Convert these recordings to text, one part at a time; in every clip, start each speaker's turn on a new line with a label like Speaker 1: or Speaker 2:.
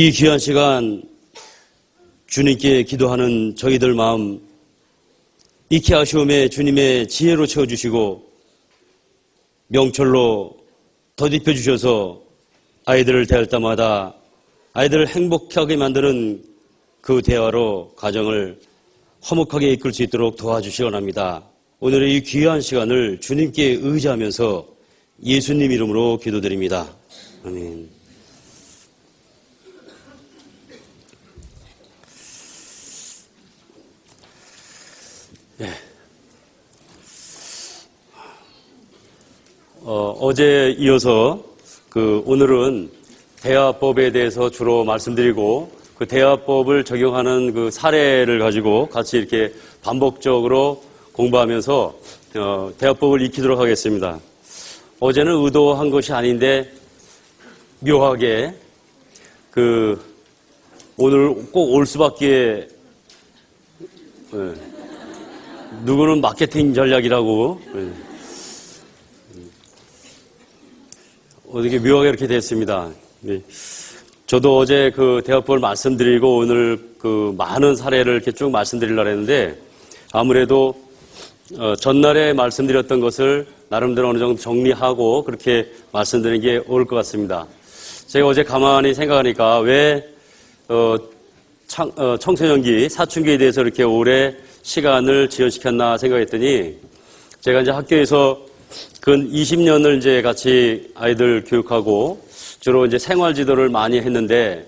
Speaker 1: 이 귀한 시간 주님께 기도하는 저희들 마음 익히 아쉬움에 주님의 지혜로 채워주시고 명철로 덧입혀 주셔서 아이들을 대할 때마다 아이들을 행복하게 만드는 그 대화로 가정을 화목하게 이끌 수 있도록 도와주시기 원합니다. 오늘의 이 귀한 시간을 주님께 의지하면서 예수님 이름으로 기도드립니다. 아멘. 네. 어제 이어서 오늘은 대화법에 대해서 주로 말씀드리고 그 대화법을 적용하는 그 사례를 가지고 같이 이렇게 반복적으로 공부하면서 대화법을 익히도록 하겠습니다. 어제는 의도한 것이 아닌데 묘하게 오늘 꼭 올 수밖에 누구는 마케팅 전략이라고 어떻게 묘하게 이렇게 됐습니다. 저도 어제 대화법을 말씀드리고 오늘 많은 사례를 이렇게 쭉 말씀드리려고 했는데 아무래도 전날에 말씀드렸던 것을 나름대로 어느 정도 정리하고 그렇게 말씀드리는 게 옳을 것 같습니다. 제가 어제 가만히 생각하니까 왜 청소년기, 사춘기에 대해서 이렇게 오래 시간을 지연시켰나 생각했더니 제가 이제 학교에서 근 20년을 이제 같이 아이들 교육하고 주로 이제 생활 지도를 많이 했는데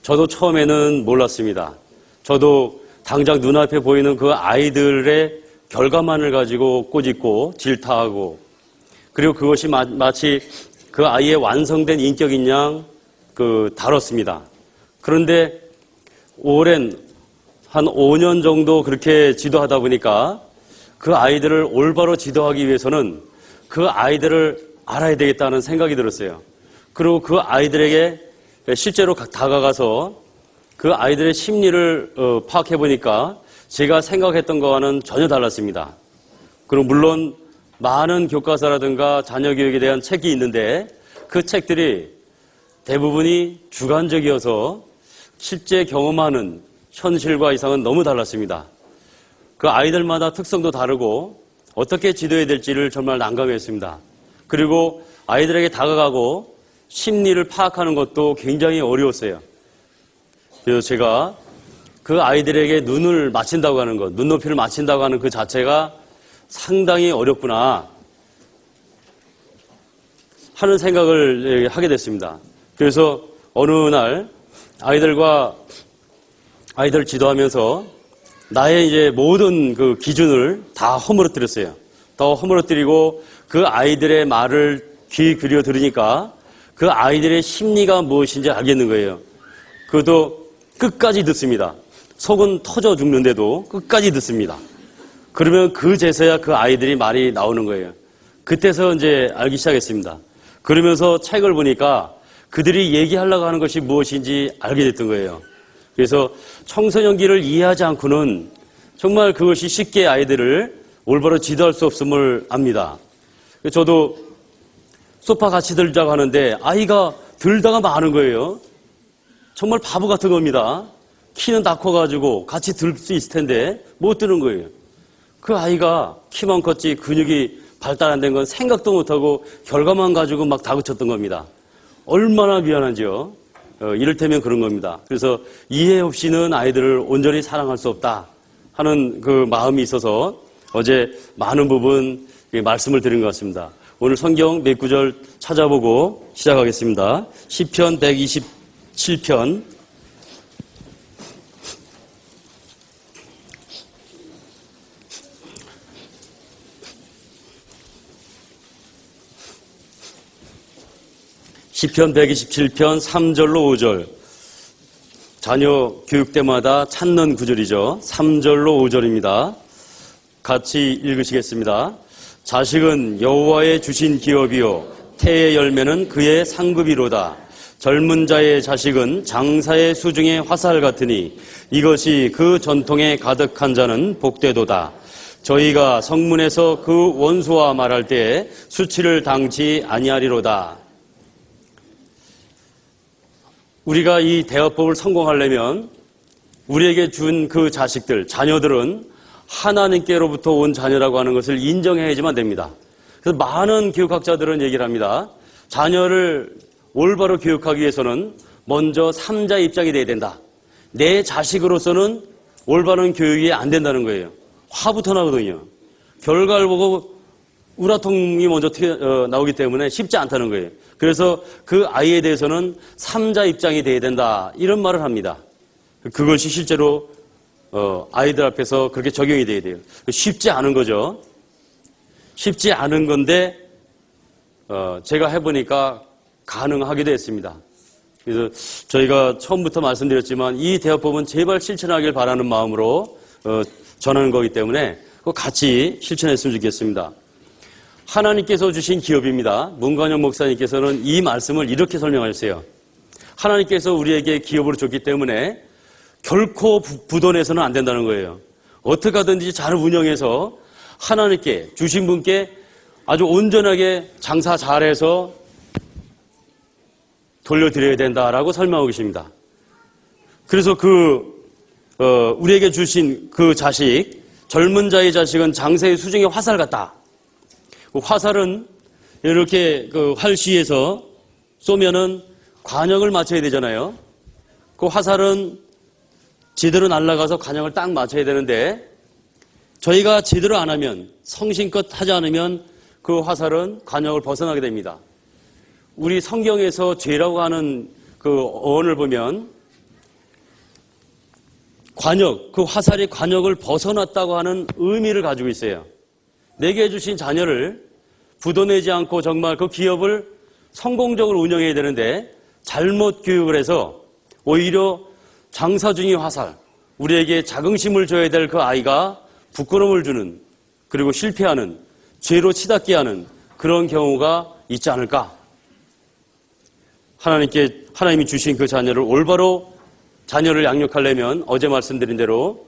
Speaker 1: 저도 처음에는 몰랐습니다. 저도 당장 눈앞에 보이는 그 아이들의 결과만을 가지고 꼬집고 질타하고 그리고 그것이 마치 그 아이의 완성된 인격인 양 다뤘습니다. 그런데 오랜 한 5년 정도 그렇게 지도하다 보니까 그 아이들을 올바로 지도하기 위해서는 그 아이들을 알아야 되겠다는 생각이 들었어요. 그리고 그 아이들에게 실제로 다가가서 그 아이들의 심리를 파악해 보니까 제가 생각했던 거와는 전혀 달랐습니다. 그리고 물론 많은 교과서라든가 자녀 교육에 대한 책이 있는데 그 책들이 대부분이 주관적이어서 실제 경험하는 현실과 이상은 너무 달랐습니다. 그 아이들마다 특성도 다르고 어떻게 지도해야 될지를 정말 난감했습니다. 그리고 아이들에게 다가가고 심리를 파악하는 것도 굉장히 어려웠어요. 그래서 제가 그 아이들에게 눈을 맞춘다고 하는 것, 눈높이를 맞춘다고 하는 그 자체가 상당히 어렵구나 하는 생각을 하게 됐습니다. 그래서 어느 날 아이들 지도하면서 나의 이제 모든 그 기준을 다 허물어뜨렸어요. 더 허물어뜨리고 그 아이들의 말을 귀 기울여 들으니까 그 아이들의 심리가 무엇인지 알겠는 거예요. 그것도 끝까지 듣습니다. 속은 터져 죽는데도 끝까지 듣습니다. 그러면 그제서야 그 아이들이 말이 나오는 거예요. 그때서 이제 알기 시작했습니다. 그러면서 책을 보니까 그들이 얘기하려고 하는 것이 무엇인지 알게 됐던 거예요. 그래서 청소년기를 이해하지 않고는 정말 그것이 쉽게 아이들을 올바로 지도할 수 없음을 압니다. 저도 소파 같이 들자고 하는데 아이가 들다가 마는 거예요. 정말 바보 같은 겁니다. 키는 다 커가지고 같이 들 수 있을 텐데 못 드는 거예요. 그 아이가 키만 컸지 근육이 발달 안 된 건 생각도 못하고 결과만 가지고 막 다그쳤던 겁니다. 얼마나 미안한지요. 이를테면 그런 겁니다. 그래서 이해 없이는 아이들을 온전히 사랑할 수 없다 하는 그 마음이 있어서 어제 많은 부분 말씀을 드린 것 같습니다. 오늘 성경 몇 구절 찾아보고 시작하겠습니다. 시편 127편 시편 127편 3절로 5절 자녀 교육 때마다 찾는 구절이죠. 3절로 5절입니다. 같이 읽으시겠습니다. 자식은 여호와의 주신 기업이요 태의 열매는 그의 상급이로다. 젊은 자의 자식은 장사의 수중의 화살 같으니 이것이 그 전통에 가득한 자는 복되도다. 저희가 성문에서 그 원수와 말할 때에 수치를 당치 아니하리로다. 우리가 이 대화법을 성공하려면 우리에게 준 그 자식들, 자녀들은 하나님께로부터 온 자녀라고 하는 것을 인정해야지만 됩니다. 그래서 많은 교육학자들은 얘기를 합니다. 자녀를 올바로 교육하기 위해서는 먼저 삼자 입장이 돼야 된다. 내 자식으로서는 올바른 교육이 안 된다는 거예요. 화부터 나거든요. 결과를 보고 우라통이 먼저 나오기 때문에 쉽지 않다는 거예요. 그래서 그 아이에 대해서는 삼자 입장이 돼야 된다. 이런 말을 합니다. 그것이 실제로 아이들 앞에서 그렇게 적용이 돼야 돼요. 쉽지 않은 거죠. 쉽지 않은 건데 제가 해보니까 가능하기도 했습니다. 그래서 저희가 처음부터 말씀드렸지만 이 대화법은 제발 실천하길 바라는 마음으로 전하는 거기 때문에 같이 실천했으면 좋겠습니다. 하나님께서 주신 기업입니다. 문관영 목사님께서는 이 말씀을 이렇게 설명하셨어요. 하나님께서 우리에게 기업으로 줬기 때문에 결코 부도내서는 안 된다는 거예요. 어떻게 하든지 잘 운영해서 하나님께 주신 분께 아주 온전하게 장사 잘해서 돌려드려야 된다라고 설명하고 계십니다. 그래서 우리에게 주신 그 자식, 젊은 자의 자식은 장세의 수중의 화살 같다. 그 화살은 이렇게 활시에서 쏘면은 관역을 맞춰야 되잖아요. 그 화살은 제대로 날아가서 관역을 딱 맞춰야 되는데 저희가 제대로 안 하면, 성심껏 하지 않으면 그 화살은 관역을 벗어나게 됩니다. 우리 성경에서 죄라고 하는 그 어원을 보면 그 화살이 관역을 벗어났다고 하는 의미를 가지고 있어요. 내게 주신 자녀를 부도내지 않고 정말 그 기업을 성공적으로 운영해야 되는데 잘못 교육을 해서 오히려 장사 중의 화살, 우리에게 자긍심을 줘야 될 그 아이가 부끄러움을 주는, 그리고 실패하는, 죄로 치닫게 하는 그런 경우가 있지 않을까? 하나님이 주신 그 자녀를 올바로 자녀를 양육하려면 어제 말씀드린 대로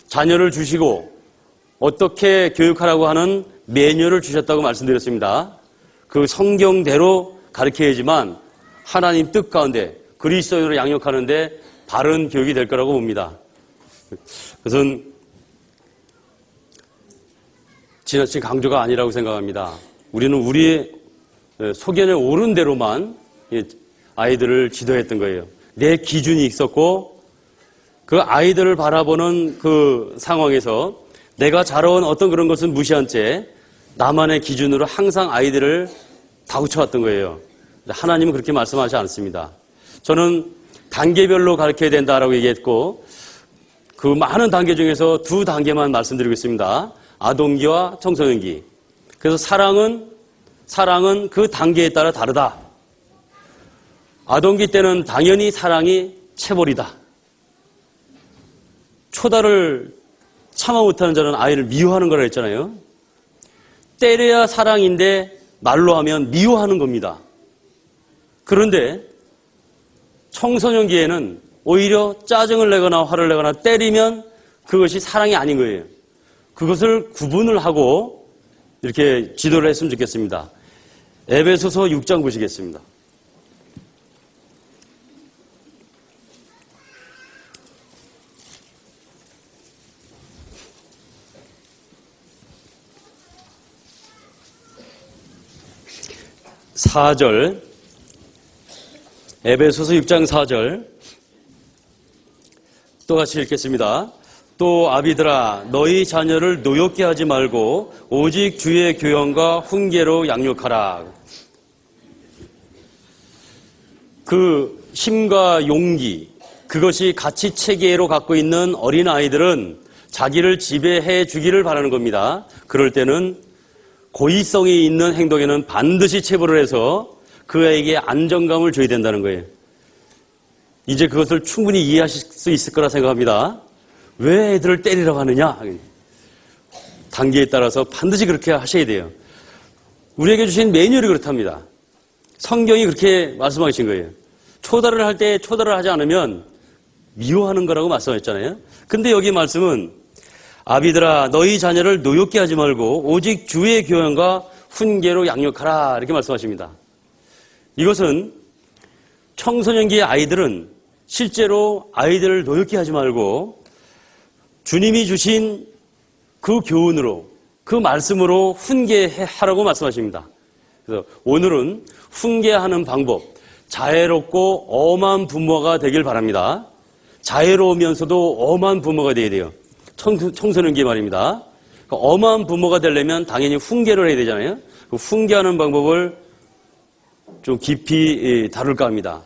Speaker 1: 자녀를 주시고 어떻게 교육하라고 하는 매뉴얼을 주셨다고 말씀드렸습니다. 그 성경대로 가르쳐야지만 하나님 뜻 가운데 그리스도인으로 양육하는데 바른 교육이 될 거라고 봅니다. 그것은 지나친 강조가 아니라고 생각합니다. 우리는 우리의 소견에 옳은 대로만 아이들을 지도했던 거예요. 내 기준이 있었고 그 아이들을 바라보는 그 상황에서 내가 자라온 어떤 그런 것은 무시한 채 나만의 기준으로 항상 아이들을 다그쳐왔던 거예요. 하나님은 그렇게 말씀하지 않습니다. 저는 단계별로 가르쳐야 된다라고 얘기했고 그 많은 단계 중에서 2단계만 말씀드리고 있습니다. 아동기와 청소년기. 그래서 사랑은 그 단계에 따라 다르다. 아동기 때는 당연히 사랑이 체벌이다. 초달을 참아 못하는 자는 아이를 미워하는 거라 했잖아요. 때려야 사랑인데 말로 하면 미워하는 겁니다. 그런데 청소년기에는 오히려 짜증을 내거나 화를 내거나 때리면 그것이 사랑이 아닌 거예요. 그것을 구분을 하고 이렇게 지도를 했으면 좋겠습니다. 에베소서 6장 보시겠습니다. 에베소서 6장 4절 또 같이 읽겠습니다. 또 아비들아 너희 자녀를 노엽게 하지 말고 오직 주의 교형과 훈계로 양육하라. 그 힘과 용기, 그것이 가치 체계로 갖고 있는 어린 아이들은 자기를 지배해 주기를 바라는 겁니다. 그럴 때는 고의성이 있는 행동에는 반드시 체벌을 해서 그 아이에게 안정감을 줘야 된다는 거예요. 이제 그것을 충분히 이해하실 수 있을 거라 생각합니다. 왜 애들을 때리라고 하느냐? 단계에 따라서 반드시 그렇게 하셔야 돼요. 우리에게 주신 매뉴얼이 그렇답니다. 성경이 그렇게 말씀하신 거예요. 초달을 할 때 초달을 하지 않으면 미워하는 거라고 말씀하셨잖아요. 근데 여기 말씀은 아비들아 너희 자녀를 노엽게 하지 말고 오직 주의 교형과 훈계로 양육하라 이렇게 말씀하십니다. 이것은 청소년기의 아이들은 실제로 아이들을 노엽게 하지 말고 주님이 주신 그 교훈으로, 그 말씀으로 훈계하라고 말씀하십니다. 그래서 오늘은 훈계하는 방법, 자애롭고 엄한 부모가 되길 바랍니다. 자애로우면서도 엄한 부모가 되어야 돼요. 청소년기 말입니다. 엄한 부모가 되려면 당연히 훈계를 해야 되잖아요. 그 훈계하는 방법을 좀 깊이 다룰까 합니다.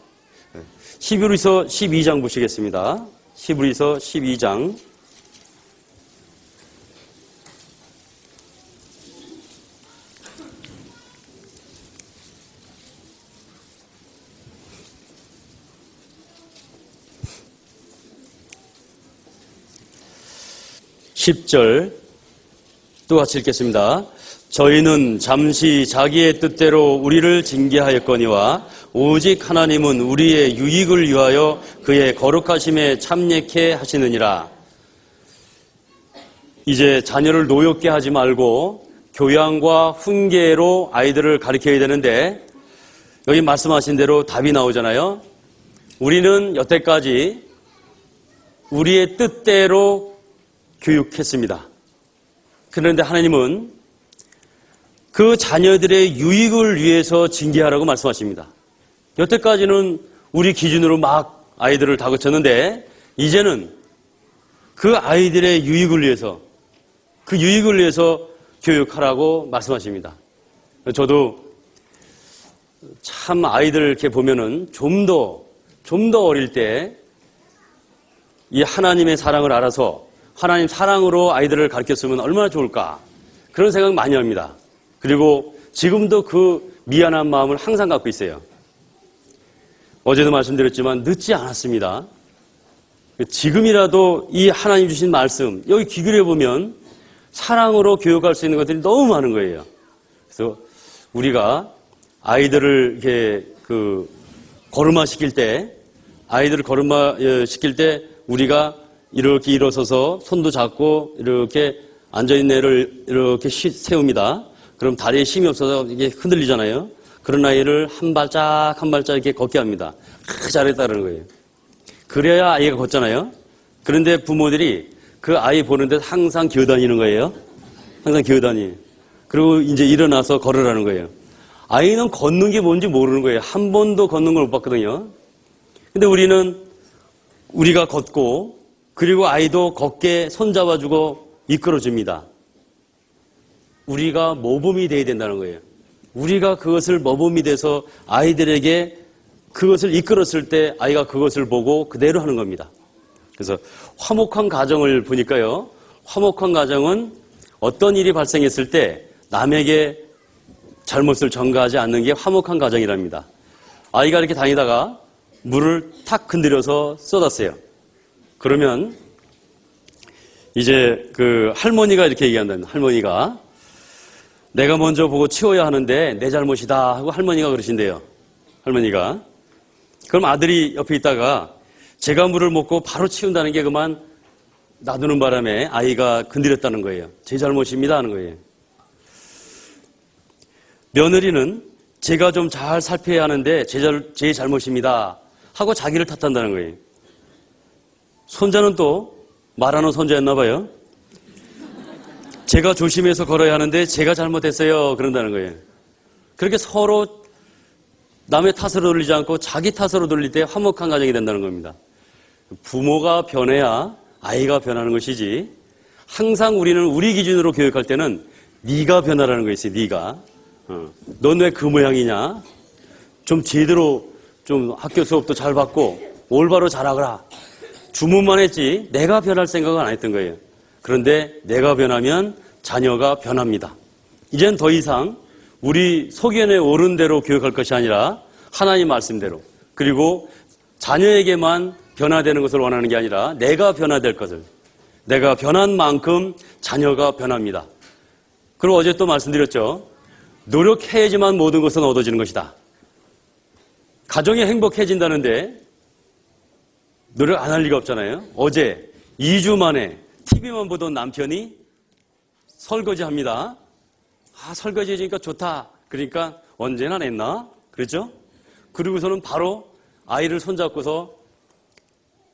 Speaker 1: 히브리서 12장 보시겠습니다. 히브리서 12장 10절 또 같이 읽겠습니다. 저희는 잠시 자기의 뜻대로 우리를 징계하였거니와 오직 하나님은 우리의 유익을 위하여 그의 거룩하심에 참여케 하시느니라. 이제 자녀를 노엽게 하지 말고 교양과 훈계로 아이들을 가르쳐야 되는데 여기 말씀하신 대로 답이 나오잖아요. 우리는 여태까지 우리의 뜻대로 교육했습니다. 그런데 하나님은 그 자녀들의 유익을 위해서 징계하라고 말씀하십니다. 여태까지는 우리 기준으로 막 아이들을 다그쳤는데 이제는 그 아이들의 유익을 위해서, 그 유익을 위해서 교육하라고 말씀하십니다. 저도 참 아이들 이렇게 보면은 좀 더 어릴 때 이 하나님의 사랑을 알아서 하나님 사랑으로 아이들을 가르쳤으면 얼마나 좋을까, 그런 생각 많이 합니다. 그리고 지금도 그 미안한 마음을 항상 갖고 있어요. 어제도 말씀드렸지만 늦지 않았습니다. 지금이라도 이 하나님 주신 말씀 여기 귀 기울여보면 사랑으로 교육할 수 있는 것들이 너무 많은 거예요. 그래서 우리가 아이들을 이렇게 걸음마 시킬 때, 아이들을 걸음마 시킬 때 우리가 이렇게 일어서서 손도 잡고 이렇게 앉아있는 애를 이렇게 세웁니다. 그럼 다리에 힘이 없어서 이게 흔들리잖아요. 그런 아이를 한 발짝 한 발짝 이렇게 걷게 합니다. 잘했다는 거예요. 그래야 아이가 걷잖아요. 그런데 부모들이 그 아이 보는데 항상 기어다니는 거예요. 항상 기어다니. 그리고 이제 일어나서 걸으라는 거예요. 아이는 걷는 게 뭔지 모르는 거예요. 한 번도 걷는 걸 못 봤거든요. 근데 우리가 걷고, 그리고 아이도 걷게 손잡아주고 이끌어줍니다. 우리가 모범이 돼야 된다는 거예요. 우리가 그것을 모범이 돼서 아이들에게 그것을 이끌었을 때 아이가 그것을 보고 그대로 하는 겁니다. 그래서 화목한 가정을 보니까요, 화목한 가정은 어떤 일이 발생했을 때 남에게 잘못을 전가하지 않는 게 화목한 가정이랍니다. 아이가 이렇게 다니다가 물을 탁 건드려서 쏟았어요. 그러면 이제 그 할머니가 이렇게 얘기한다는, 할머니가 내가 먼저 보고 치워야 하는데 내 잘못이다 하고 할머니가 그러신대요. 할머니가. 그럼 아들이 옆에 있다가 제가 물을 먹고 바로 치운다는 게 그만 놔두는 바람에 아이가 건드렸다는 거예요. 제 잘못입니다 하는 거예요. 며느리는 제가 좀 잘 살펴야 하는데 제 잘못입니다 하고 자기를 탓한다는 거예요. 손자는 또 말하는 손자였나 봐요. 제가 조심해서 걸어야 하는데 제가 잘못했어요 그런다는 거예요. 그렇게 서로 남의 탓으로 돌리지 않고 자기 탓으로 돌릴 때 화목한 가정이 된다는 겁니다. 부모가 변해야 아이가 변하는 것이지, 항상 우리는 우리 기준으로 교육할 때는 네가 변하라는 거 있어요. 네가. 넌 왜 그 모양이냐? 좀 제대로 좀 학교 수업도 잘 받고 올바로 잘하거라. 주문만 했지 내가 변할 생각은 안 했던 거예요. 그런데 내가 변하면 자녀가 변합니다. 이젠 더 이상 우리 소견에 오른 대로 교육할 것이 아니라 하나님 말씀대로, 그리고 자녀에게만 변화되는 것을 원하는 게 아니라 내가 변화될 것을, 내가 변한 만큼 자녀가 변합니다. 그리고 어제 또 말씀드렸죠. 노력해야지만 모든 것은 얻어지는 것이다. 가정이 행복해진다는데 노력 안 할 리가 없잖아요. 어제 2주 만에 TV만 보던 남편이 설거지합니다. 설거지 해주니까 좋다. 그러니까 언제나 냈나? 그렇죠? 그리고서는 바로 아이를 손잡고서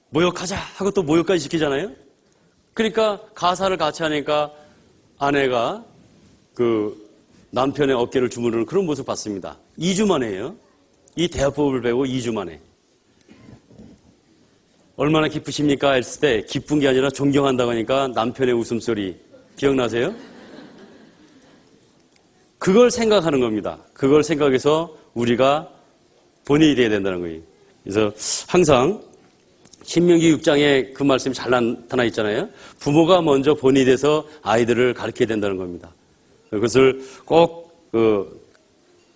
Speaker 1: 모욕하자 하고 또 모욕까지 시키잖아요. 그러니까 가사를 같이 하니까 아내가 그 남편의 어깨를 주무르는 그런 모습 봤습니다. 2주 만에요. 이 대화법을 배우고 2주 만에. 얼마나 기쁘십니까? 했을 때 기쁜 게 아니라 존경한다고 하니까 남편의 웃음소리 기억나세요? 그걸 생각하는 겁니다. 그걸 생각해서 우리가 본인이 돼야 된다는 거예요. 그래서 항상 신명기 6장에 그 말씀이 잘 나타나 있잖아요. 부모가 먼저 본인이 돼서 아이들을 가르쳐야 된다는 겁니다. 그것을 꼭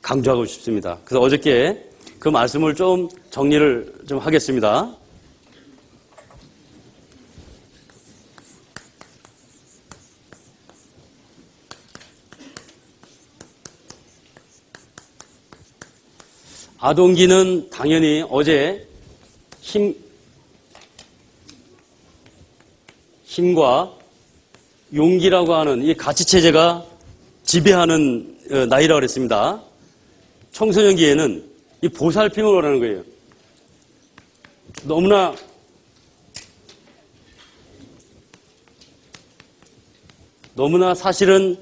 Speaker 1: 강조하고 싶습니다. 그래서 어저께 그 말씀을 좀 정리를 좀 하겠습니다. 아동기는 당연히 어제 힘과 용기라고 하는 이 가치체제가 지배하는 나이라고 그랬습니다. 청소년기에는 이 보살핌을 원하는 거예요. 너무나 사실은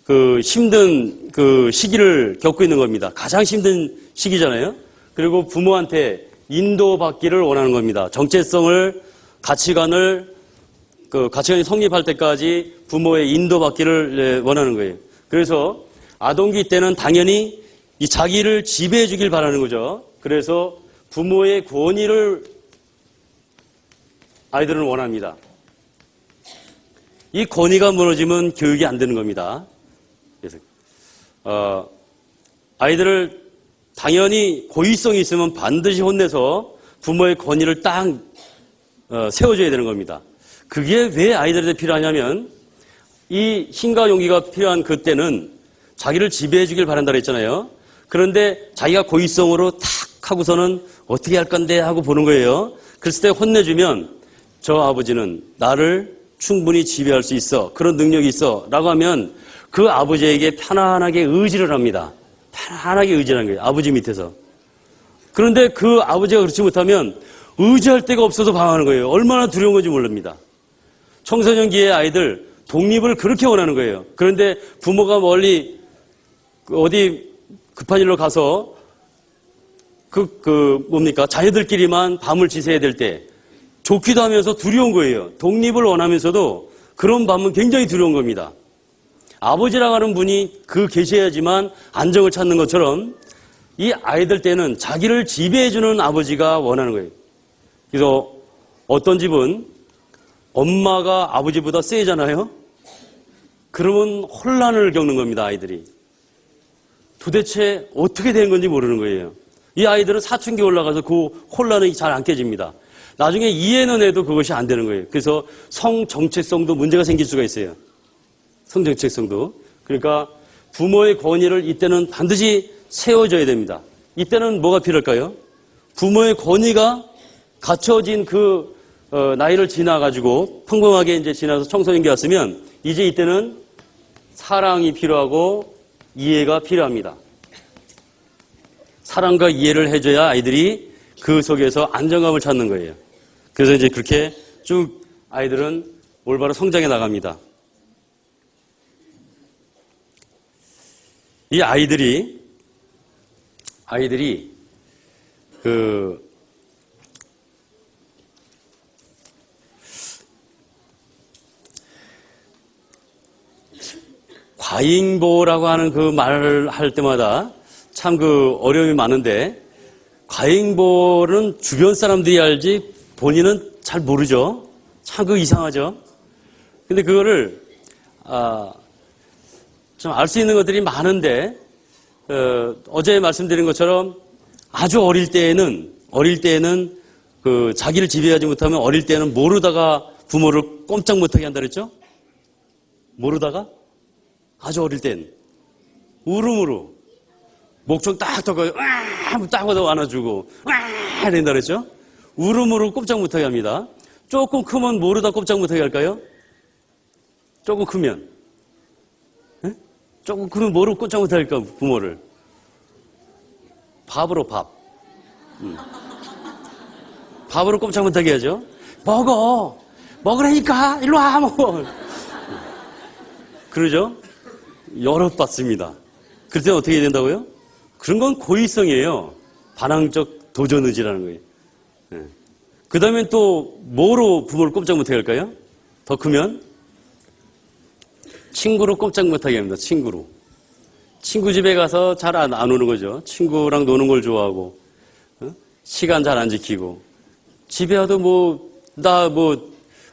Speaker 1: 그 힘든 그 시기를 겪고 있는 겁니다. 가장 힘든 시기잖아요. 그리고 부모한테 인도받기를 원하는 겁니다. 정체성을, 가치관이 성립할 때까지 부모의 인도받기를 원하는 거예요. 그래서 아동기 때는 당연히 이 자기를 지배해 주길 바라는 거죠. 그래서 부모의 권위를 아이들은 원합니다. 이 권위가 무너지면 교육이 안 되는 겁니다. 그래서 아이들을 당연히 고의성이 있으면 반드시 혼내서 부모의 권위를 딱 세워줘야 되는 겁니다. 그게 왜 아이들한테 필요하냐면 이 힘과 용기가 필요한 그때는 자기를 지배해 주길 바란다 그랬잖아요. 그런데 자기가 고의성으로 탁 하고서는 어떻게 할 건데 하고 보는 거예요. 그랬을 때 혼내주면 저 아버지는 나를 충분히 지배할 수 있어. 그런 능력이 있어. 라고 하면 그 아버지에게 편안하게 의지를 합니다. 편안하게 의지를 하는 거예요. 아버지 밑에서. 그런데 그 아버지가 그렇지 못하면 의지할 데가 없어서 방황하는 거예요. 얼마나 두려운 건지 모릅니다. 청소년기의 아이들 독립을 그렇게 원하는 거예요. 그런데 부모가 멀리 어디 급한 일로 가서 자녀들끼리만 밤을 지새야 될 때 좋기도 하면서 두려운 거예요. 독립을 원하면서도 그런 밤은 굉장히 두려운 겁니다. 아버지라고 하는 분이 계셔야지만 안정을 찾는 것처럼 이 아이들 때는 자기를 지배해주는 아버지가 원하는 거예요. 그래서 어떤 집은 엄마가 아버지보다 세잖아요. 그러면 혼란을 겪는 겁니다. 아이들이. 도대체 어떻게 된 건지 모르는 거예요. 이 아이들은 사춘기 올라가서 그 혼란이 잘 안 깨집니다. 나중에 이해는 해도 그것이 안 되는 거예요. 그래서 성정체성도 문제가 생길 수가 있어요. 성정체성도. 그러니까 부모의 권위를 이때는 반드시 세워줘야 됩니다. 이때는 뭐가 필요할까요? 부모의 권위가 갖춰진 나이를 지나가지고 평범하게 이제 지나서 청소년기 왔으면 이제 이때는 사랑이 필요하고 이해가 필요합니다. 사랑과 이해를 해줘야 아이들이 그 속에서 안정감을 찾는 거예요. 그래서 이제 그렇게 쭉 아이들은 올바로 성장해 나갑니다. 이 아이들이 과잉보라고 하는 그 말을 할 때마다 참 어려움이 많은데, 과잉보는 주변 사람들이 알지 본인은 잘 모르죠. 참 이상하죠. 근데 그거를 좀 알 수 있는 것들이 많은데, 어제 말씀드린 것처럼 아주 어릴 때에는 자기를 지배하지 못하면 어릴 때는 모르다가 부모를 꼼짝 못하게 한다 그랬죠? 모르다가 아주 어릴 땐 울음으로 목청 딱 덮고 딱 와서 안아주고 이런다 그랬죠? 울음으로 꼼짝 못하게 합니다. 조금 크면 모르다 꼼짝 못하게 할까요? 조금 크면 조금 크면 모르고 꼼짝 못하게 할까 부모를? 밥으로 밥. 밥으로 꼼짝 못하게 하죠. 먹으라니까 일로 와 먹어. 그러죠. 열어봤습니다. 그럴 때 어떻게 해야 된다고요? 그런 건 고의성이에요. 반항적 도전 의지라는 거예요. 네. 그 다음엔 또 뭐로 부모를 꼼짝 못하게 할까요? 더 크면 친구로 꼼짝 못하게 합니다. 친구 집에 가서 잘 안 오는 거죠. 친구랑 노는 걸 좋아하고 시간 잘 안 지키고 집에 와도 나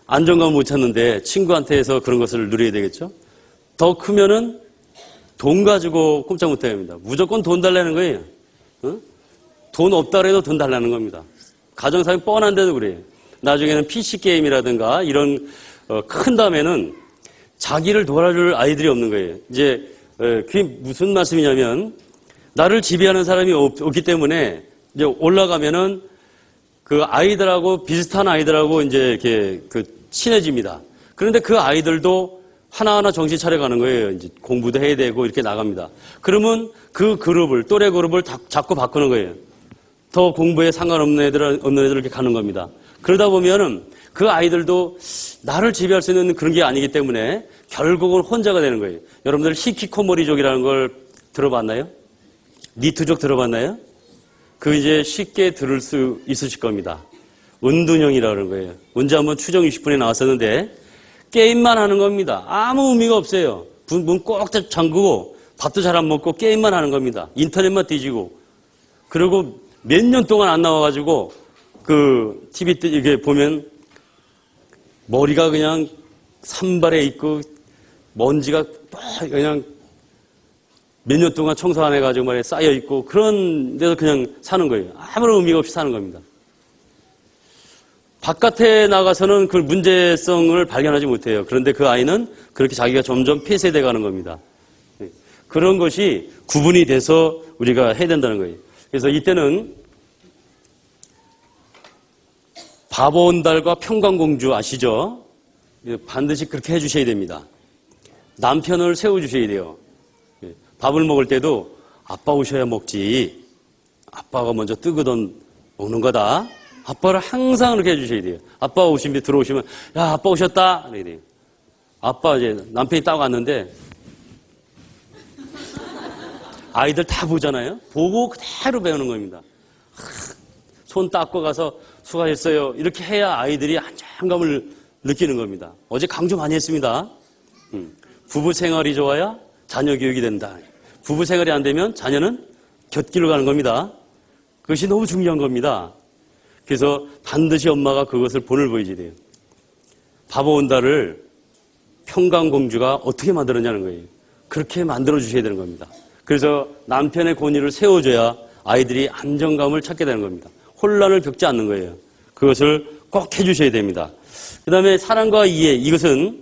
Speaker 1: 안정감 못 찾는데 친구한테서 그런 것을 누려야 되겠죠. 더 크면은 돈 가지고 꼼짝 못하게 합니다. 무조건 돈 달라는 거예요. 돈 없다 그래도 돈 달라는 겁니다. 가정사회 뻔한데도 그래요. 나중에는 PC게임이라든가 이런 큰 다음에는 자기를 도와줄 아이들이 없는 거예요. 이제 그게 무슨 말씀이냐면 나를 지배하는 사람이 없기 때문에 이제 올라가면은 그 아이들하고 비슷한 아이들하고 이제 이렇게 친해집니다. 그런데 그 아이들도 하나하나 정신 차려가는 거예요. 이제 공부도 해야 되고 이렇게 나갑니다. 그러면 그 또래 그룹을 자꾸 바꾸는 거예요. 더 공부에 상관없는 없는 애들 이렇게 가는 겁니다. 그러다 보면은 그 아이들도 나를 지배할 수 있는 그런 게 아니기 때문에 결국은 혼자가 되는 거예요. 여러분들 히키코모리족이라는 걸 들어봤나요? 니트족 들어봤나요? 그 이제 쉽게 들을 수 있으실 겁니다. 은둔형이라는 거예요. 언제 한번 추정 60분에 나왔었는데 게임만 하는 겁니다. 아무 의미가 없어요. 문 꼭 잠그고 밥도 잘 안 먹고 게임만 하는 겁니다. 인터넷만 뒤지고. 그리고 몇 년 동안 안 나와가지고 그 TV 때 이게 보면 머리가 그냥 산발해 있고 먼지가 그냥 몇 년 동안 청소 안 해가지고 말이야 쌓여 있고 그런 데서 그냥 사는 거예요. 아무런 의미가 없이 사는 겁니다. 바깥에 나가서는 그 문제성을 발견하지 못해요. 그런데 그 아이는 그렇게 자기가 점점 폐쇄돼 가는 겁니다. 그런 것이 구분이 돼서 우리가 해야 된다는 거예요. 그래서 이때는 바보온달과 평강공주 아시죠? 반드시 그렇게 해주셔야 됩니다. 남편을 세워주셔야 돼요. 밥을 먹을 때도 아빠 오셔야 먹지. 아빠가 먼저 뜨거든 먹는 거다. 아빠를 항상 그렇게 해주셔야 돼요. 아빠 들어오시면 야 아빠 오셨다. 이래야 돼요. 아빠 이제 남편이 딱 왔는데 아이들 다 보잖아요. 보고 그대로 배우는 겁니다. 손 닦고 가서 수고하셨어요. 이렇게 해야 아이들이 안정감을 느끼는 겁니다. 어제 강조 많이 했습니다. 부부 생활이 좋아야 자녀 교육이 된다. 부부 생활이 안 되면 자녀는 곁길로 가는 겁니다. 그것이 너무 중요한 겁니다. 그래서 반드시 엄마가 그것을 본을 보여줘야 돼요. 바보온달을 평강공주가 어떻게 만들었냐는 거예요. 그렇게 만들어주셔야 되는 겁니다. 그래서 남편의 권위를 세워줘야 아이들이 안정감을 찾게 되는 겁니다. 혼란을 겪지 않는 거예요. 그것을 꼭 해주셔야 됩니다. 그 다음에 사랑과 이해, 이것은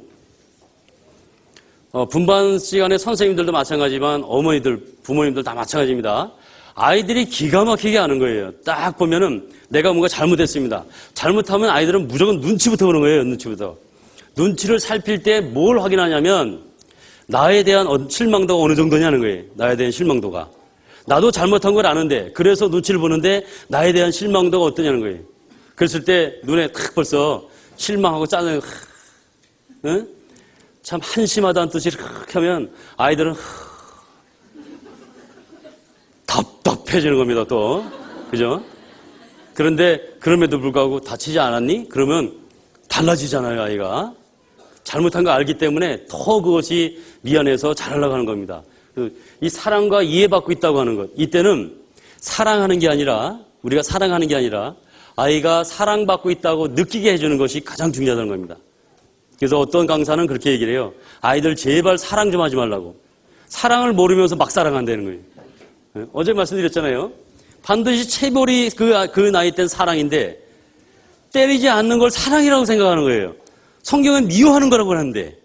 Speaker 1: 분반 시간에 선생님들도 마찬가지지만 어머니들, 부모님들 다 마찬가지입니다. 아이들이 기가 막히게 하는 거예요. 딱 보면은 내가 뭔가 잘못했습니다. 잘못하면 아이들은 무조건 눈치부터 보는 거예요. 눈치부터. 눈치를 살필 때 뭘 확인하냐면 나에 대한 실망도가 어느 정도냐는 거예요. 나에 대한 실망도가. 나도 잘못한 걸 아는데 그래서 눈치를 보는데 나에 대한 실망도가 어떠냐는 거예요. 그랬을 때 눈에 탁 벌써 실망하고 짜증 응? 참 한심하다는 뜻이 흑 하면 아이들은 답답해지는 겁니다. 또 그죠? 그런데 그럼에도 불구하고 다치지 않았니? 그러면 달라지잖아요. 아이가 잘못한 거 알기 때문에 더 그것이 미안해서 잘하려고 하는 겁니다. 이 사랑과 이해받고 있다고 하는 것, 이때는 사랑하는 게 아니라 우리가 사랑하는 게 아니라 아이가 사랑받고 있다고 느끼게 해주는 것이 가장 중요하다는 겁니다. 그래서 어떤 강사는 그렇게 얘기를 해요. 아이들 제발 사랑 좀 하지 말라고. 사랑을 모르면서 막 사랑한다는 거예요. 어제 말씀드렸잖아요. 반드시 체벌이 그 나이 땐 사랑인데 때리지 않는 걸 사랑이라고 생각하는 거예요. 성경은 미워하는 거라고 하는데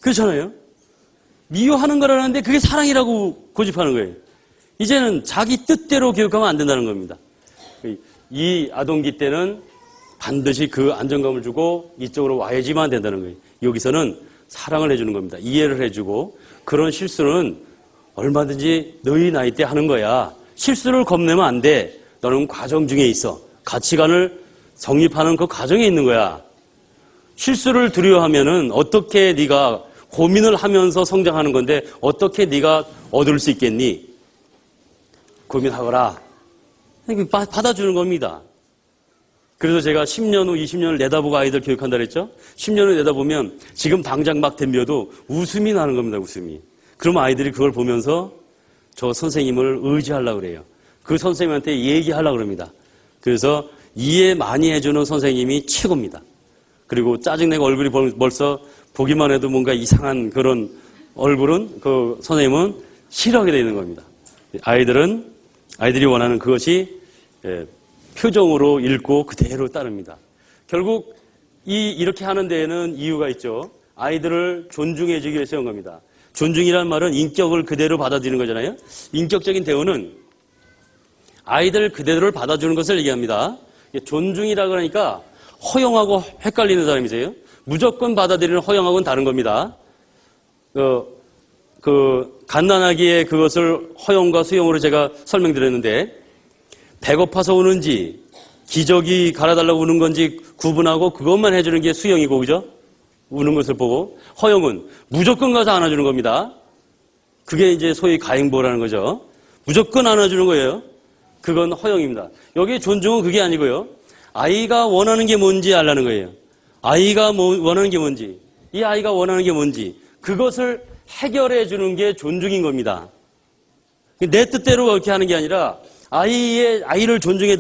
Speaker 1: 그렇잖아요. 미워하는 거라는데 그게 사랑이라고 고집하는 거예요. 이제는 자기 뜻대로 교육하면 안 된다는 겁니다. 이 아동기 때는 반드시 그 안정감을 주고 이쪽으로 와야지만 된다는 거예요. 여기서는 사랑을 해주는 겁니다. 이해를 해주고 그런 실수는 얼마든지 너희 나이 때 하는 거야. 실수를 겁내면 안 돼. 너는 과정 중에 있어. 가치관을 성립하는 그 과정에 있는 거야. 실수를 두려워하면은 어떻게 네가 고민을 하면서 성장하는 건데 어떻게 네가 얻을 수 있겠니? 고민하거라. 받아주는 겁니다. 그래서 제가 10년 후, 20년을 내다보고 아이들 교육한다 그랬죠? 10년을 내다보면 지금 당장 막 덤벼도 웃음이 나는 겁니다, 웃음이. 그럼 아이들이 그걸 보면서 저 선생님을 의지하려고 그래요. 그 선생님한테 얘기하려고 그럽니다. 그래서 이해 많이 해주는 선생님이 최고입니다. 그리고 짜증내고 얼굴이 벌써 보기만 해도 뭔가 이상한 그런 얼굴은 그 선생님은 싫어하게 되는 겁니다. 아이들이 원하는 그것이 표정으로 읽고 그대로 따릅니다. 결국 이렇게 하는 데에는 이유가 있죠. 아이들을 존중해주기 위해서 한 겁니다. 존중이라는 말은 인격을 그대로 받아들이는 거잖아요. 인격적인 대우는 아이들 그대로를 받아주는 것을 얘기합니다. 존중이라고 하니까 허용하고 헷갈리는 사람이세요. 무조건 받아들이는 허용하고는 다른 겁니다. 갓난아기의 그것을 허용과 수용으로 제가 설명드렸는데 배고파서 우는지 기저귀 갈아달라고 우는 건지 구분하고 그것만 해주는 게 수용이고, 그죠? 우는 것을 보고. 허용은 무조건 가서 안아주는 겁니다. 그게 이제 소위 가행보라는 거죠. 무조건 안아주는 거예요. 그건 허용입니다. 여기 존중은 그게 아니고요. 아이가 원하는 게 뭔지 알라는 거예요. 아이가 원하는 게 뭔지, 이 아이가 원하는 게 뭔지 그것을 해결해 주는 게 존중인 겁니다. 내 뜻대로 그렇게 하는 게 아니라 아이를 존중해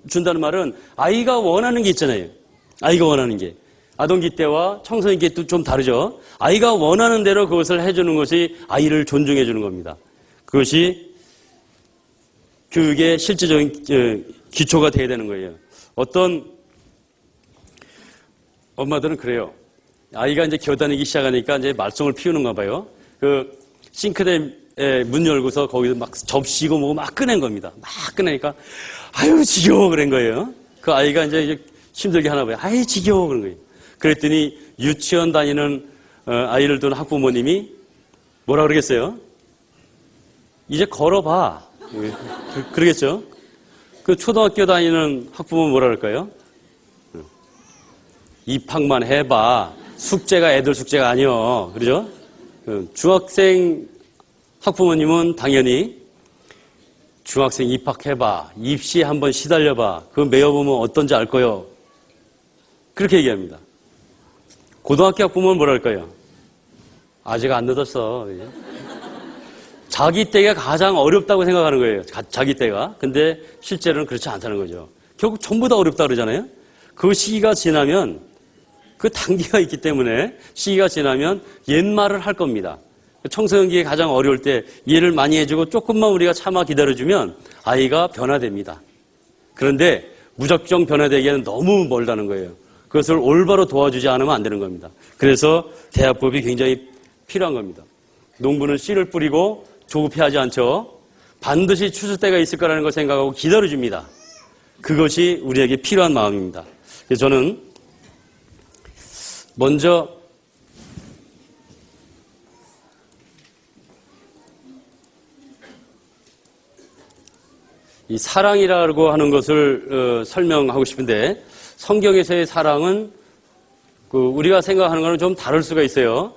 Speaker 1: 준다는 말은 아이가 원하는 게 있잖아요. 아이가 원하는 게. 아동기 때와 청소년 기 때 좀 다르죠. 아이가 원하는 대로 그것을 해주는 것이 아이를 존중해 주는 겁니다. 그것이 교육의 실질적인 기초가 돼야 되는 거예요. 어떤 엄마들은 그래요. 아이가 이제 기어다니기 시작하니까 이제 말썽을 피우는가 봐요. 그 싱크대 문 열고서 거기서 막 접시고 뭐고 막 꺼낸 겁니다. 막 꺼내니까 아유 지겨워 그런 거예요. 그 아이가 이제 힘들게 하나 봐요. 아이 지겨워 그런 거예요. 그랬더니 유치원 다니는 아이를 둔 학부모님이 뭐라 그러겠어요? 이제 걸어봐. 그러겠죠? 그 초등학교 다니는 학부모는 뭐라 그럴까요? 입학만 해봐. 숙제가 애들 숙제가 아니여. 그러죠? 중학생 학부모님은 당연히 중학생 입학해봐. 입시 한번 시달려봐. 그거 메워보면 어떤지 알 거요. 그렇게 얘기합니다. 고등학교 학부모는 뭐라 할까요? 아직 안 늦었어. 자기 때가 가장 어렵다고 생각하는 거예요. 자기 때가. 근데 실제로는 그렇지 않다는 거죠. 결국 전부 다 어렵다 그러잖아요. 그 시기가 지나면 그 단계가 있기 때문에 시기가 지나면 옛말을 할 겁니다. 청소년기에 가장 어려울 때 이해를 많이 해주고 조금만 우리가 참아 기다려주면 아이가 변화됩니다. 그런데 무작정 변화되기에는 너무 멀다는 거예요. 그것을 올바로 도와주지 않으면 안 되는 겁니다. 그래서 대화법이 굉장히 필요한 겁니다. 농부는 씨를 뿌리고 조급해하지 않죠. 반드시 추수 때가 있을 거라는 걸 생각하고 기다려줍니다. 그것이 우리에게 필요한 마음입니다. 그래서 저는 먼저 이 사랑이라고 하는 것을 설명하고 싶은데 성경에서의 사랑은 우리가 생각하는 거는 좀 다를 수가 있어요.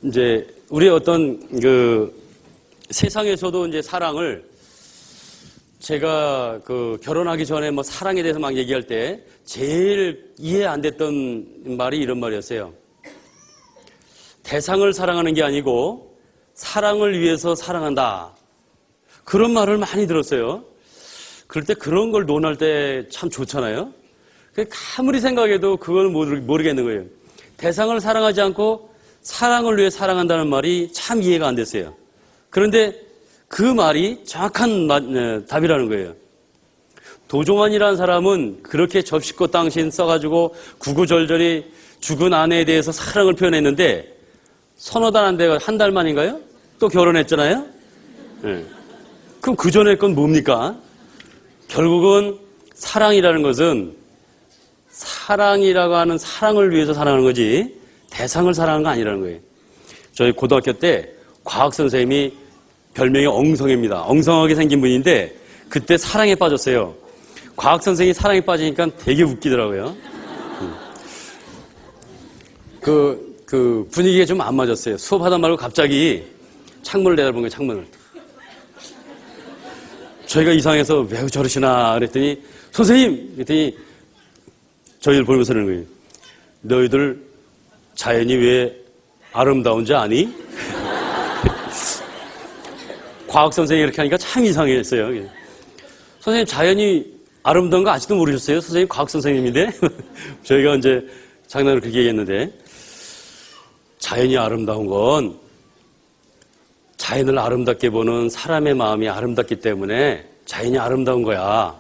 Speaker 1: 이제 우리 어떤 세상에서도 이제 사랑을 제가 결혼하기 전에 뭐 사랑에 대해서 막 얘기할 때 제일 이해 안 됐던 말이 이런 말이었어요. 대상을 사랑하는 게 아니고 사랑을 위해서 사랑한다. 그런 말을 많이 들었어요. 그럴 때 그런 걸 논할 때 참 좋잖아요. 아무리 생각해도 그건 모르겠는 거예요. 대상을 사랑하지 않고 사랑을 위해 사랑한다는 말이 참 이해가 안 됐어요. 그런데 그 말이 정확한 답이라는 거예요. 도종환이라는 사람은 그렇게 접시꽃 당신 써가지고 구구절절히 죽은 아내에 대해서 사랑을 표현했는데 서너 달 안 돼가 한 달 만인가요? 또 결혼했잖아요. 네. 그럼 그 전에 건 뭡니까? 결국은 사랑이라는 것은 사랑이라고 하는 사랑을 위해서 사랑하는 거지 대상을 사랑하는 거 아니라는 거예요. 저희 고등학교 때 과학 선생님이 별명이 엉성입니다. 엉성하게 생긴 분인데 그때 사랑에 빠졌어요. 과학 선생이 사랑에 빠지니까 되게 웃기더라고요. 그 분위기가 좀 안 맞았어요. 수업하다 말고 갑자기 창문을 내다본 거예요, 창문을. 저희가 이상해서 왜 저러시나 그랬더니 선생님! 그랬더니 저희를 보면서 그러는 거예요. 너희들 자연이 왜 아름다운지 아니? 과학 선생이 이렇게 하니까 참 이상했어요. 선생님 자연이 아름다운 거 아직도 모르셨어요? 선생님 과학 선생님인데? 저희가 이제 장난으로 그렇게 얘기했는데 자연이 아름다운 건 자연을 아름답게 보는 사람의 마음이 아름답기 때문에 자연이 아름다운 거야.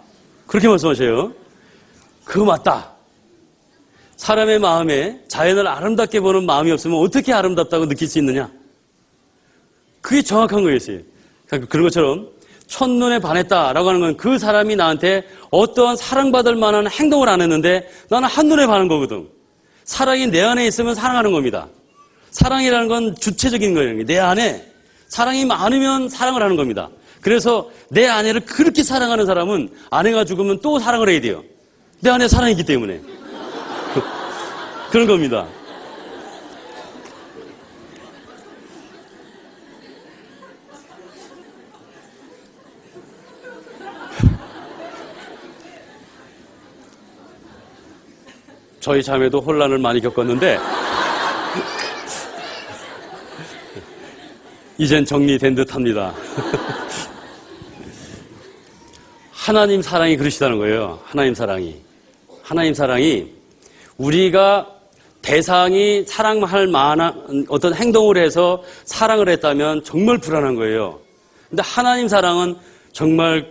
Speaker 1: 그렇게 말씀하셔요. 그거 맞다. 사람의 마음에 자연을 아름답게 보는 마음이 없으면 어떻게 아름답다고 느낄 수 있느냐? 그게 정확한 거였어요. 그러니까 그런 것처럼 첫눈에 반했다라고 하는 건 그 사람이 나한테 어떠한 사랑받을 만한 행동을 안 했는데 나는 한눈에 반한 거거든. 사랑이 내 안에 있으면 사랑하는 겁니다. 사랑이라는 건 주체적인 거예요. 내 안에 사랑이 많으면 사랑을 하는 겁니다. 그래서 내 아내를 그렇게 사랑하는 사람은 아내가 죽으면 또 사랑을 해야 돼요. 내 안에 사랑이 있기 때문에. 그런 겁니다. 저희 자매도 혼란을 많이 겪었는데 이젠 정리된 듯합니다. 하나님 사랑이 그러시다는 거예요. 하나님 사랑이 우리가 대상이 사랑할 만한 어떤 행동을 해서 사랑을 했다면 정말 불안한 거예요. 근데 하나님 사랑은 정말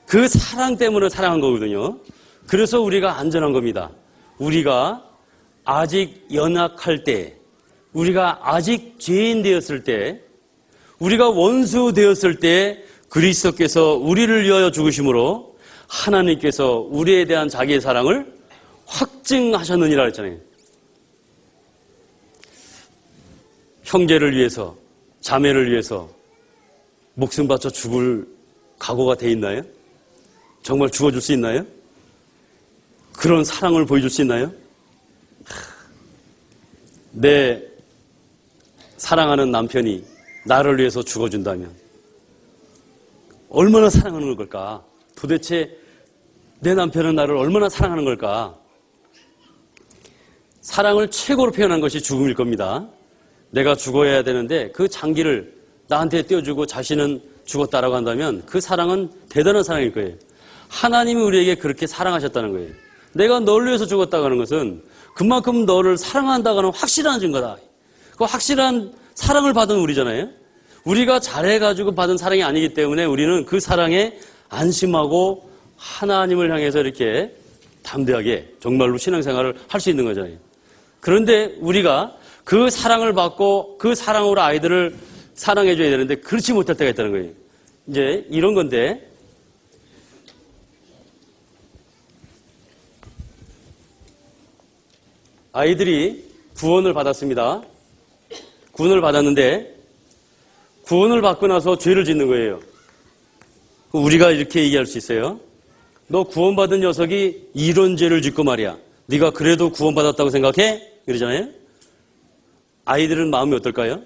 Speaker 1: 그 사랑 때문에 사랑한 거거든요. 그래서 우리가 안전한 겁니다. 우리가 아직 연약할 때, 우리가 아직 죄인 되었을 때, 우리가 원수 되었을 때 그리스도께서 우리를 위하여 죽으심으로 하나님께서 우리에 대한 자기의 사랑을 확증하셨느니라 했잖아요. 형제를 위해서, 자매를 위해서 목숨 바쳐 죽을 각오가 돼 있나요? 정말 죽어줄 수 있나요? 그런 사랑을 보여줄 수 있나요? 내 사랑하는 남편이 나를 위해서 죽어준다면 얼마나 사랑하는 걸까? 도대체 내 남편은 나를 얼마나 사랑하는 걸까? 사랑을 최고로 표현한 것이 죽음일 겁니다. 내가 죽어야 되는데 그 장기를 나한테 떼어주고 자신은 죽었다라고 한다면 그 사랑은 대단한 사랑일 거예요. 하나님이 우리에게 그렇게 사랑하셨다는 거예요. 내가 너를 위해서 죽었다고 하는 것은 그만큼 너를 사랑한다고 하는 확실한 증거다. 그 확실한 사랑을 받은 우리잖아요. 우리가 잘해가지고 받은 사랑이 아니기 때문에 우리는 그 사랑에 안심하고 하나님을 향해서 이렇게 담대하게 정말로 신앙생활을 할 수 있는 거잖아요. 그런데 우리가 그 사랑을 받고 그 사랑으로 아이들을 사랑해줘야 되는데 그렇지 못할 때가 있다는 거예요. 이제 이런 건데 아이들이 구원을 받았습니다. 구원을 받았는데 구원을 받고 나서 죄를 짓는 거예요. 우리가 이렇게 얘기할 수 있어요. 너 구원받은 녀석이 이런 죄를 짓고 말이야. 네가 그래도 구원받았다고 생각해? 그러잖아요. 아이들은 마음이 어떨까요?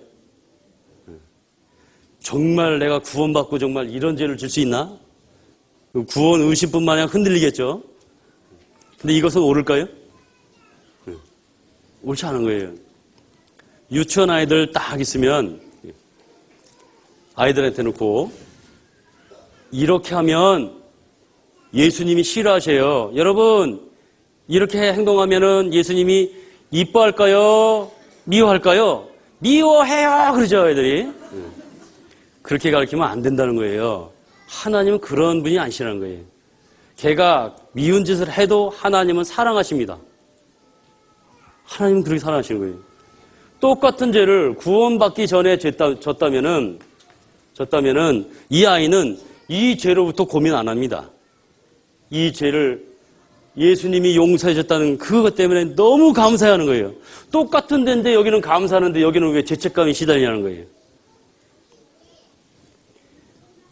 Speaker 1: 정말 내가 구원받고 정말 이런 죄를 질 수 있나? 구원 의식뿐만 아니라 흔들리겠죠. 근데 이것은 옳을까요? 옳지 않은 거예요. 유치원 아이들 딱 있으면 아이들한테 놓고 이렇게 하면 예수님이 싫어하셔요. 여러분 이렇게 행동하면은 예수님이 이뻐할까요? 미워할까요? 미워해요. 그러죠 애들이. 그렇게 가르치면 안 된다는 거예요. 하나님은 그런 분이 아니시라는 거예요. 걔가 미운 짓을 해도 하나님은 사랑하십니다. 하나님은 그렇게 사랑하시는 거예요. 똑같은 죄를 구원받기 전에 졌다면은 이 아이는 이 죄로부터 고민 안 합니다. 이 죄를 예수님이 용서해 줬다는 그것 때문에 너무 감사해하는 거예요. 똑같은 데인데 여기는 감사하는데 여기는 왜 죄책감이 시달리냐는 거예요.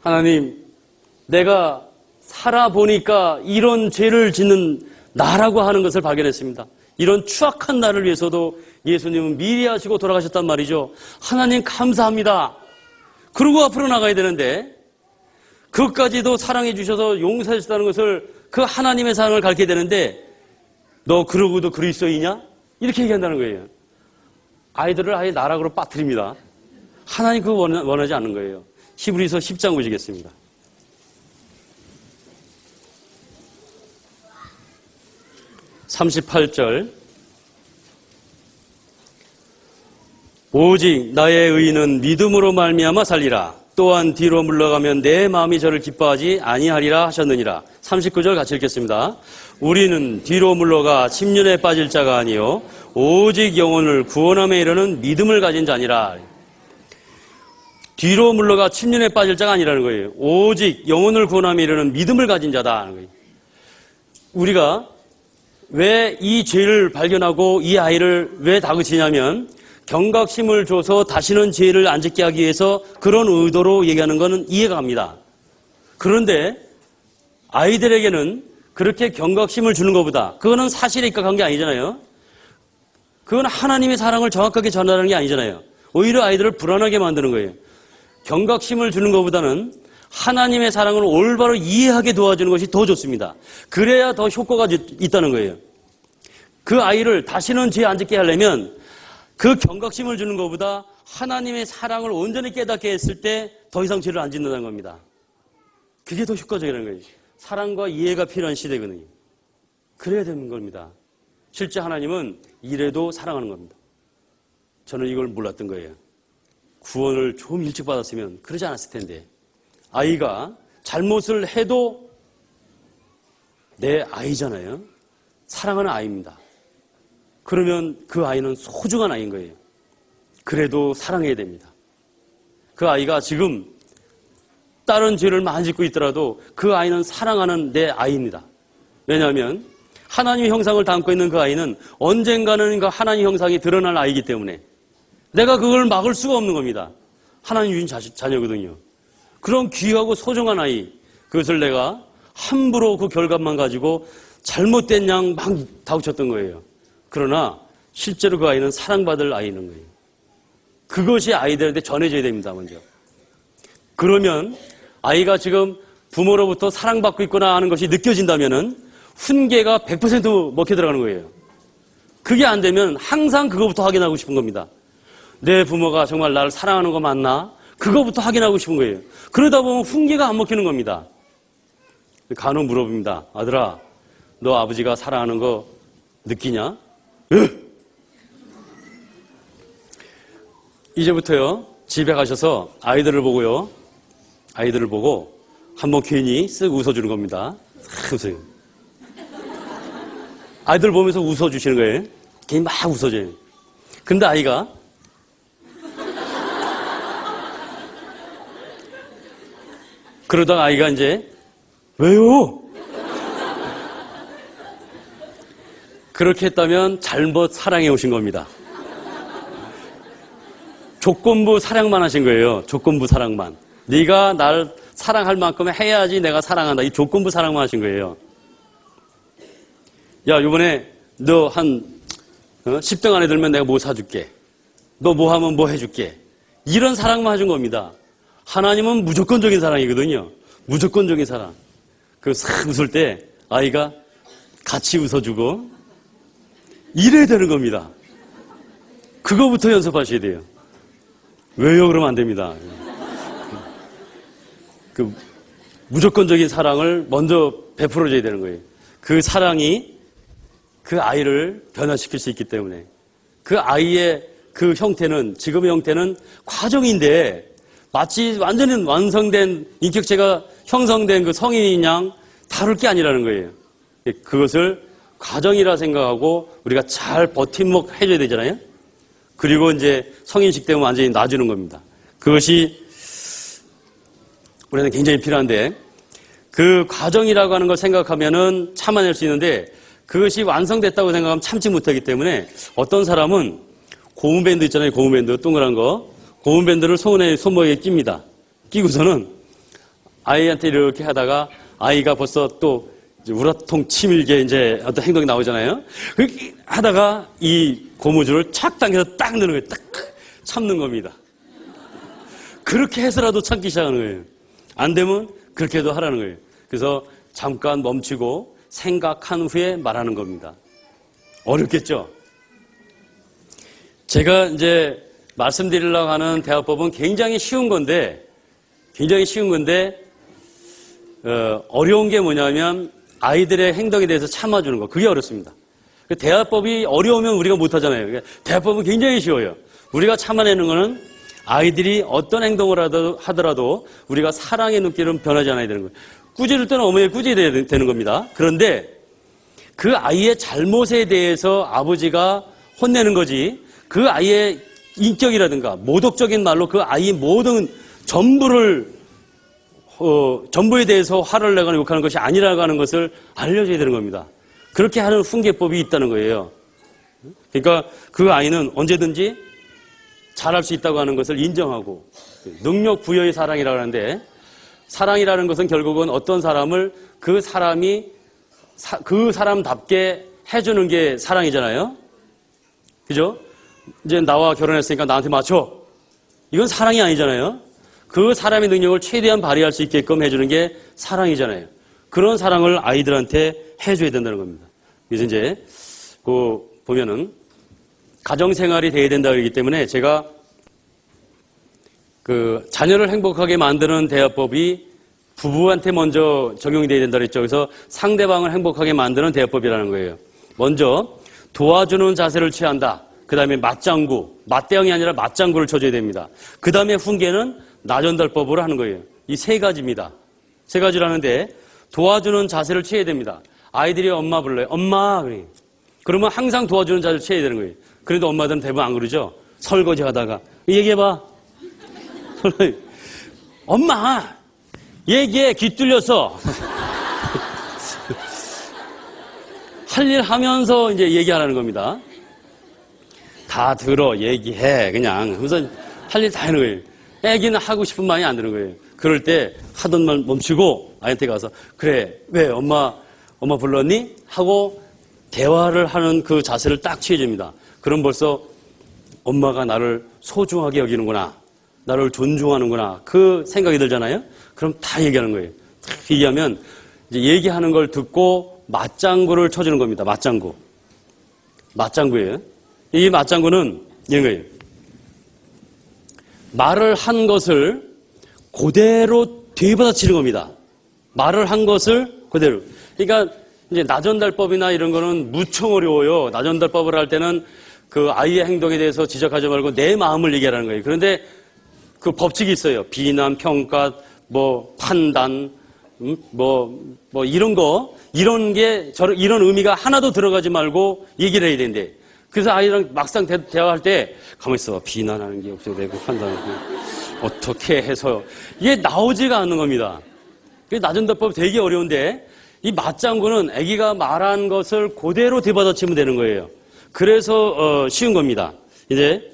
Speaker 1: 하나님, 내가 살아보니까 이런 죄를 짓는 나라고 하는 것을 발견했습니다. 이런 추악한 나를 위해서도 예수님은 미리 하시고 돌아가셨단 말이죠. 하나님 감사합니다. 그러고 앞으로 나가야 되는데 그것까지도 사랑해 주셔서 용서해 주셨다는 것을 그 하나님의 사랑을 가르쳐야 되는데 너 그러고도 그리스도이냐? 이렇게 얘기한다는 거예요. 아이들을 아예 나락으로 빠뜨립니다. 하나님 그거 원하지 않는 거예요. 히브리서 10장 보시겠습니다. (38절) 오직 나의 의인은 믿음으로 말미암아 살리라. 또한 뒤로 물러가면 내 마음이 저를 기뻐하지 아니하리라 하셨느니라. 39절 같이 읽겠습니다. 우리는 뒤로 물러가 침륜에 빠질 자가 아니요 오직 영혼을 구원함에 이르는 믿음을 가진 자니라. 뒤로 물러가 침륜에 빠질 자가 아니라는 거예요. 오직 영혼을 구원함에 이르는 믿음을 가진 자다 하는 거예요. 우리가 왜 이 죄를 발견하고 이 아이를 왜 다그치냐면 경각심을 줘서 다시는 죄를 안 짓게 하기 위해서 그런 의도로 얘기하는 것은 이해가 갑니다. 그런데 아이들에게는 그렇게 경각심을 주는 것보다 그거는 사실에 입각한 게 아니잖아요. 그건 하나님의 사랑을 정확하게 전하는 게 아니잖아요. 오히려 아이들을 불안하게 만드는 거예요. 경각심을 주는 것보다는 하나님의 사랑을 올바로 이해하게 도와주는 것이 더 좋습니다. 그래야 더 효과가 있다는 거예요. 그 아이를 다시는 죄 안 짓게 하려면 그 경각심을 주는 것보다 하나님의 사랑을 온전히 깨닫게 했을 때 더 이상 죄를 안 짓는다는 겁니다. 그게 더 효과적이라는 거예요. 사랑과 이해가 필요한 시대거든요. 그래야 되는 겁니다. 실제 하나님은 이래도 사랑하는 겁니다. 저는 이걸 몰랐던 거예요. 구원을 좀 일찍 받았으면 그러지 않았을 텐데 아이가 잘못을 해도 내 아이잖아요. 사랑하는 아이입니다. 그러면 그 아이는 소중한 아이인 거예요. 그래도 사랑해야 됩니다. 그 아이가 지금 다른 죄를 많이 짓고 있더라도 그 아이는 사랑하는 내 아이입니다. 왜냐하면 하나님의 형상을 담고 있는 그 아이는 언젠가는 그 하나님의 형상이 드러날 아이이기 때문에 내가 그걸 막을 수가 없는 겁니다. 하나님 주신 자녀거든요. 그런 귀하고 소중한 아이, 그것을 내가 함부로 그 결과만 가지고 잘못된 양 막 다우쳤던 거예요. 그러나 실제로 그 아이는 사랑받을 아이인 거예요. 그것이 아이들한테 전해져야 됩니다, 먼저. 그러면 아이가 지금 부모로부터 사랑받고 있구나 하는 것이 느껴진다면은 훈계가 100% 먹혀 들어가는 거예요. 그게 안 되면 항상 그거부터 확인하고 싶은 겁니다. 내 부모가 정말 나를 사랑하는 거 맞나? 그거부터 확인하고 싶은 거예요. 그러다 보면 훈계가 안 먹히는 겁니다. 간혹 물어봅니다. 아들아, 너 아버지가 사랑하는 거 느끼냐? 이제부터요, 집에 가셔서 아이들을 보고 한번 괜히 쓱 웃어주는 겁니다. 싹 웃어요. 아이들 보면서 웃어주시는 거예요. 괜히 막 웃어줘요. 근데 아이가 그러다가 아이가 이제 왜요? 그렇게 했다면 잘못 사랑해 오신 겁니다. 조건부 사랑만 하신 거예요. 조건부 사랑만. 네가 날 사랑할 만큼 해야지 내가 사랑한다. 이 조건부 사랑만 하신 거예요. 야, 이번에 너 한 10등 안에 들면 내가 뭐 사줄게. 너 뭐 하면 뭐 해줄게. 이런 사랑만 해준 겁니다. 하나님은 무조건적인 사랑이거든요. 무조건적인 사랑. 그 싹 웃을 때 아이가 같이 웃어주고 이래야 되는 겁니다. 그거부터 연습하셔야 돼요. 왜요? 그러면 안 됩니다. 그 무조건적인 사랑을 먼저 베풀어줘야 되는 거예요. 그 사랑이 그 아이를 변화시킬 수 있기 때문에 그 아이의 그 형태는 지금의 형태는 과정인데 마치 완전히 완성된 인격체가 형성된 그 성인인 양 다룰 게 아니라는 거예요. 그것을 과정이라 생각하고 우리가 잘 버팀목 해줘야 되잖아요. 그리고 이제 성인식 되면 완전히 놔주는 겁니다. 그것이 우리는 굉장히 필요한데 그 과정이라고 하는 걸 생각하면은 참아낼 수 있는데 그것이 완성됐다고 생각하면 참지 못하기 때문에 어떤 사람은 고무밴드 있잖아요. 고무밴드 동그란 거. 고무밴드를 손목에 낍니다. 끼고서는 아이한테 이렇게 하다가 아이가 벌써 또 우라통 치밀게 이제 어떤 행동이 나오잖아요. 그렇게 하다가 이 고무줄을 착 당겨서 딱 넣는 거예요. 딱 참는 겁니다. 그렇게 해서라도 참기 시작하는 거예요. 안 되면 그렇게도 하라는 거예요. 그래서 잠깐 멈추고 생각한 후에 말하는 겁니다. 어렵겠죠? 제가 이제 말씀드리려고 하는 대화법은 굉장히 쉬운 건데 어려운 게 뭐냐면 아이들의 행동에 대해서 참아주는 거. 그게 어렵습니다. 대화법이 어려우면 우리가 못하잖아요. 대화법은 굉장히 쉬워요. 우리가 참아내는 거는 아이들이 어떤 행동을 하더라도 우리가 사랑의 눈길은 변하지 않아야 되는 거예요. 꾸짖을 때는 어머니가 꾸짖어야 되는 겁니다. 그런데 그 아이의 잘못에 대해서 아버지가 혼내는 거지, 그 아이의 인격이라든가 모독적인 말로 그 아이의 모든 전부에 대해서 화를 내거나 욕하는 것이 아니라고 하는 것을 알려줘야 되는 겁니다. 그렇게 하는 훈계법이 있다는 거예요. 그러니까 그 아이는 언제든지 잘할 수 있다고 하는 것을 인정하고, 능력 부여의 사랑이라고 하는데, 사랑이라는 것은 결국은 어떤 사람을 그 사람답게 해주는 게 사랑이잖아요. 그죠? 이제 나와 결혼했으니까 나한테 맞춰. 이건 사랑이 아니잖아요. 그 사람의 능력을 최대한 발휘할 수 있게끔 해주는 게 사랑이잖아요. 그런 사랑을 아이들한테 해줘야 된다는 겁니다. 그래서 이제 보면은 가정생활이 돼야 된다고 하기 때문에 제가 자녀를 행복하게 만드는 대화법이 부부한테 먼저 적용이 돼야 된다고 했죠. 그래서 상대방을 행복하게 만드는 대화법이라는 거예요. 먼저 도와주는 자세를 취한다. 그 다음에 맞대응이 아니라 맞장구를 쳐줘야 됩니다. 그 다음에 훈계는 나전달법으로 하는 거예요. 이 세 가지입니다. 세 가지라는데 도와주는 자세를 취해야 됩니다. 아이들이 엄마 불러요. 엄마 그래. 그러면 항상 도와주는 자세를 취해야 되는 거예요. 그래도 엄마들은 대부분 안 그러죠. 설거지 하다가 얘기해봐. 엄마 얘기해. 귀 뚫렸어. 할 일 하면서 이제 얘기하라는 겁니다. 다 들어, 얘기해, 그냥. 그래서 할 일 다 하는 거예요. 애기는 하고 싶은 말이 안 드는 거예요. 그럴 때 하던 말 멈추고 아이한테 가서, 그래, 왜 엄마 불렀니? 하고 대화를 하는 그 자세를 딱 취해줍니다. 그럼 벌써 엄마가 나를 소중하게 여기는구나, 나를 존중하는구나, 그 생각이 들잖아요. 그럼 다 얘기하는 거예요. 얘기하면 이제 얘기하는 걸 듣고 맞장구를 쳐주는 겁니다. 맞장구예요. 이 맞장구는 이런 거예요. 말을 한 것을 그대로 되받아치는 겁니다. 말을 한 것을 그대로. 그러니까 이제 나전달법이나 이런 거는 무척 어려워요. 나전달법을 할 때는 그 아이의 행동에 대해서 지적하지 말고 내 마음을 얘기하라는 거예요. 그런데 그 법칙이 있어요. 비난, 평가, 판단, 이런 거, 이런 의미가 하나도 들어가지 말고 얘기를 해야 되는데, 그래서 아이랑 막상 대화할 때 가만히 있어. 비난하는 게 없어되고 판단하고 어떻게 해서 이게 나오지가 않는 겁니다. 나전달법 되게 어려운데 이 맞장구는 아기가 말한 것을 그대로 되받아치면 되는 거예요. 그래서 쉬운 겁니다. 이제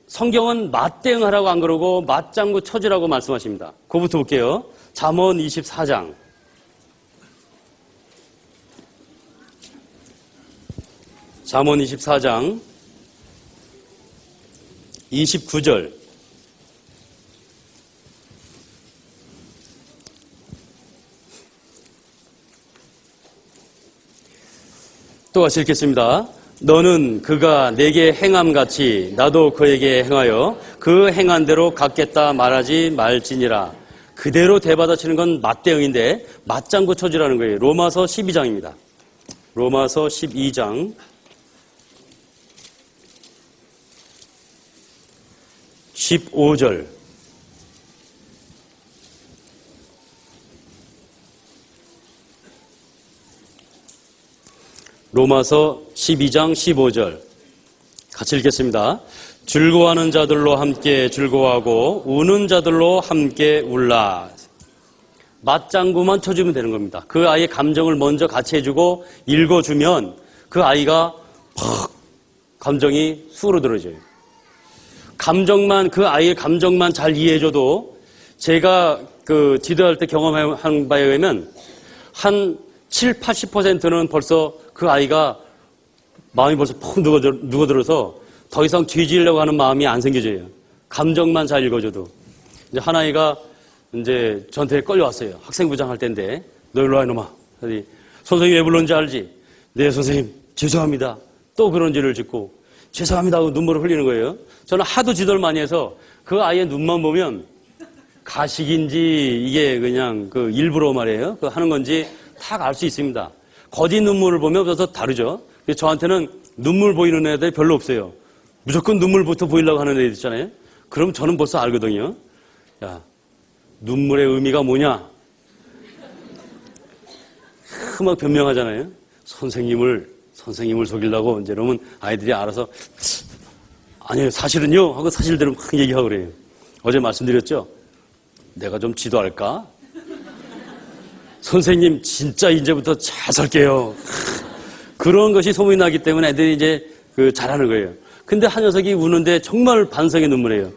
Speaker 1: 성경은 맞대응하라고 안 그러고 맞장구 쳐주라고 말씀하십니다. 그거부터 볼게요. 잠언 24장. 잠언 24장 29절. 또 같이 읽겠습니다. 너는 그가 내게 행함같이 나도 그에게 행하여 그 행한 대로 갚겠다 말하지 말지니라. 그대로 되받아치는 건 맞대응인데 맞장구 쳐주라는 거예요. 로마서 12장입니다. 로마서 12장 15절. 로마서 12장 15절. 같이 읽겠습니다. 즐거워하는 자들로 함께 즐거워하고 우는 자들로 함께 울라. 맞장구만 쳐주면 되는 겁니다. 그 아이의 감정을 먼저 같이 해주고 읽어주면 그 아이가 팍 감정이 수그러들어져요. 그 아이의 감정만 잘 이해해줘도 제가 그 지도할 때 경험한 바에 의하면 한 7, 80%는 벌써 그 아이가 마음이 벌써 푹 누워들어서 더 이상 뒤지려고 하는 마음이 안 생겨져요. 감정만 잘 읽어줘도. 이제 한 아이가 이제 저한테 끌려왔어요. 학생부장 할 때인데, 너 일로 와, 이놈아. 선생님 왜 불렀는지 알지? 네, 선생님, 죄송합니다. 또 그런 죄를 짓고, 죄송합니다 하고 눈물을 흘리는 거예요. 저는 하도 지도를 많이 해서 그 아이의 눈만 보면 가식인지 이게 그냥 그 일부러 말이에요. 그 하는 건지 딱 알 수 있습니다. 거짓 눈물을 보면 벌써 다르죠. 저한테는 눈물 보이는 애들이 별로 없어요. 무조건 눈물부터 보이려고 하는 애들 있잖아요. 그럼 저는 벌써 알거든요. 야, 눈물의 의미가 뭐냐? 막 변명하잖아요. 선생님을 속이려고 이제 그러면 아이들이 알아서 아니에요, 사실은요 하고 사실대로 막 얘기하고 그래요. 어제 말씀드렸죠. 내가 좀 지도할까? 선생님 진짜 이제부터 잘 살게요. 그런 것이 소문이 나기 때문에 애들이 이제 잘하는 거예요. 근데 한 녀석이 우는데 정말 반성의 눈물이에요.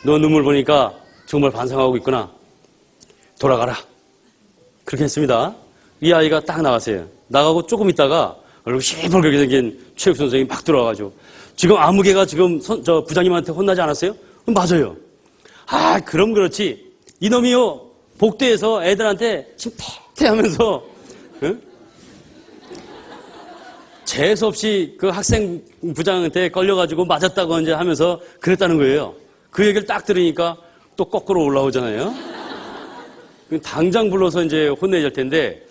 Speaker 1: 너 눈물 보니까 정말 반성하고 있구나. 돌아가라. 그렇게 했습니다. 이 아이가 딱 나갔어요. 나가고 조금 있다가 얼굴 시뻘겋게 생긴 체육 선생님이 막 들어와가지고 지금 아무개가 지금 저 부장님한테 혼나지 않았어요? 맞아요. 아, 그럼 그렇지. 이놈이요, 복도에서 애들한테 침태하면서 응? 재수없이 그 학생 부장한테 걸려가지고 맞았다고 이제 하면서 그랬다는 거예요. 그 얘기를 딱 들으니까 또 거꾸로 올라오잖아요. 당장 불러서 이제 혼내야 될 텐데,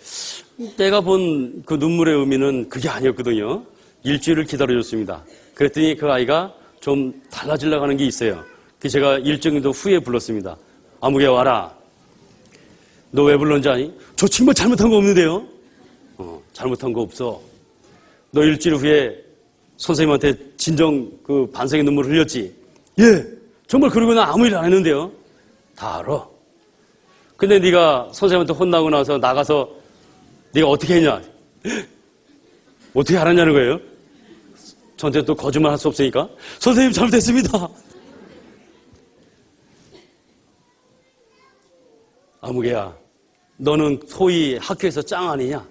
Speaker 1: 내가 본 그 눈물의 의미는 그게 아니었거든요. 일주일을 기다려줬습니다. 그랬더니 그 아이가 좀 달라지려고 하는 게 있어요. 그래서 제가 일주일 정도 후에 불렀습니다. 아무개 와라. 너 왜 불렀는지 아니? 저 친구 잘못한 거 없는데요? 잘못한 거 없어. 너 일주일 후에 선생님한테 진정 그 반성의 눈물을 흘렸지? 예, 정말 그러고 나 아무 일 안 했는데요. 다 알아. 근데 네가 선생님한테 혼나고 나서 나가서 네가 어떻게 했냐? 어떻게 알았냐는 거예요? 저한테 또 거짓말 할 수 없으니까. 선생님 잘못했습니다. 아무개야, 너는 소위 학교에서 짱 아니냐?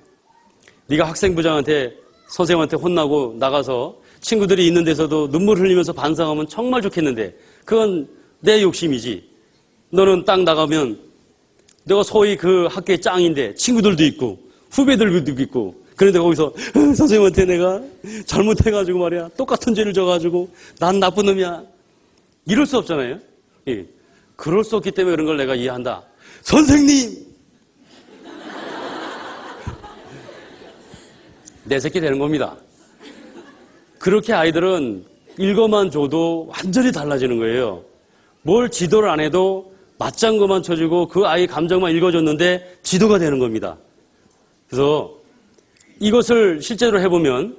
Speaker 1: 네가 학생부장한테 선생님한테 혼나고 나가서 친구들이 있는 데서도 눈물 흘리면서 반성하면 정말 좋겠는데 그건 내 욕심이지. 너는 딱 나가면 내가 소위 그 학교의 짱인데 친구들도 있고 후배들도 있고 그런데 거기서 선생님한테 내가 잘못해가지고 말이야 똑같은 죄를 져가지고 난 나쁜 놈이야 이럴 수 없잖아요. 예. 그럴 수 없기 때문에 그런 걸 내가 이해한다. 선생님 내 새끼 되는 겁니다. 그렇게 아이들은 읽어만 줘도 완전히 달라지는 거예요. 뭘 지도를 안 해도 맞장구만 쳐주고 그 아이 감정만 읽어줬는데 지도가 되는 겁니다. 그래서 이것을 실제로 해보면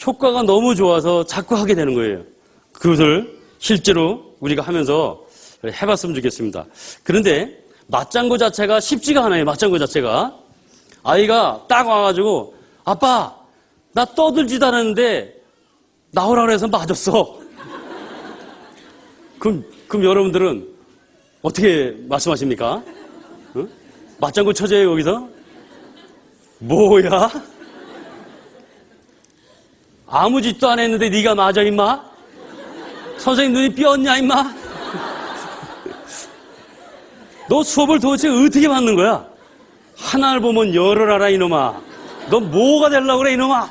Speaker 1: 효과가 너무 좋아서 자꾸 하게 되는 거예요. 그것을 실제로 우리가 하면서 해봤으면 좋겠습니다. 그런데 맞장구 자체가 쉽지가 않아요. 맞장구 자체가. 아이가 딱 와가지고 아빠 나 떠들지도 않았는데 나오라 그래서 맞았어. 그럼 여러분들은 어떻게 말씀하십니까? 응? 맞장구 쳐줘요 여기서? 뭐야? 아무 짓도 안 했는데 네가 맞아 임마? 선생님 눈이 삐었냐 임마? 너 수업을 도대체 어떻게 받는 거야? 하나를 보면 열을 알아 이놈아. 너 뭐가 되려고 그래 이놈아?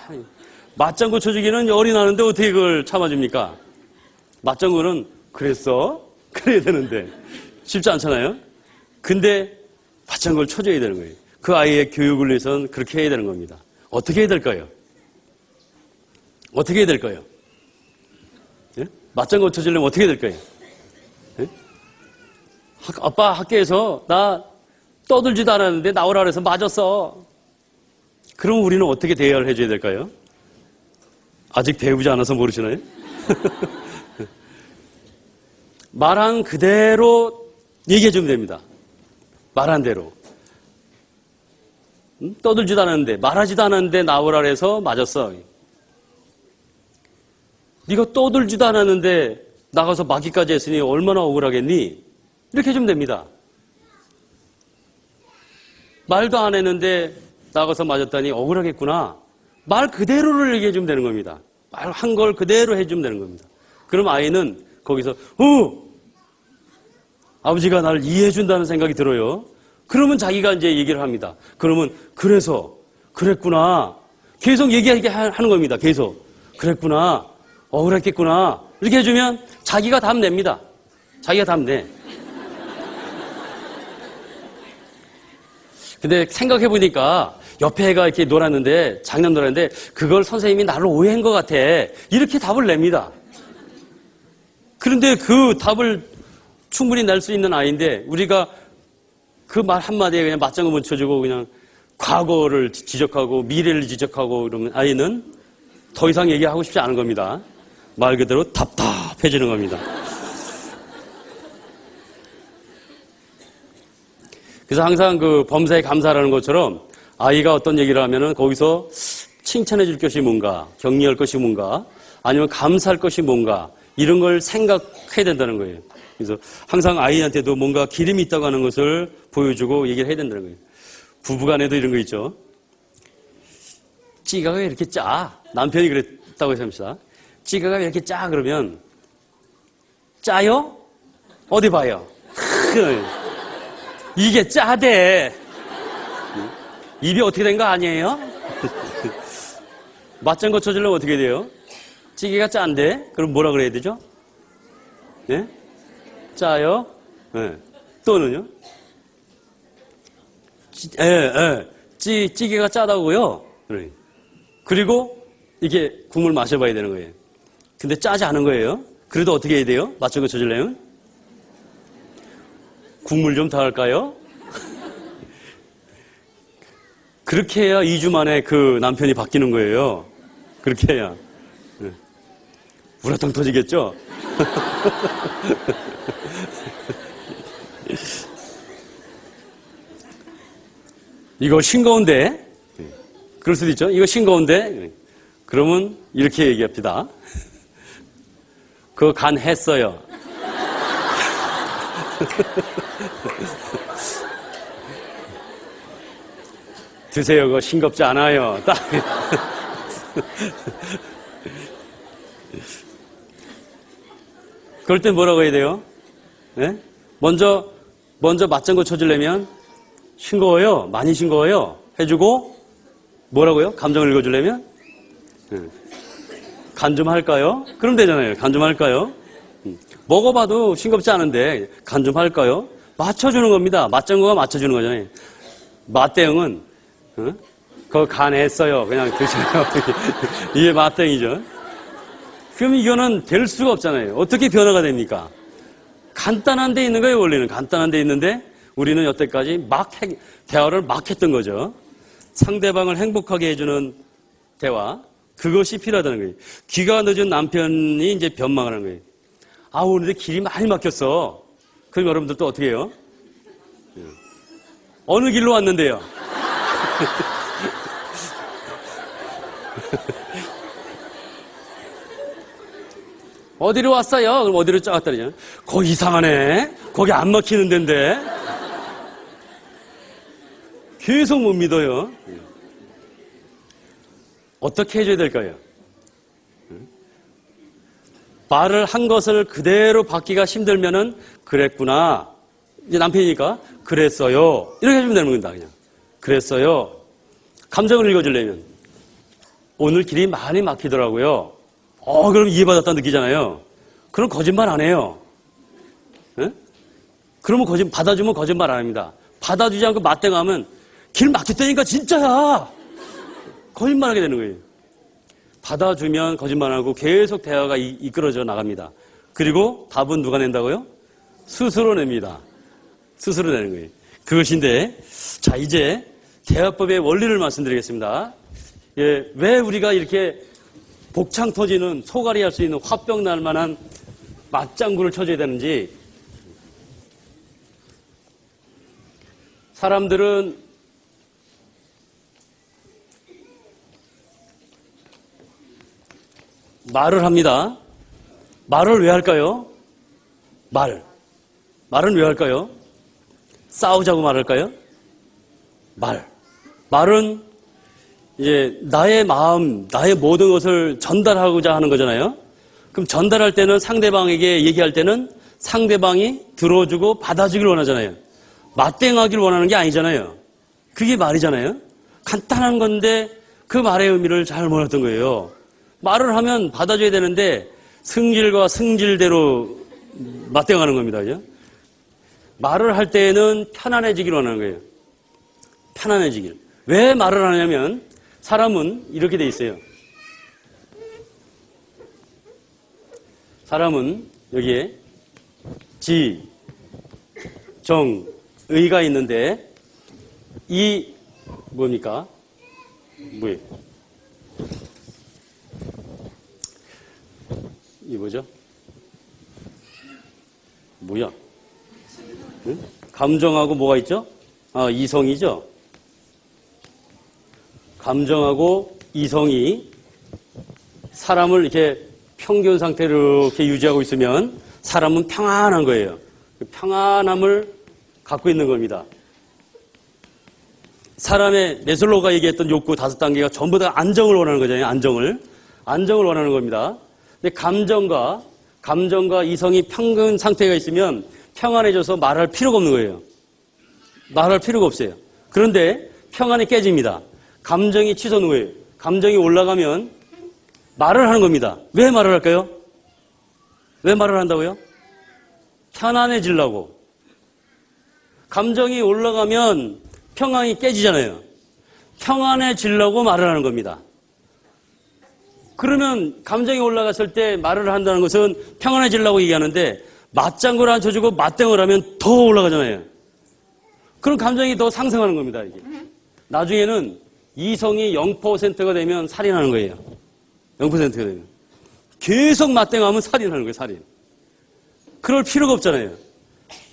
Speaker 1: 맞장구 쳐주기는 열이 나는데 어떻게 그걸 참아줍니까? 맞장구는 그랬어? 그래야 되는데 쉽지 않잖아요. 근데 맞장구를 쳐줘야 되는 거예요. 그 아이의 교육을 위해서는 그렇게 해야 되는 겁니다. 어떻게 해야 될까요? 어떻게 해야 될까요? 예? 맞장구 쳐주려면 어떻게 해야 될까요? 예? 아빠 학교에서 나 떠들지도 않았는데 나오라 그래서 맞았어. 그럼 우리는 어떻게 대화를 해줘야 될까요? 아직 배우지 않아서 모르시나요? 말한 그대로 얘기해주면 됩니다. 말한 대로. 떠들지도 않았는데 말하지도 않았는데 나오라 그래서 맞았어. 네가 떠들지도 않았는데 나가서 맞기까지 했으니 얼마나 억울하겠니? 이렇게 해주면 됩니다. 말도 안 했는데 나가서 맞았다니 억울하겠구나. 말 그대로를 얘기해주면 되는 겁니다. 말 한 걸 그대로 해주면 되는 겁니다. 그럼 아이는 거기서 아버지가 나를 이해해준다는 생각이 들어요. 그러면 자기가 이제 얘기를 합니다. 그러면 그래서 그랬구나. 계속 얘기하게 하는 겁니다. 계속 그랬구나. 억울했겠구나. 이렇게 해주면 자기가 답 냅니다. 자기가 답 내. 근데 생각해보니까 옆에 애가 이렇게 놀았는데, 장난 놀았는데, 그걸 선생님이 나를 오해한 것 같아. 이렇게 답을 냅니다. 그런데 그 답을 충분히 낼 수 있는 아이인데, 우리가 그 말 한마디에 그냥 맞장구 쳐주고 그냥 과거를 지적하고 미래를 지적하고 그러면 아이는 더 이상 얘기하고 싶지 않은 겁니다. 말 그대로 답답해지는 겁니다. 그래서 항상 그 범사에 감사라는 것처럼 아이가 어떤 얘기를 하면은 거기서 칭찬해 줄 것이 뭔가, 격려할 것이 뭔가, 아니면 감사할 것이 뭔가, 이런 걸 생각해야 된다는 거예요. 그래서 항상 아이한테도 뭔가 기름이 있다고 하는 것을 보여주고 얘기를 해야 된다는 거예요. 부부간에도 이런 거 있죠. 찌가가 왜 이렇게 짜? 남편이 그랬다고 해봅시다. 찌가가 왜 이렇게 짜? 그러면 짜요? 어디 봐요? 이게 짜대. 입이 어떻게 된 거 아니에요? 맞장구 쳐주려면 어떻게 돼요? 찌개가 짠데? 그럼 뭐라 그래야 되죠? 네? 짜요? 네. 또는요? 찌개가 짜다고요? 그리고 이게 국물 마셔봐야 되는 거예요. 근데 짜지 않은 거예요. 그래도 어떻게 해야 돼요? 맞장구 쳐주려면? 국물 좀 더 할까요? 그렇게 해야 2주 만에 그 남편이 바뀌는 거예요. 그렇게 해야. 우라통 터지겠죠? 이거 싱거운데? 그럴 수도 있죠. 이거 싱거운데? 그러면 이렇게 얘기합니다. 그거 간 했어요. 드세요. 그거 싱겁지 않아요. 딱. 그럴 땐 뭐라고 해야 돼요? 네? 먼저 맞장구 쳐주려면 싱거워요. 많이 싱거워요. 해주고 뭐라고요? 감정을 읽어주려면 간 좀 할까요? 그럼 되잖아요. 간 좀 할까요? 먹어봐도 싱겁지 않은데 간 좀 할까요? 맞춰주는 겁니다. 맞장구가 맞춰주는 거잖아요. 맛대응은 그거 간 했어요. 그냥 드세요. 이게 맛대응이죠. 그럼 이거는 될 수가 없잖아요. 어떻게 변화가 됩니까? 간단한 데 있는 거예요. 원래는 간단한 데 있는데 우리는 여태까지 대화를 막 했던 거죠. 상대방을 행복하게 해주는 대화, 그것이 필요하다는 거예요. 귀가 늦은 남편이 이제 변망을 하는 거예요. 아, 오늘도 길이 많이 막혔어. 그럼 여러분들 또 어떻게 해요? 어느 길로 왔는데요? 어디로 왔어요? 그럼 어디로 짜갔다니냐? 거기 이상하네. 거기 안 막히는 데인데. 계속 못 믿어요. 어떻게 해줘야 될까요? 말을 한 것을 그대로 받기가 힘들면은 그랬구나. 이제 남편이니까 그랬어요. 이렇게 해주면 되는 겁니다. 그냥 그랬어요. 감정을 읽어주려면 오늘 길이 많이 막히더라고요. 그럼 이해받았다는 느끼잖아요. 그럼 거짓말 안 해요. 네? 그러면 받아주면 거짓말 안 합니다. 받아주지 않고 맞대응하면 길 막혔다니까 진짜야. 거짓말하게 되는 거예요. 받아주면 거짓말하고 계속 대화가 이끌어져 나갑니다. 그리고 답은 누가 낸다고요? 스스로 냅니다. 스스로 내는 거예요. 그것인데, 자, 이제 대화법의 원리를 말씀드리겠습니다. 예, 왜 우리가 이렇게 복창 터지는 소갈이 할 수 있는 화병 날 만한 맞장구를 쳐줘야 되는지. 사람들은 말을 합니다. 말을 왜 할까요? 말은 왜 할까요? 싸우자고 말할까요? 말은 이제 나의 마음, 나의 모든 것을 전달하고자 하는 거잖아요. 그럼 전달할 때는 상대방에게 얘기할 때는 상대방이 들어주고 받아주길 원하잖아요. 맞대응하길 원하는 게 아니잖아요. 그게 말이잖아요. 간단한 건데 그 말의 의미를 잘 몰랐던 거예요. 말을 하면 받아줘야 되는데 승질과 승질대로 맞대응하는 겁니다. 그죠? 말을 할 때에는 편안해지길 원하는 거예요. 편안해지길. 왜 말을 하냐면 사람은 이렇게 돼 있어요. 사람은 여기에 지, 정, 의가 있는데 이 뭡니까? 뭐예요? 이 뭐죠? 뭐야? 응? 감정하고 뭐가 있죠? 이성이죠? 감정하고 이성이 사람을 이렇게 평균 상태로 이렇게 유지하고 있으면 사람은 평안한 거예요. 그 평안함을 갖고 있는 겁니다. 사람의 메슬로우가 얘기했던 욕구 5단계가 전부 다 안정을 원하는 거잖아요. 안정을 원하는 겁니다. 근데 감정과 이성이 평균 상태가 있으면 평안해져서 말할 필요가 없는 거예요. 말할 필요가 없어요. 그런데 평안이 깨집니다. 감정이 치솟는 거예요. 감정이 올라가면 말을 하는 겁니다. 왜 말을 할까요? 왜 말을 한다고요? 편안해지려고. 감정이 올라가면 평안이 깨지잖아요. 평안해지려고 말을 하는 겁니다. 그러면 감정이 올라갔을 때 말을 한다는 것은 평안해지려고 얘기하는데 맞장구를 안 쳐주고 맞대응을 하면 더 올라가잖아요. 그럼 감정이 더 상승하는 겁니다. 이게. 나중에는 이성이 0%가 되면 살인하는 거예요. 0%가 되면. 계속 맞대응하면 살인하는 거예요. 살인. 그럴 필요가 없잖아요.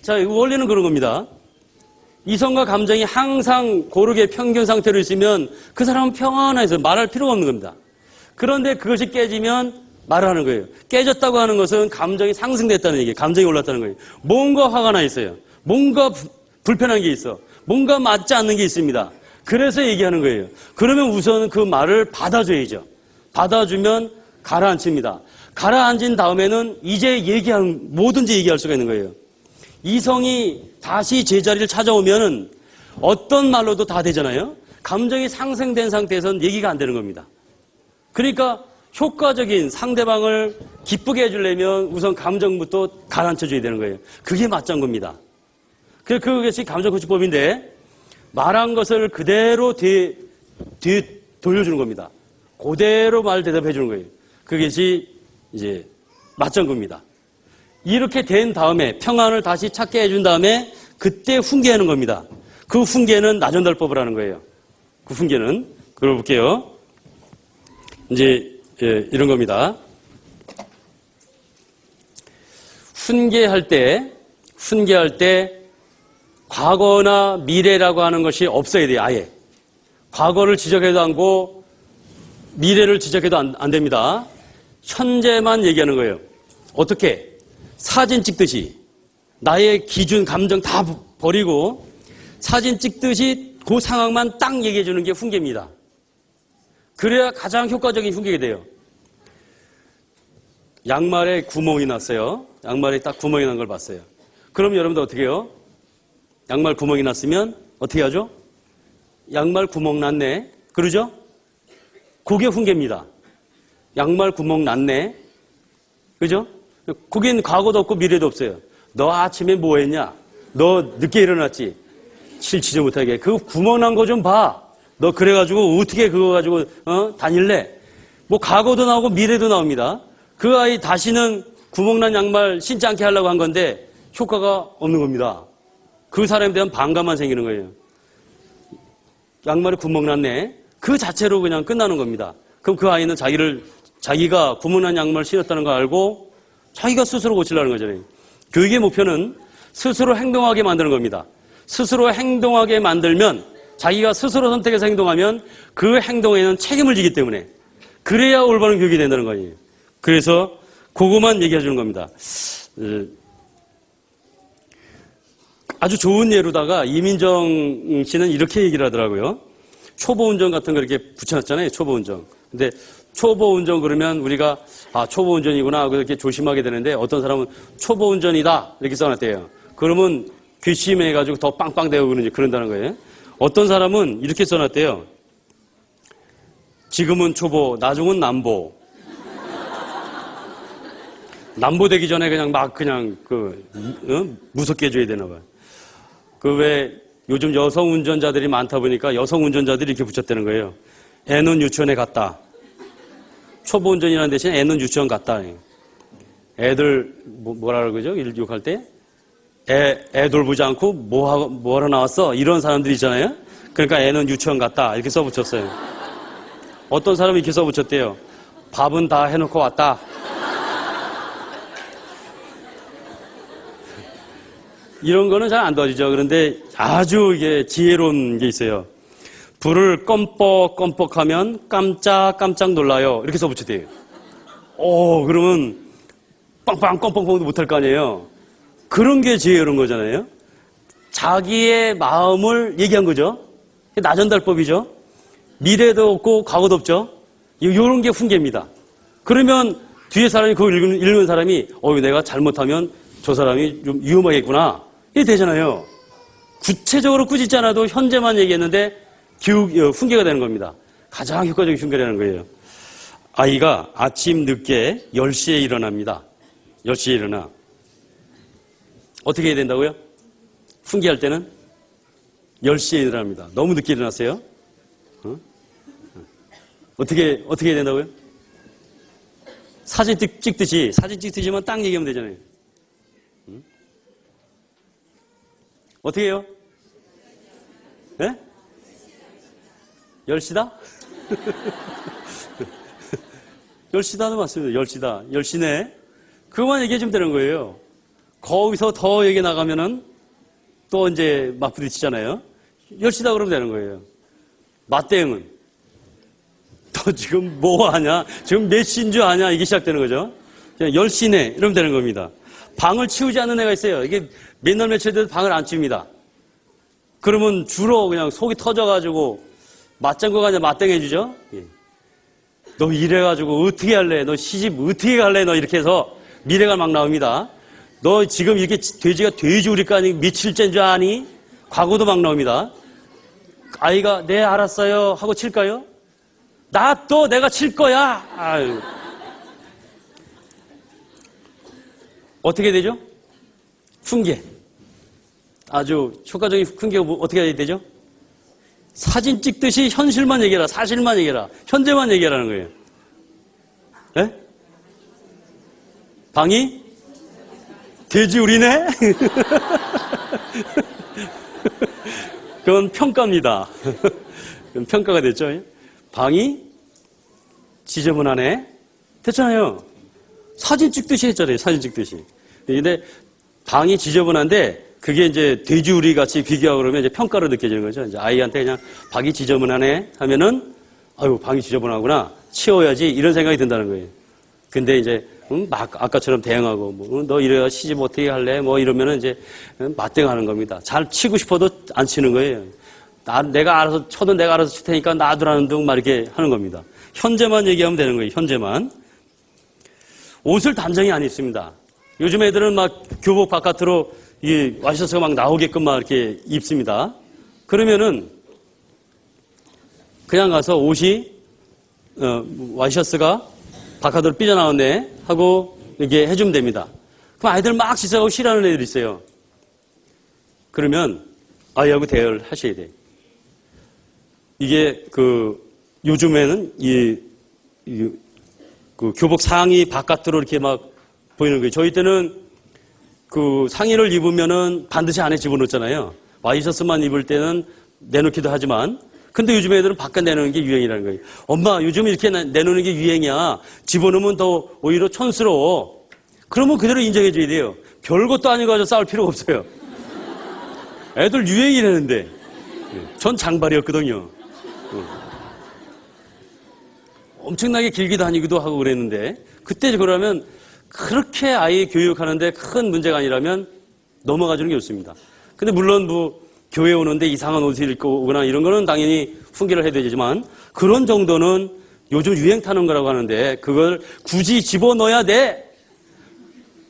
Speaker 1: 자, 원리는 그런 겁니다. 이성과 감정이 항상 고르게 평균 상태로 있으면 그 사람은 평안해서 말할 필요가 없는 겁니다. 그런데 그것이 깨지면 말을 하는 거예요. 깨졌다고 하는 것은 감정이 상승됐다는 얘기예요. 감정이 올랐다는 거예요. 뭔가 화가 나 있어요. 뭔가 불편한 게 있어. 뭔가 맞지 않는 게 있습니다. 그래서 얘기하는 거예요. 그러면 우선 그 말을 받아줘야죠. 받아주면 가라앉힙니다. 가라앉은 다음에는 이제 뭐든지 얘기할 수가 있는 거예요. 이성이 다시 제자리를 찾아오면은 어떤 말로도 다 되잖아요. 감정이 상승된 상태에서는 얘기가 안 되는 겁니다. 그러니까 효과적인 상대방을 기쁘게 해주려면 우선 감정부터 가라앉혀줘야 되는 거예요. 그게 맞장구입니다. 그것이 감정코치법인데 말한 것을 그대로 돌려주는 겁니다. 그대로 말 대답해 주는 거예요. 그것이 이제 맞장구입니다. 이렇게 된 다음에 평안을 다시 찾게 해준 다음에 그때 훈계하는 겁니다. 그 훈계는 나전달법을 하는 거예요. 그 훈계는 그걸 볼게요. 이제 이런 겁니다. 훈계할 때 과거나 미래라고 하는 것이 없어야 돼요. 아예. 과거를 지적해도 않고 미래를 지적해도 안 됩니다. 현재만 얘기하는 거예요. 어떻게? 사진 찍듯이 나의 기준, 감정 다 버리고 사진 찍듯이 그 상황만 딱 얘기해 주는 게 훈계입니다. 그래야 가장 효과적인 훈계가 돼요. 양말에 구멍이 났어요. 양말에 딱 구멍이 난 걸 봤어요. 그럼 여러분들 어떻게 해요? 양말 구멍이 났으면 어떻게 하죠? 양말 구멍 났네. 그러죠? 그게 훈계입니다. 양말 구멍 났네. 그죠? 거긴 과거도 없고 미래도 없어요. 너 아침에 뭐 했냐? 너 늦게 일어났지? 실치지 못하게. 그 구멍 난 거 좀 봐. 너 그래가지고 어떻게 그거 가지고 다닐래? 뭐 과거도 나오고 미래도 나옵니다. 그 아이 다시는 구멍 난 양말 신지 않게 하려고 한 건데 효과가 없는 겁니다. 그 사람에 대한 반감만 생기는 거예요. 양말에 구멍 났네. 그 자체로 그냥 끝나는 겁니다. 그럼 그 아이는 자기가 구멍 난 양말 신었다는 걸 알고 자기가 스스로 고치려는 거잖아요. 교육의 목표는 스스로 행동하게 만드는 겁니다. 스스로 행동하게 만들면 자기가 스스로 선택해서 행동하면 그 행동에는 책임을 지기 때문에 그래야 올바른 교육이 된다는 거예요. 그래서 그거만 얘기해 주는 겁니다. 아주 좋은 예로다가 이민정 씨는 이렇게 얘기를 하더라고요. 초보 운전 같은 거 이렇게 붙여놨잖아요. 초보 운전. 근데 초보 운전 그러면 우리가 초보 운전이구나 하고 이렇게 조심하게 되는데 어떤 사람은 초보 운전이다 이렇게 써놨대요. 그러면 괘씸해가지고 더 빵빵 대고 그런다는 거예요. 어떤 사람은 이렇게 써놨대요. 지금은 초보, 나중은 남보. 남보 되기 전에 무섭게 해줘야 되나 봐요. 요즘 여성 운전자들이 많다 보니까 여성 운전자들이 이렇게 붙였다는 거예요. 애는 유치원에 갔다. 초보 운전이라는 대신 애는 유치원 갔다. 애들, 뭐라 그러죠? 일육할 때? 애 돌보지 않고 뭐하러 나왔어? 이런 사람들이 있잖아요? 그러니까 애는 유치원 갔다. 이렇게 써붙였어요. 어떤 사람이 이렇게 써붙였대요. 밥은 다 해놓고 왔다. 이런 거는 잘 안 도와지죠. 그런데 아주 이게 지혜로운 게 있어요. 불을 껌뻑껌뻑하면 깜짝깜짝 놀라요. 이렇게 써붙였대요. 그러면 빵빵 껌뻑껌뻑도 못할 거 아니에요. 그런 게 지혜로운 거잖아요. 자기의 마음을 얘기한 거죠. 나전달법이죠. 미래도 없고 과거도 없죠. 이런 게 훈계입니다. 그러면 뒤에 사람이 그걸 읽는 사람이 내가 잘못하면 저 사람이 좀 위험하겠구나. 이게 되잖아요. 구체적으로 꾸짖지 않아도 현재만 얘기했는데 훈계가 되는 겁니다. 가장 효과적인 훈계라는 거예요. 아이가 아침 늦게 10시에 일어납니다. 10시에 일어나. 어떻게 해야 된다고요? 훈계할 때는 10시에 일어납니다. 너무 늦게 일어났어요? 어떻게 해야 된다고요? 사진 찍듯이만 딱 얘기하면 되잖아요. 어떻게 해요? 네? 10시다? 10시다는 맞습니다. 10시다. 10시네. 그것만 얘기해주면 되는 거예요. 거기서 더 얘기 나가면은 또 이제 맞부딪히잖아요. 10시다 그러면 되는 거예요. 맞대응은 너 지금 뭐 하냐? 지금 몇 시인 줄 아냐? 이게 시작되는 거죠. 그냥 10시네. 이러면 되는 겁니다. 방을 치우지 않는 애가 있어요. 이게 맨날 며칠 돼도 방을 안 치웁니다. 그러면 주로 그냥 속이 터져가지고 맞장구가 아니라 맞땡해주죠. 너 이래가지고 어떻게 할래? 너 시집 어떻게 갈래? 너 이렇게 해서 미래가 막 나옵니다. 너 지금 이렇게 돼지가 돼지우리까 아니 며칠째인 줄 아니? 과거도 막 나옵니다. 아이가 네 알았어요 하고 칠까요? 나 또 내가 칠 거야. 아유. 어떻게 되죠? 훈계. 아주 효과적인 훈계가 어떻게 해야 되죠? 사진 찍듯이 현실만 얘기해라. 사실만 얘기해라. 현재만 얘기하라는 거예요. 네? 방이? 돼지우리네? 그건 평가입니다. 그건 평가가 됐죠. 방이 지저분하네? 됐잖아요. 사진 찍듯이 했잖아요. 사진 찍듯이. 근데 방이 지저분한데 그게 이제 돼지우리 같이 비교하고 그러면 이제 평가로 느껴지는 거죠. 이제 아이한테 그냥 방이 지저분하네 하면은 아유 방이 지저분하구나 치워야지 이런 생각이 든다는 거예요. 근데 이제 막 아까처럼 대응하고 너 이래야 시집 어떻게 할래? 뭐 이러면은 이제 맞대응하는 겁니다. 잘 치고 싶어도 안 치는 거예요. 내가 알아서 쳐도 내가 알아서 칠 테니까 놔두라는 둥 막 이렇게 하는 겁니다. 현재만 얘기하면 되는 거예요. 현재만. 옷을 단정히 안 입습니다. 요즘 애들은 막 교복 바깥으로 이 와이셔츠가 막 나오게끔 막 이렇게 입습니다. 그러면은 그냥 가서 옷이 와이셔츠가 바깥으로 삐져나왔네 하고 이렇게 해주면 됩니다. 그럼 아이들 막 지적하고 싫어하는 애들이 있어요. 그러면 아이하고 대화를 하셔야 돼요. 이게 요즘에는 그 교복 상의 바깥으로 이렇게 막 보이는 거예요. 저희 때는 그 상의를 입으면은 반드시 안에 집어넣잖아요. 와이셔츠만 입을 때는 내놓기도 하지만, 근데 요즘 애들은 바깥 내놓는 게 유행이라는 거예요. 엄마, 요즘 이렇게 내놓는 게 유행이야. 집어넣으면 더 오히려 촌스러워. 그러면 그대로 인정해줘야 돼요. 별것도 아니고 가지고 싸울 필요가 없어요. 애들 유행이라는데. 전 장발이었거든요. 엄청나게 길게 다니기도 하고 그랬는데, 그때 그러면 그렇게 아이 교육하는데 큰 문제가 아니라면 넘어가주는 게 좋습니다. 근데 물론 뭐 교회 오는데 이상한 옷을 입고 오거나 이런 거는 당연히 훈계를 해야 되지만 그런 정도는 요즘 유행 타는 거라고 하는데 그걸 굳이 집어넣어야 돼.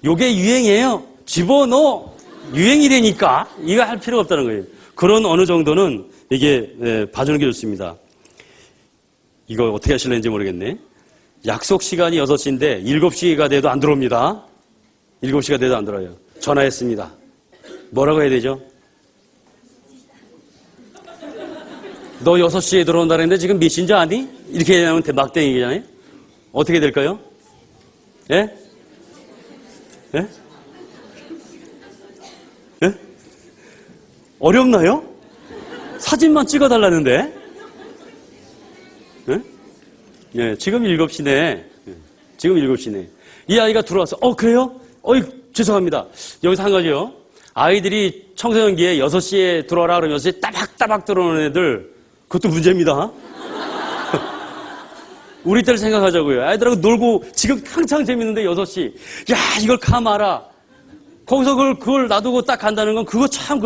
Speaker 1: 요게 유행이에요. 집어넣어. 유행이라니까 이거 할 필요가 없다는 거예요. 그런 어느 정도는 이게 봐주는 게 좋습니다. 이거 어떻게 하실는지 모르겠네. 약속 시간이 6시인데 7시가 돼도 안 들어옵니다. 7시가 돼도 안 들어요. 전화했습니다. 뭐라고 해야 되죠? 너 6시에 들어온다 그랬는데 지금 몇 시인지 아니? 이렇게 얘기하면 막대기잖아요. 어떻게 될까요? 예? 예? 예? 어렵나요? 사진만 찍어달라는데? 예? 예, 지금 7시네. 지금 7시네. 이 아이가 들어와서, 그래요? 죄송합니다. 여기서 한 가지요. 아이들이 청소년기에 6시에 들어와라 그러면 6시에 따박따박 들어오는 애들, 그것도 문제입니다. 우리 때를 생각하자고요. 아이들하고 놀고 지금 한창 재밌는데 6시. 야, 이걸 가마라. 거기서 그걸 놔두고 딱 간다는 건 그거 참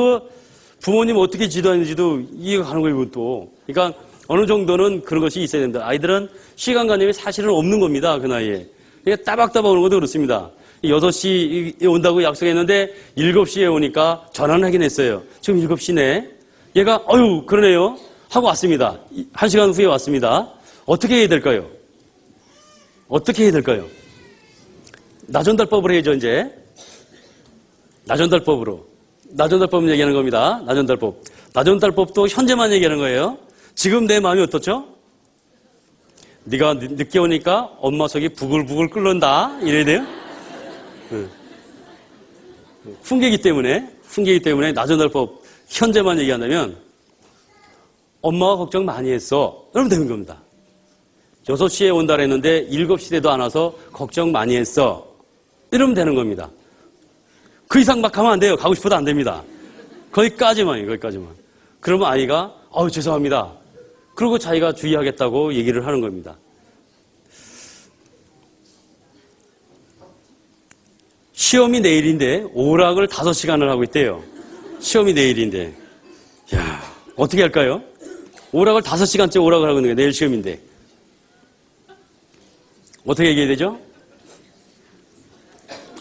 Speaker 1: 부모님 어떻게 지도하는지도 이해가 가는 거예요, 이것도. 그러니까 어느 정도는 그런 것이 있어야 된다. 아이들은 시간관념이 사실은 없는 겁니다, 그 나이에. 그러니까 따박따박 오는 것도 그렇습니다. 6시에 온다고 약속했는데 7시에 오니까 전화는 하긴 했어요. 지금 7시네. 얘가 그러네요 하고 왔습니다. 1시간 후에 왔습니다. 어떻게 해야 될까요? 어떻게 해야 될까요? 나전달법으로 해야죠, 이제. 나전달법으로. 나전달법 얘기하는 겁니다. 나전달법. 나전달법도 현재만 얘기하는 거예요. 지금 내 마음이 어떻죠? 네가 늦게 오니까 엄마 속이 부글부글 끓는다. 이래야 돼요? 훈계이기 때문에 나전달법 현재만 얘기한다면 엄마가 걱정 많이 했어. 그러면 되는 겁니다. 6시에 온다 그랬는데 7시 돼도 안 와서 걱정 많이 했어. 이러면 되는 겁니다. 그 이상 막 가면 안 돼요. 가고 싶어도 안 됩니다. 거기까지만이에요. 거기까지만. 그러면 아이가 죄송합니다. 그리고 자기가 주의하겠다고 얘기를 하는 겁니다. 시험이 내일인데 오락을 5시간을 하고 있대요. 시험이 내일인데. 야, 어떻게 할까요? 오락을 5시간째 오락을 하고 있는 거예요. 내일 시험인데. 어떻게 얘기해야 되죠?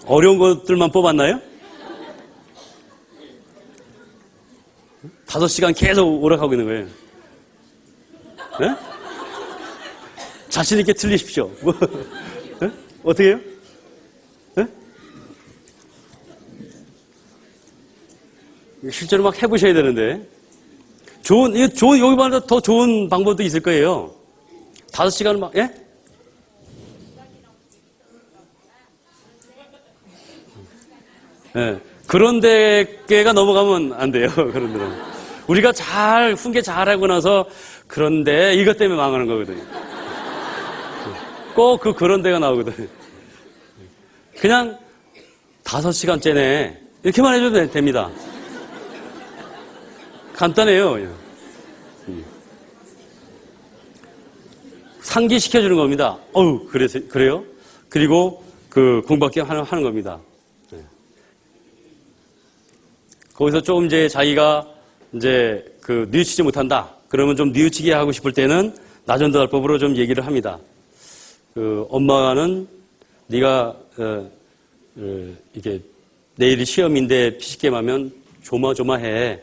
Speaker 1: 어려운 것들만 뽑았나요? 5시간 계속 오락하고 있는 거예요. 네? 자신 있게 틀리십시오. 네? 어떻게 해요? 네? 실제로 막 해보셔야 되는데. 여기보다 더 좋은 방법도 있을 거예요. 5시간을 막, 예? 네. 그런 데가 넘어가면 안 돼요. 그런 데는. 우리가 훈계 잘하고 나서 그런데 이것 때문에 망하는 거거든요. 꼭 그런 데가 나오거든요. 그냥 5시간째네. 이렇게만 해줘도 됩니다. 간단해요. 상기시켜주는 겁니다. 그래요? 그리고 공부밖에 하는 겁니다. 거기서 조금 이제 자기가 뉘우치지 못한다. 그러면 좀 뉘우치게 하고 싶을 때는 나전달법으로 좀 얘기를 합니다. 엄마는 네가 이게 내일이 시험인데 피식게 하면 조마조마해.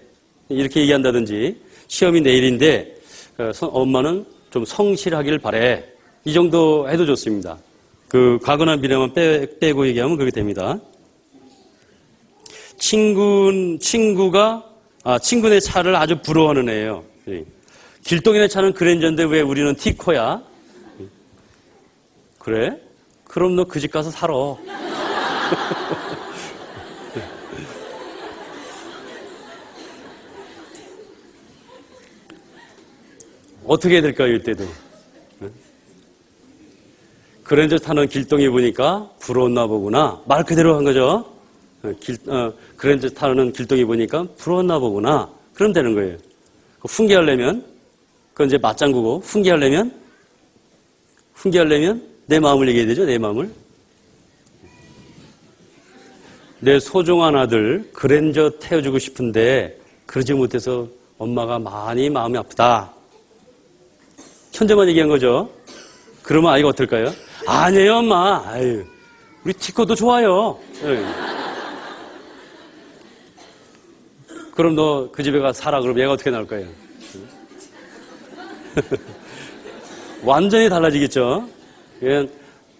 Speaker 1: 이렇게 얘기한다든지 시험이 내일인데 엄마는 좀 성실하길 바래. 이 정도 해도 좋습니다. 과거나 미래만 빼고 얘기하면 그렇게 됩니다. 친구네 차를 아주 부러워하는 애예요. 길동이네 차는 그랜저인데 왜 우리는 티코야? 그래? 그럼 너 그 집 가서 살아. 어떻게 해야 될까요, 이때도? 그랜저 타는 길동이 보니까 부러웠나 보구나. 말 그대로 한 거죠. 그랜저 타는 길동이 보니까 부러웠나 보구나. 그럼 되는 거예요. 훈계하려면, 그건 이제 맞장구고, 훈계하려면 내 마음을 얘기해야 되죠, 내 마음을. 내 소중한 아들 그랜저 태워주고 싶은데 그러지 못해서 엄마가 많이 마음이 아프다. 현재만 얘기한 거죠. 그러면 아이가 어떨까요? 아니에요, 엄마. 아유, 우리 티코도 좋아요. 그럼 너 그 집에 가 살아. 그럼 얘가 어떻게 나올 거예요? 완전히 달라지겠죠.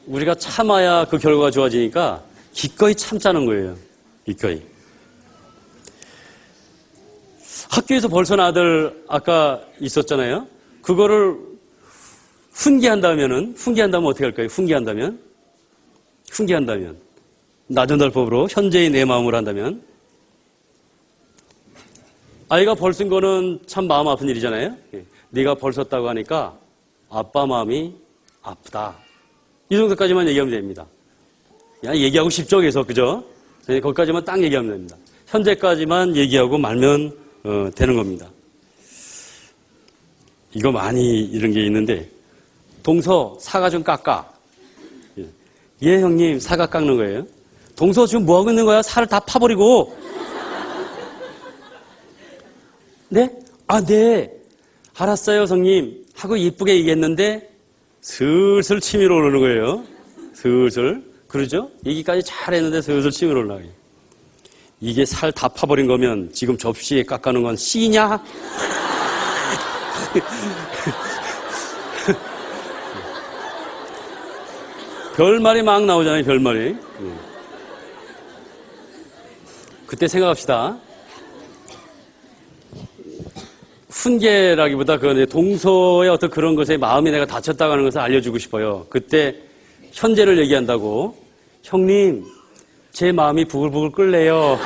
Speaker 1: 우리가 참아야 그 결과가 좋아지니까 기꺼이 참자는 거예요. 기꺼이. 학교에서 벌선 아들 아까 있었잖아요. 그거를 훈계한다면 어떻게 할까요? 훈계한다면 나전달법으로 현재의 내 마음으로 한다면 아이가 벌쓴 거는 참 마음 아픈 일이잖아요. 네가 벌썼다고 하니까 아빠 마음이 아프다. 이 정도까지만 얘기하면 됩니다. 그냥 얘기하고 싶죠, 계속, 그죠? 거기까지만 딱 얘기하면 됩니다. 현재까지만 얘기하고 말면 되는 겁니다. 이거 많이 이런 게 있는데 동서 사과 좀 깎아. 예, 형님, 사과 깎는 거예요. 동서 지금 뭐 하고 있는 거야? 살을 다 파버리고. 네? 아, 네. 알았어요, 성님. 하고 예쁘게 얘기했는데 슬슬 침이 오르는 거예요. 슬슬. 그러죠? 얘기까지 잘했는데 슬슬 침이 올라가요. 이게 살 다 파버린 거면 지금 접시에 깎아놓은 건 씨냐? 별말이 막 나오잖아요, 별말이. 그때 생각합시다. 훈계라기보다 그 동서의 어떤 그런 것에 마음이 내가 다쳤다고 하는 것을 알려주고 싶어요. 그때 현재를 얘기한다고. 형님, 제 마음이 부글부글 끓네요.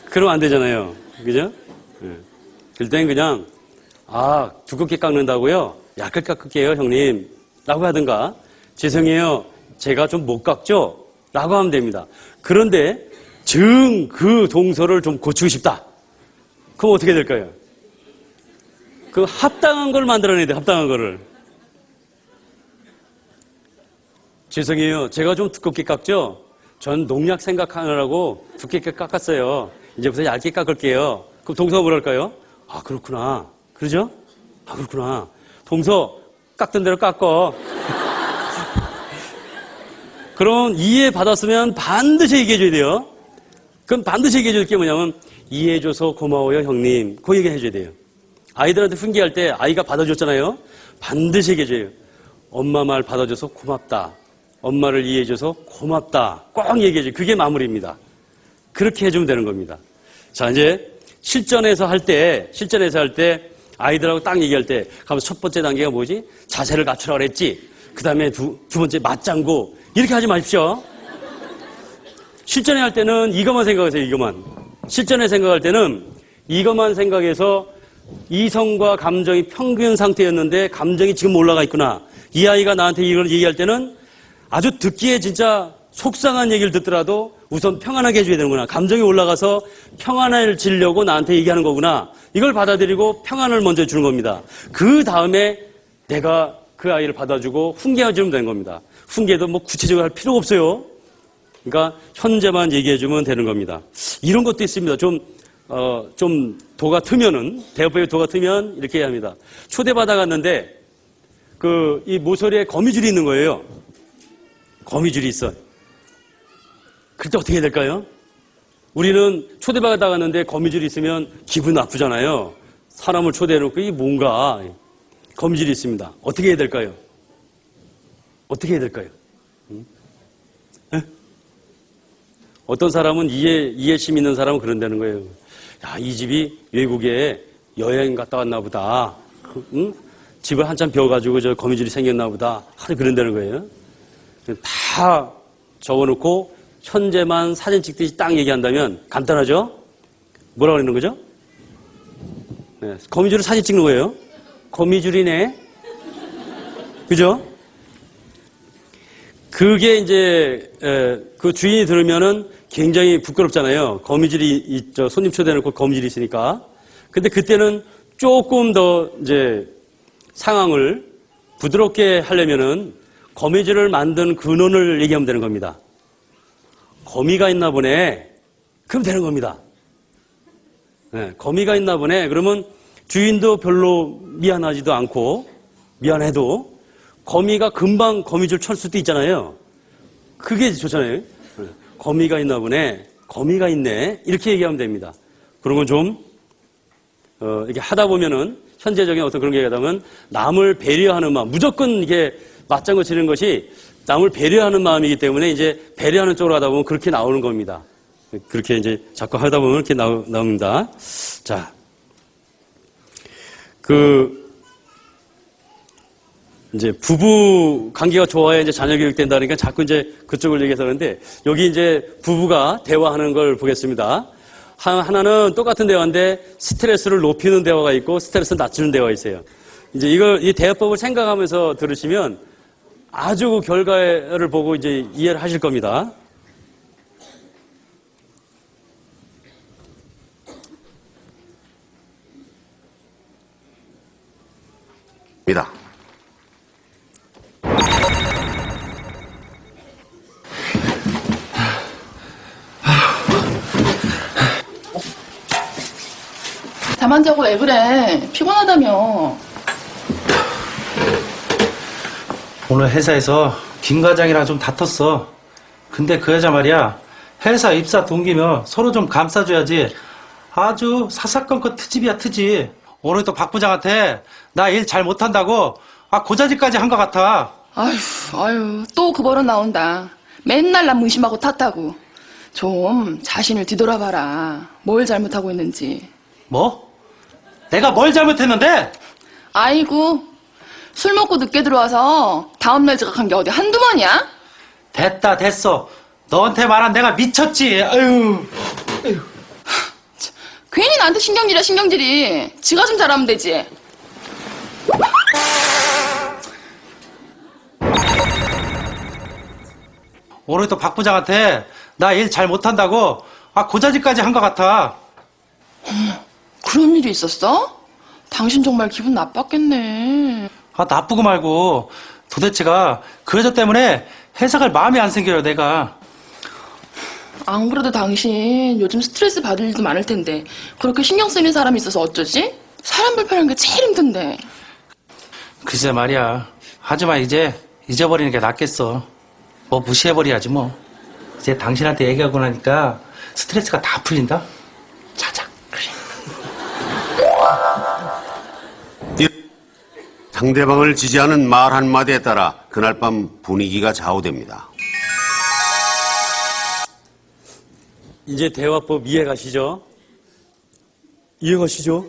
Speaker 1: 그러면 안 되잖아요. 그죠? 그럴 땐 그냥, 두껍게 깎는다고요? 얇게 깎을게요, 형님. 라고 하든가, 죄송해요. 제가 좀 못 깎죠? 라고 하면 됩니다. 그런데, 그 동서를 좀 고치고 싶다. 그럼 어떻게 될까요? 그 합당한 걸 만들어내야 돼요, 합당한 거를. 죄송해요. 제가 좀 두껍게 깎죠? 전 농약 생각하느라고 두껍게 깎았어요. 이제부터 얇게 깎을게요. 그럼 동서가 뭐랄까요? 아, 그렇구나. 그러죠? 아, 그렇구나. 동서, 깎던 대로 깎어. 그럼 이해받았으면 반드시 얘기해줘야 돼요. 그럼 반드시 얘기해줄 게 뭐냐면, 이해해줘서 고마워요, 형님. 그 얘기 해줘야 돼요. 아이들한테 훈계할 때 아이가 받아줬잖아요. 반드시 얘기해줘요. 엄마 말 받아줘서 고맙다. 엄마를 이해해줘서 고맙다. 꼭 얘기해줘요. 그게 마무리입니다. 그렇게 해주면 되는 겁니다. 자, 이제 실전에서 할 때 아이들하고 딱 얘기할 때, 가면 첫 번째 단계가 뭐지? 자세를 갖추라고 그랬지. 그 다음에 두 번째 맞장구. 이렇게 하지 마십시오. 실전에 할 때는 이것만 생각하세요, 이것만. 실전에 생각할 때는 이것만 생각해서 이성과 감정이 평균 상태였는데 감정이 지금 올라가 있구나. 이 아이가 나한테 이걸 얘기할 때는 아주 듣기에 진짜 속상한 얘기를 듣더라도 우선 평안하게 해줘야 되는구나. 감정이 올라가서 평안해지려고 나한테 얘기하는 거구나. 이걸 받아들이고 평안을 먼저 주는 겁니다. 그 다음에 내가 그 아이를 받아주고 훈계해주면 되는 겁니다. 훈계도 뭐 구체적으로 할 필요가 없어요. 그러니까 현재만 얘기해주면 되는 겁니다. 이런 것도 있습니다. 좀 도가 트면은, 대화법에 도가 트면 이렇게 해야 합니다. 초대받아갔는데 이 모서리에 거미줄이 있는 거예요. 거미줄이 있어. 그때 어떻게 해야 될까요? 우리는 초대받아갔는데 거미줄이 있으면 기분 나쁘잖아요. 사람을 초대해놓고 이게 뭔가 거미줄이 있습니다. 어떻게 해야 될까요? 어떻게 해야 될까요? 어떤 사람은 이해심 있는 사람은 그런다는 거예요. 야, 이 집이 외국에 여행 갔다 왔나 보다. 응? 집을 한참 비워가지고 저 거미줄이 생겼나 보다. 하도 그런다는 거예요. 다 적어놓고 현재만 사진 찍듯이 딱 얘기한다면 간단하죠? 뭐라고 그러는 거죠? 네, 거미줄을 사진 찍는 거예요. 거미줄이네. 그죠? 그게 이제 그 주인이 들으면은 굉장히 부끄럽잖아요. 거미줄이 손님 초대해놓고 거미줄이 있으니까. 근데 그때는 조금 더 이제 상황을 부드럽게 하려면은 거미줄을 만든 근원을 얘기하면 되는 겁니다. 거미가 있나 보네. 그럼 되는 겁니다. 네, 거미가 있나 보네. 그러면 주인도 별로 미안하지도 않고, 미안해도 거미가 금방 거미줄 철 수도 있잖아요. 그게 좋잖아요. 거미가 있나 보네. 거미가 있네. 이렇게 얘기하면 됩니다. 그런 건 좀, 이렇게 하다 보면은, 현재적인 어떤 그런 게 하다면, 남을 배려하는 마음, 무조건 이게 맞장구 치는 것이 남을 배려하는 마음이기 때문에 이제 배려하는 쪽으로 하다 보면 그렇게 나오는 겁니다. 그렇게 이제 자꾸 하다 보면 이렇게 나옵니다. 자. 이제 부부 관계가 좋아야 이제 자녀 교육된다니까 자꾸 이제 그쪽을 얘기해서 그러는데 여기 이제 부부가 대화하는 걸 보겠습니다. 하나는 똑같은 대화인데 스트레스를 높이는 대화가 있고 스트레스를 낮추는 대화가 있어요. 이제 이 대화법을 생각하면서 들으시면 아주 그 결과를 보고 이제 이해를 하실 겁니다.
Speaker 2: 입니다.
Speaker 3: 잠 안 자고 왜 그래? 피곤하다며.
Speaker 4: 오늘 회사에서 김 과장이랑 좀 다퉜어. 근데 그 여자 말이야. 회사 입사 동기면 서로 좀 감싸줘야지. 아주 사사건건 트집이야 트집. 오늘 또 박 부장한테 나 일 잘 못한다고 고자질까지 한 것 같아.
Speaker 3: 아유, 또 그 버릇 나온다. 맨날 남 의심하고 탓하고. 좀 자신을 뒤돌아봐라. 뭘 잘못하고 있는지.
Speaker 4: 뭐? 내가 뭘 잘못했는데?
Speaker 3: 아이고, 술 먹고 늦게 들어와서 다음날 지각한 게 어디 한두 번이야?
Speaker 4: 됐어. 너한테 말한 내가 미쳤지. 아유.
Speaker 3: 괜히 나한테 신경질이. 지가 좀 잘하면 되지.
Speaker 4: 오늘 또 박 부장한테 나 일 잘 못한다고 고자질까지 한 것 같아.
Speaker 3: 그런 일이 있었어? 당신 정말 기분 나빴겠네.
Speaker 4: 나쁘고 말고 도대체가 그 여자 때문에 회사 갈 마음이 안 생겨요, 내가.
Speaker 3: 안 그래도 당신 요즘 스트레스 받을 일도 많을 텐데 그렇게 신경 쓰이는 사람이 있어서 어쩌지? 사람 불편한 게 제일 힘든데.
Speaker 4: 글쎄 말이야. 하지만 이제 잊어버리는 게 낫겠어. 뭐 무시해버려야지 뭐. 이제 당신한테 얘기하고 나니까 스트레스가 다 풀린다. 자자. 그래.
Speaker 2: 상대방을 지지하는 말 한마디에 따라 그날 밤 분위기가 좌우됩니다.
Speaker 1: 이제 대화법 이해가시죠? 이해가시죠?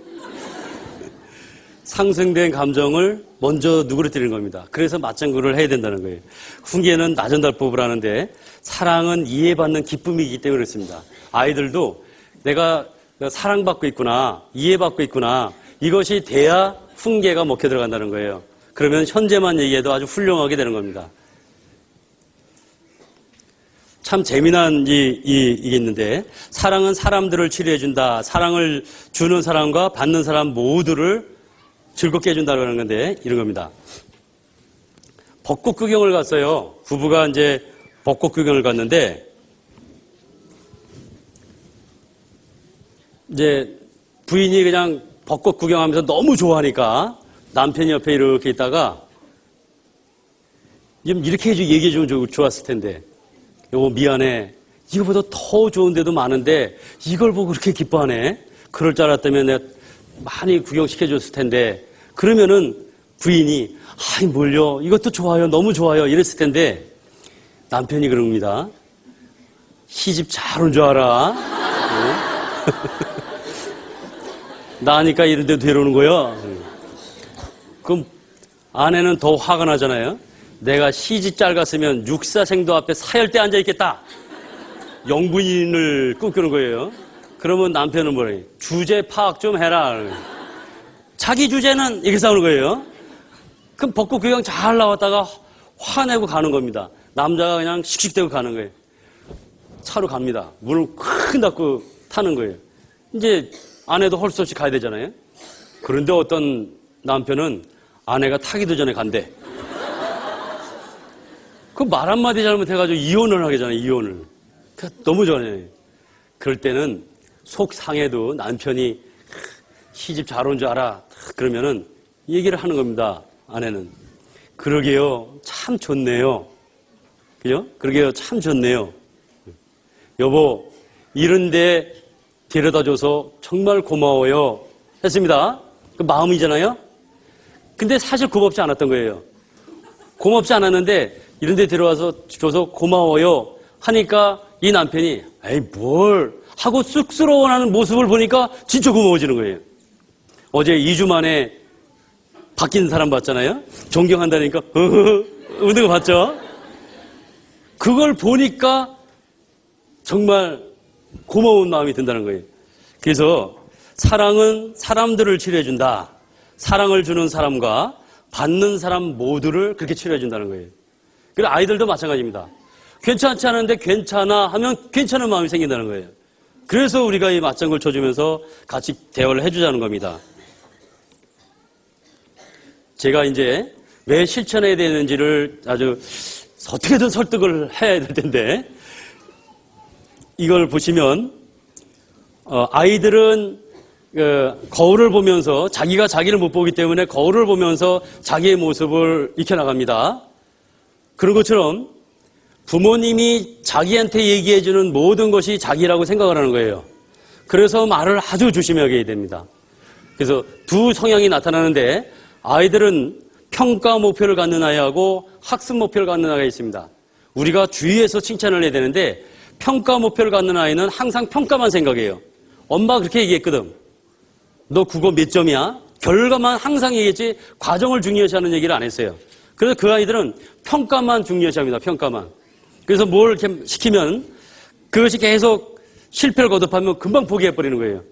Speaker 1: 상승된 감정을 먼저 누그러뜨리는 겁니다. 그래서 맞장구를 해야 된다는 거예요. 훈계는 나전달법을 하는데 사랑은 이해받는 기쁨이기 때문에 그렇습니다. 아이들도 내가 사랑받고 있구나, 이해받고 있구나, 이것이 돼야 훈계가 먹혀 들어간다는 거예요. 그러면 현재만 얘기해도 아주 훌륭하게 되는 겁니다. 참 재미난 이게 있는데 사랑은 사람들을 치료해준다. 사랑을 주는 사람과 받는 사람 모두를 즐겁게 해준다고 하는 건데 이런 겁니다. 벚꽃 구경을 갔어요. 부부가 이제 벚꽃 구경을 갔는데 이제 부인이 그냥 벚꽃 구경하면서 너무 좋아하니까 남편이 옆에 이렇게 있다가 이렇게 얘기해주면 좋았을 텐데 여보 미안해. 이거보다 더 좋은 데도 많은데 이걸 보고 그렇게 기뻐하네. 그럴 줄 알았다면 내가 많이 구경시켜줬을 텐데 그러면은 부인이 아이 뭘요. 이것도 좋아요. 너무 좋아요. 이랬을 텐데 남편이 그럽니다. 시집 잘 온 줄 알아. 나니까 이런 데 데려오는 거야. 그럼 아내는 더 화가 나잖아요. 내가 시집 잘 갔으면 육사생도 앞에 사열대 앉아있겠다. 영부인을 꿈꾸는 거예요. 그러면 남편은 뭐래? 주제 파악 좀 해라. 자기 주제는 이렇게 싸우는 거예요. 그럼 벚꽃 구경 잘 나왔다가 화내고 가는 겁니다. 남자가 그냥 씩씩대고 가는 거예요. 차로 갑니다. 문을 큰 닫고 타는 거예요. 이제 아내도 할 수 없이 가야 되잖아요. 그런데 어떤 남편은 아내가 타기도 전에 간대. 그 말 한마디 잘못해가지고 이혼을 하게 잖아요, 이혼을. 너무 좋아해요. 그럴 때는 속 상해도 남편이 시집 잘 온 줄 알아. 그러면은 얘기를 하는 겁니다, 아내는. 그러게요, 참 좋네요. 그죠? 그러게요, 참 좋네요. 여보, 이런데 데려다줘서 정말 고마워요. 했습니다. 그 마음이잖아요? 근데 사실 고맙지 않았던 거예요. 고맙지 않았는데 이런데 데려와서 줘서 고마워요 하니까 이 남편이 에이 뭘 하고 쑥스러워하는 모습을 보니까 진짜 고마워지는 거예요. 어제 2주 만에 바뀐 사람 봤잖아요. 존경한다니까 웃는 거 봤죠? 그걸 보니까 정말 고마운 마음이 든다는 거예요. 그래서 사랑은 사람들을 치료해준다. 사랑을 주는 사람과 받는 사람 모두를 그렇게 치료해준다는 거예요. 그리고 아이들도 마찬가지입니다. 괜찮지 않은데 괜찮아 하면 괜찮은 마음이 생긴다는 거예요. 그래서 우리가 이 맞장구를 쳐주면서 같이 대화를 해주자는 겁니다. 제가 이제 왜 실천해야 되는지를 아주 어떻게든 설득을 해야 될 텐데 이걸 보시면 아이들은 거울을 보면서 자기가 자기를 못 보기 때문에 거울을 보면서 자기의 모습을 익혀나갑니다. 그런 것처럼 부모님이 자기한테 얘기해주는 모든 것이 자기라고 생각을 하는 거예요. 그래서 말을 아주 조심하게 됩니다. 그래서 두 성향이 나타나는데 아이들은 평가 목표를 갖는 아이하고 학습 목표를 갖는 아이가 있습니다. 우리가 주위에서 칭찬을 해야 되는데 평가 목표를 갖는 아이는 항상 평가만 생각해요. 엄마가 그렇게 얘기했거든. 너 국어 몇 점이야? 결과만 항상 얘기했지 과정을 중요시하는 얘기를 안 했어요. 그래서 그 아이들은 평가만 중요시합니다. 평가만. 그래서 뭘 이렇게 시키면 그것이 계속 실패를 거듭하면 금방 포기해버리는 거예요.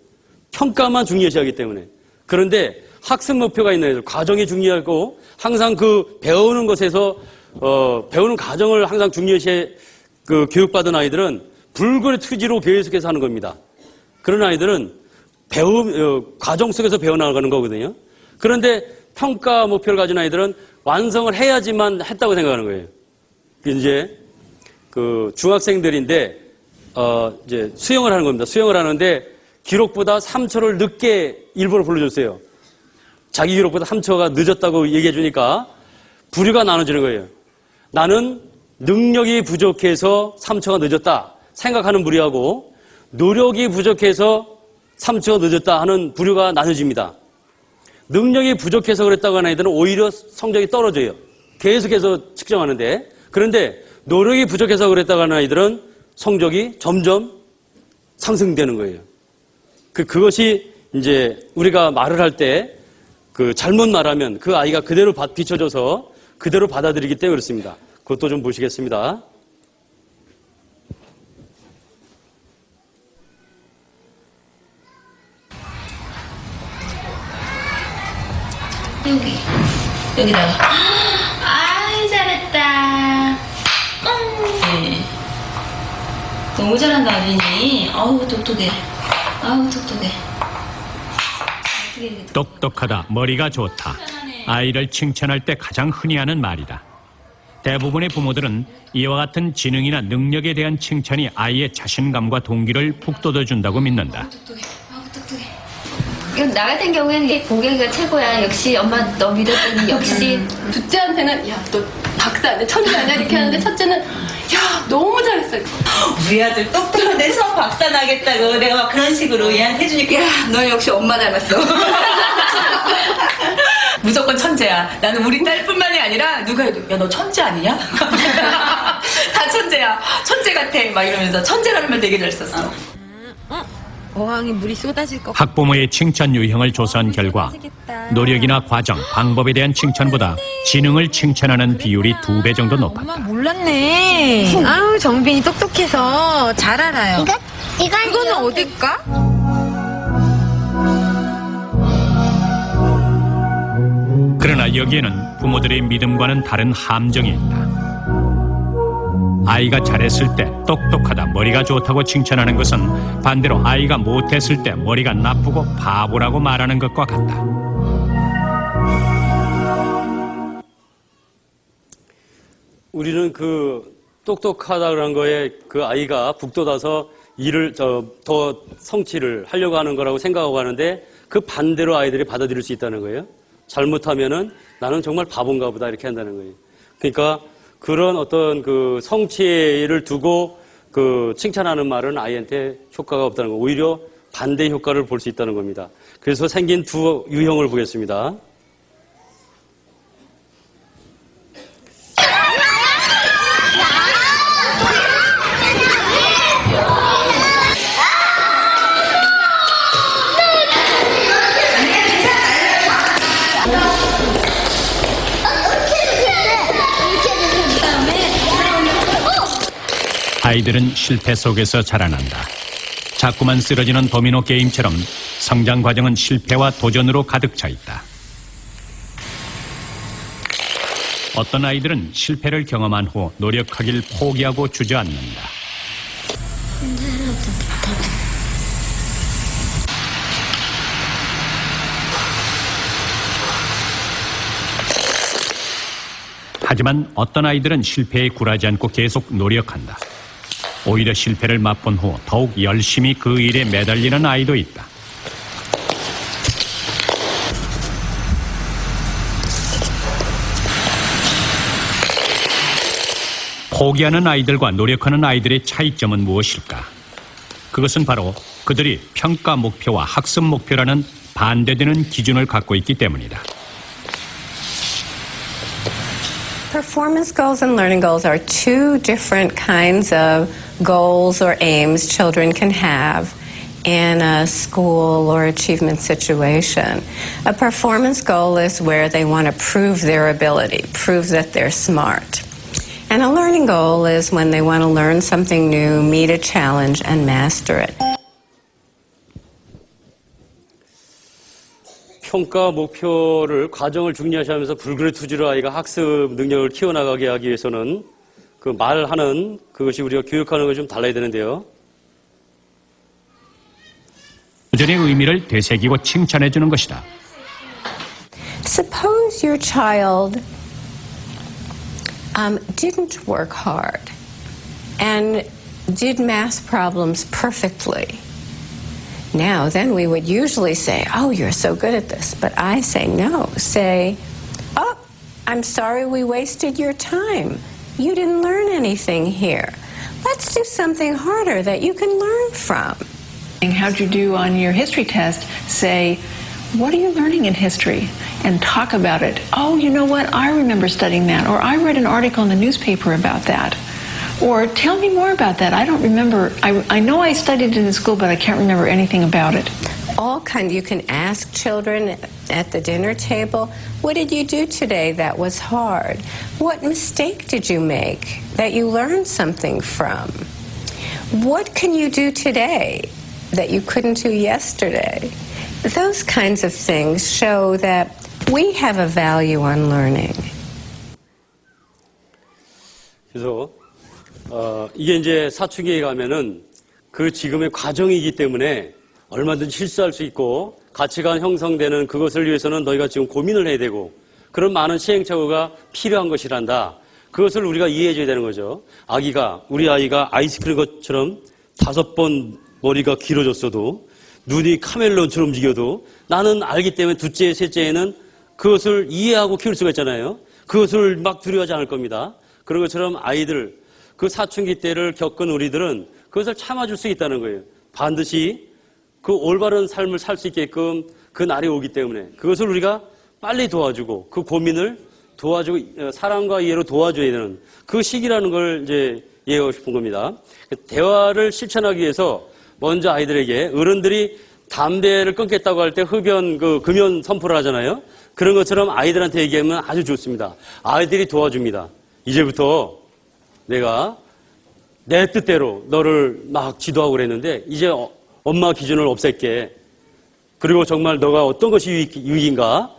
Speaker 1: 평가만 중요시하기 때문에. 그런데 학습 목표가 있는 애들, 과정이 중요하고 항상 그 배우는 것에서 배우는 과정을 항상 중요시해 교육받은 아이들은 불굴의 투지로 계속해서 하는 겁니다. 그런 아이들은 과정 속에서 배워나가는 거거든요. 그런데 평가 목표를 가진 아이들은 완성을 해야지만 했다고 생각하는 거예요. 이제 중학생들인데 이제 수영을 하는 겁니다. 수영을 하는데 기록보다 3초를 늦게 일부러 불러줬어요. 자기 기록보다 3초가 늦었다고 얘기해 주니까 부류가 나눠지는 거예요. 나는 능력이 부족해서 3초가 늦었다 생각하는 부류하고 노력이 부족해서 3초가 늦었다 하는 부류가 나눠집니다. 능력이 부족해서 그랬다고 하는 아이들은 오히려 성적이 떨어져요. 계속해서 측정하는데. 그런데 노력이 부족해서 그랬다고 하는 아이들은 성적이 점점 상승되는 거예요. 그것이 이제 우리가 말을 할 때 잘못 말하면 그 아이가 그대로 비춰져서 그대로 받아들이기 때문에 그렇습니다. 그것도 좀 보시겠습니다.
Speaker 5: 여기다가. 아이, 잘했다. 네. 너무 잘한다, 아린이. 아우, 똑똑해. 아우, 똑똑해.
Speaker 6: 똑똑하다, 머리가 좋다. 아이를 칭찬할 때 가장 흔히 하는 말이다. 대부분의 부모들은 이와 같은 지능이나 능력에 대한 칭찬이 아이의 자신감과 동기를 북돋워준다고 믿는다.
Speaker 5: 똑똑해. 아우, 똑똑해. 나 같은 경우에는 공격이가 최고야. 역시 엄마 너 믿었더니 역시.
Speaker 7: 둘째한테는 야 너 박사 아니야 천재 아니야 이렇게 하는데 첫째는 야 너무 잘했어.
Speaker 8: 우리 아들 똑똑한데 수학 박사 나겠다고 내가 막 그런 식으로 얘한테 해주니까
Speaker 7: 야 너 역시 엄마 닮았어. 무조건 천재야. 나는 우리 딸뿐만이 아니라 누가 해도 야 너 천재 아니냐? 다 천재야. 천재 같아. 막 이러면서 천재라는 말 되게 잘 썼어.
Speaker 9: 어항에 물이 쏟아질 것
Speaker 6: 학부모의 칭찬 유형을 조사한 결과 노력이나 과정, 방법에 대한 칭찬보다 지능을 칭찬하는 비율이 2배 정도
Speaker 9: 엄마
Speaker 6: 높았다.
Speaker 9: 몰랐네. 아우 정빈이 똑똑해서 잘 알아요. 이거는 어딜까?
Speaker 6: 그러나 여기에는 부모들의 믿음과는 다른 함정이 있다. 아이가 잘했을 때 똑똑하다, 머리가 좋다고 칭찬하는 것은 반대로 아이가 못했을 때 머리가 나쁘고 바보라고 말하는 것과 같다.
Speaker 1: 우리는 그 똑똑하다는 거에 그 아이가 북돋아서 일을 더 성취를 하려고 하는 거라고 생각하고 하는데 그 반대로 아이들이 받아들일 수 있다는 거예요. 잘못하면은 나는 정말 바본가 보다 이렇게 한다는 거예요. 그러니까 그런 어떤 그 성취를 두고 그 칭찬하는 말은 아이한테 효과가 없다는 거, 오히려 반대 효과를 볼 수 있다는 겁니다. 그래서 생긴 두 유형을 보겠습니다.
Speaker 6: 아이들은 실패 속에서 자라난다. 자꾸만 쓰러지는 도미노 게임처럼 성장 과정은 실패와 도전으로 가득 차 있다. 어떤 아이들은 실패를 경험한 후 노력하길 포기하고 주저앉는다. 하지만 어떤 아이들은 실패에 굴하지 않고 계속 노력한다. 오히려 실패를 맛본 후 더욱 열심히 그 일에 매달리는 아이도 있다. 포기하는 아이들과 노력하는 아이들의 차이점은 무엇일까? 그것은 바로 그들이 평가 목표와 학습 목표라는 반대되는 기준을 갖고 있기 때문이다.
Speaker 10: Performance goals and learning goals are two different kinds of goals or aims children can have in a school or achievement situation. A performance goal is where they want to prove their ability, prove that they're smart. And a learning goal is when they want to learn something new, meet a challenge, and master it.
Speaker 1: 평가 목표를 과정을 중요시하면서 불그레투지로 아이가 학습 능력을 키워나가게 하기 위해서는 그 말하는 그것이 우리가 교육하는 것이 좀 달라야 되는데요.
Speaker 6: 도전의 의미를 되새기고 칭찬해 주는 것이다.
Speaker 10: Suppose your child didn't work hard and did math problems perfectly. Now, then we would usually say, oh, you're so good at this. But I say no. Say, oh, I'm sorry we wasted your time. You didn't learn anything here. Let's do something harder that you can learn from.
Speaker 11: How'd you do on your history test? Say, what are you learning in history? And talk about it. Oh, you know what? I remember studying that. Or I read an article in the newspaper about that. Or tell me more about that. I don't remember. I know I studied it in school, but I can't remember anything about it.
Speaker 10: You can ask children at the dinner table, what did you do today that was hard? What mistake did you make that you learned something from? What can you do today that you couldn't do yesterday? Those kinds of things show that we have a value on learning.
Speaker 1: 그래서 이게 이제 사춘기에 가면은 그 지금의 과정이기 때문에 얼마든지 실수할 수 있고 가치관 형성되는 그것을 위해서는 너희가 지금 고민을 해야 되고 그런 많은 시행착오가 필요한 것이란다. 그것을 우리가 이해해줘야 되는 거죠. 우리 아이가 아이스크림 것처럼 5번 머리가 길어졌어도 눈이 카멜론처럼 움직여도 나는 알기 때문에 둘째, 셋째에는 그것을 이해하고 키울 수가 있잖아요. 그것을 막 두려워하지 않을 겁니다. 그런 것처럼 아이들, 그 사춘기 때를 겪은 우리들은 그것을 참아줄 수 있다는 거예요. 반드시 그 올바른 삶을 살 수 있게끔 그 날이 오기 때문에 그것을 우리가 빨리 도와주고 그 고민을 도와주고 사랑과 이해로 도와줘야 되는 그 시기라는 걸 이제 이해하고 싶은 겁니다. 대화를 실천하기 위해서 먼저 아이들에게 어른들이 담배를 끊겠다고 할 때 금연 선포를 하잖아요. 그런 것처럼 아이들한테 얘기하면 아주 좋습니다. 아이들이 도와줍니다. 이제부터 내가 내 뜻대로 너를 막 지도하고 그랬는데 이제 엄마 기준을 없앨게. 그리고 정말 너가 어떤 것이 유익인가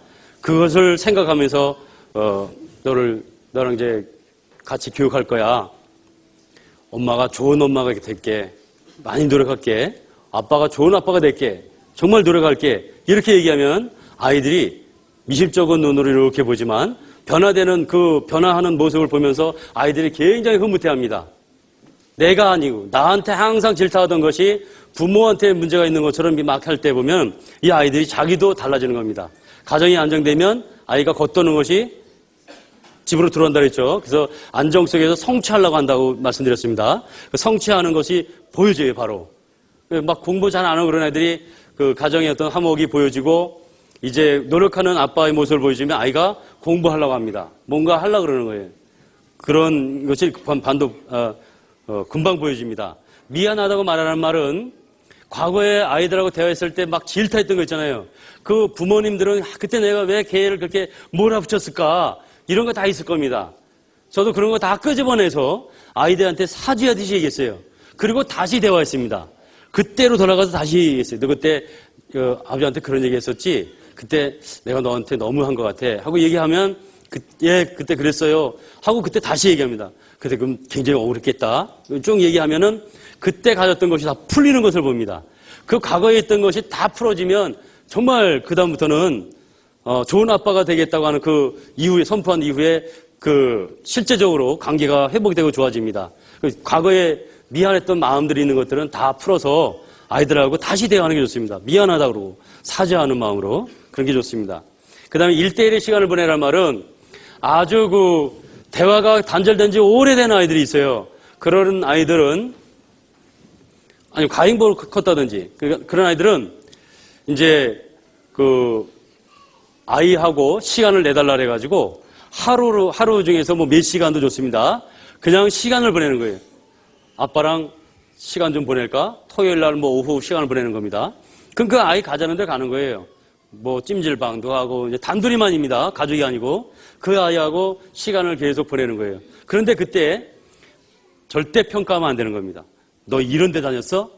Speaker 1: 그것을 생각하면서 너랑 이제 같이 교육할 거야. 엄마가 좋은 엄마가 될게. 많이 노력할게. 아빠가 좋은 아빠가 될게. 정말 노력할게. 이렇게 얘기하면 아이들이 미심쩍은 눈으로 이렇게 보지만 변화되는 그 변화하는 모습을 보면서 아이들이 굉장히 흐뭇해합니다. 내가 아니고 나한테 항상 질타하던 것이 부모한테 문제가 있는 것처럼 막 할 때 보면 이 아이들이 자기도 달라지는 겁니다. 가정이 안정되면 아이가 겉도는 것이 집으로 들어온다 그랬죠. 그래서 안정 속에서 성취하려고 한다고 말씀드렸습니다. 성취하는 것이 보여져요, 바로. 막 공부 잘 안 하고 그런 애들이 그 가정의 어떤 화목이 보여지고 이제 노력하는 아빠의 모습을 보여주면 아이가 공부하려고 합니다. 뭔가 하려고 그러는 거예요. 그런 것이 금방 보여집니다. 미안하다고 말하는 말은 과거에 아이들하고 대화했을 때 막 질타했던 거 있잖아요. 그 부모님들은 그때 내가 왜 걔를 그렇게 몰아붙였을까? 이런 거 다 있을 겁니다. 저도 그런 거 다 끄집어내서 아이들한테 사죄하듯이 얘기했어요. 그리고 다시 대화했습니다. 그때로 돌아가서 다시 얘기했어요. 너 그때 아버지한테 그런 얘기 했었지? 그때 내가 너한테 너무 한 것 같아. 하고 얘기하면 그때 그랬어요. 하고 그때 다시 얘기합니다. 그때 그럼 굉장히 억울했겠다. 쭉 얘기하면은 그때 가졌던 것이 다 풀리는 것을 봅니다. 그 과거에 있던 것이 다 풀어지면 정말 그다음부터는 좋은 아빠가 되겠다고 하는 그 이후에 선포한 이후에 그 실제적으로 관계가 회복되고 좋아집니다. 과거에 미안했던 마음들이 있는 것들은 다 풀어서 아이들하고 다시 대화하는 게 좋습니다. 미안하다고 그러고 사죄하는 마음으로 그런 게 좋습니다. 그 다음에 1대1의 시간을 보내라는 말은 아주 그 대화가 단절된 지 오래된 아이들이 있어요. 그런 아이들은 아니 과잉보를 컸다든지 그런 아이들은 이제 그 아이하고 시간을 내달라 해가지고 하루 중에서 뭐 몇 시간도 좋습니다. 그냥 시간을 보내는 거예요. 아빠랑 시간 좀 보낼까? 토요일 날 뭐 오후 시간을 보내는 겁니다. 그럼 그 아이 가자는 데 가는 거예요. 뭐 찜질방도 하고 이제 단둘이만입니다. 가족이 아니고 그 아이하고 시간을 계속 보내는 거예요. 그런데 그때 절대 평가하면 안 되는 겁니다. 너 이런 데 다녔어?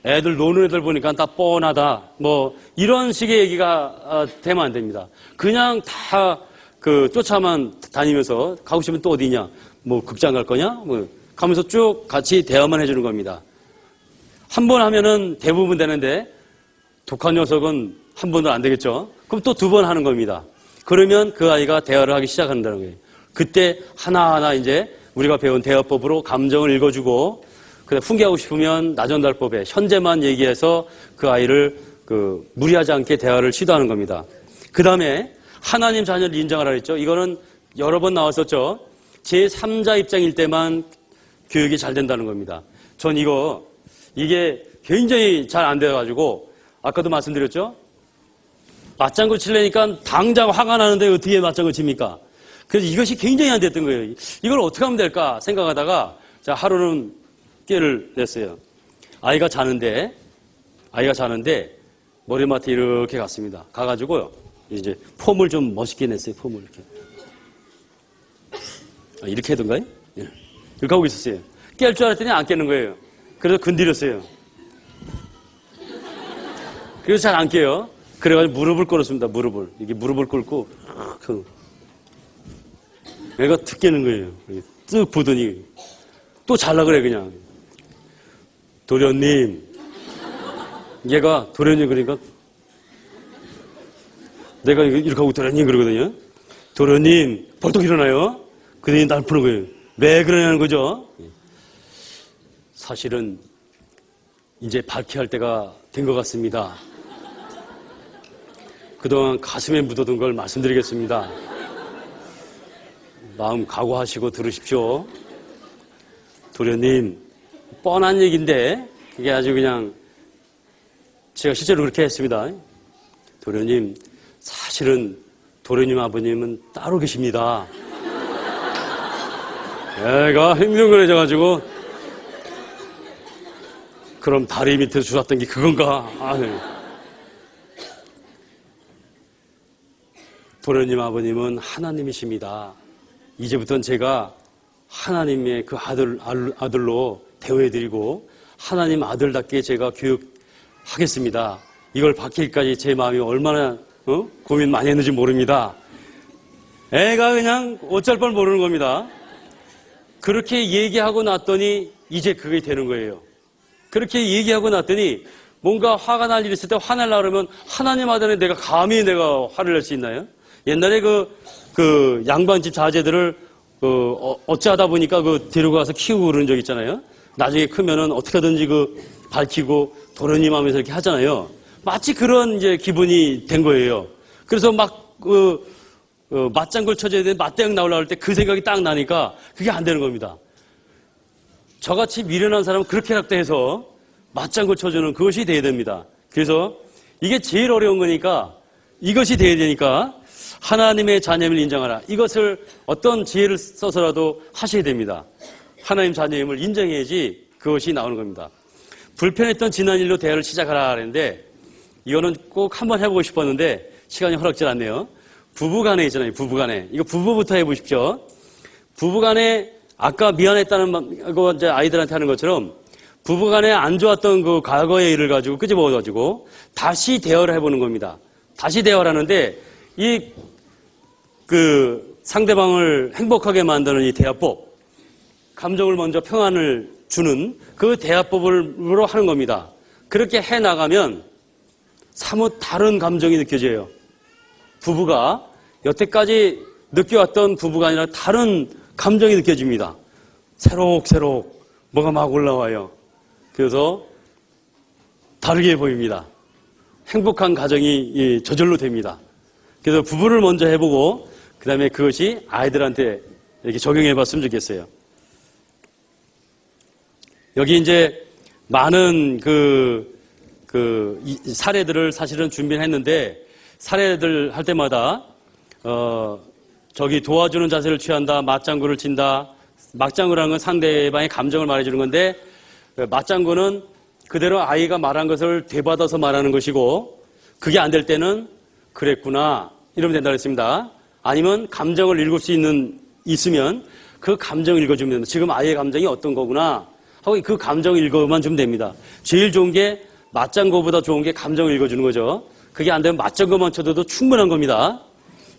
Speaker 1: 애들 노는 애들 보니까 다 뻔하다. 뭐 이런 식의 얘기가 되면 안 됩니다. 그냥 다 쫓아만 다니면서 가고 싶으면 또 어디냐? 뭐 극장 갈 거냐? 뭐 가면서 쭉 같이 대화만 해주는 겁니다. 한 번 하면은 대부분 되는데 독한 녀석은 한 번은 안 되겠죠. 그럼 또 2번 하는 겁니다. 그러면 그 아이가 대화를 하기 시작한다는 거예요. 그때 하나하나 이제 우리가 배운 대화법으로 감정을 읽어주고 훈계하고 싶으면 나전달법에 현재만 얘기해서 그 아이를 무리하지 않게 대화를 시도하는 겁니다. 그 다음에 하나님 자녀를 인정하라 했죠. 이거는 여러 번 나왔었죠. 제3자 입장일 때만 교육이 잘 된다는 겁니다. 전 이게 굉장히 잘 안 돼가지고 아까도 말씀드렸죠. 맞장구 치려니까 당장 화가 나는데 어떻게 맞장구 칩니까? 그래서 이것이 굉장히 안 됐던 거예요. 이걸 어떻게 하면 될까 생각하다가 자 하루는 깨를 냈어요. 아이가 자는데 머리맡에 이렇게 갔습니다. 가가지고요. 이제 폼을 좀 멋있게 냈어요. 폼을 이렇게. 이렇게 하던가요? 예. 이렇게 하고 있었어요. 깰 줄 알았더니 안 깨는 거예요. 그래서 건드렸어요. 그래서 잘 안 깨요. 그래가지고 무릎을 꿇었습니다. 이게 무릎을 꿇고 애가 툭 깨는 거예요. 쓱 보더니 또 잘라 그래 그냥. 도련님. 얘가 도련님 그러니까 내가 이렇게 하고 도련님 그러거든요. 도련님 벌떡 일어나요. 그러더니 날 푸는 거예요. 왜 그러냐는 거죠. 사실은 이제 밝혀야 할 때가 된 것 같습니다. 그동안 가슴에 묻어둔 걸 말씀드리겠습니다. 마음 각오하시고 들으십시오. 도련님, 뻔한 얘기인데 그게 아주 그냥 제가 실제로 그렇게 했습니다. 도련님, 사실은 도련님 아버님은 따로 계십니다. 애가 흥분해져가지고 그럼 다리 밑에서 주웠던 게 그건가? 도련님 아버님은 하나님이십니다. 이제부터는 제가 하나님의 그 아들로 대우해드리고 하나님 아들답게 제가 교육하겠습니다. 이걸 받기까지 제 마음이 얼마나 고민 많이 했는지 모릅니다. 애가 그냥 어쩔 뻔 모르는 겁니다. 그렇게 얘기하고 났더니 이제 그게 되는 거예요. 그렇게 얘기하고 났더니 뭔가 화가 날 일이 있을 때 화내려고 그러면 하나님 아들은 내가 감히 화를 낼 수 있나요? 옛날에 그 양반집 자제들을 어찌하다 보니까 데리고 가서 키우고 그런 적 있잖아요. 나중에 크면은 어떻게든지 밝히고 도련님하면서 이렇게 하잖아요. 마치 그런 이제 기분이 된 거예요. 그래서 막 맞장구를 쳐줘야 되는 맞대응 나오려고 할 때 그 생각이 딱 나니까 그게 안 되는 겁니다. 저같이 미련한 사람은 그렇게라도 해서 맞장구를 쳐주는 그것이 돼야 됩니다. 그래서 이게 제일 어려운 거니까 이것이 돼야 되니까 하나님의 자녀임을 인정하라. 이것을 어떤 지혜를 써서라도 하셔야 됩니다. 하나님 자녀임을 인정해야지 그것이 나오는 겁니다. 불편했던 지난 일로 대화를 시작하라 그랬는데 이거는 꼭 한번 해보고 싶었는데 시간이 허락질 않네요. 부부간에 있잖아요. 부부간에. 이거 부부부터 해보십시오. 부부간에 아까 미안했다는 거 이제 아이들한테 하는 것처럼 부부간에 안 좋았던 그 과거의 일을 가지고 끄집어가지고 다시 대화를 해보는 겁니다. 다시 대화를 하는데 상대방을 행복하게 만드는 이 대화법, 감정을 먼저 평안을 주는 그 대화법으로 하는 겁니다. 그렇게 해 나가면 사뭇 다른 감정이 느껴져요. 부부가 여태까지 느껴왔던 부부가 아니라 다른 감정이 느껴집니다. 새록새록 뭐가 막 올라와요. 그래서 다르게 보입니다. 행복한 가정이 저절로 됩니다. 그래서 부부를 먼저 해보고 그 다음에 그것이 아이들한테 이렇게 적용해 봤으면 좋겠어요. 여기 이제 많은 사례들을 사실은 준비를 했는데 사례들 할 때마다 도와주는 자세를 취한다, 맞장구를 친다. 맞장구라는 건 상대방의 감정을 말해주는 건데 맞장구는 그대로 아이가 말한 것을 되받아서 말하는 것이고 그게 안 될 때는 그랬구나 이러면 된다고 했습니다. 아니면 감정을 읽을 수 있으면 그 감정을 읽어주면 됩니다. 지금 아이의 감정이 어떤 거구나 하고 그 감정을 읽어만 주면 됩니다. 제일 좋은 게 맞장구보다 좋은 게 감정을 읽어주는 거죠. 그게 안 되면 맞장구만 쳐도 충분한 겁니다.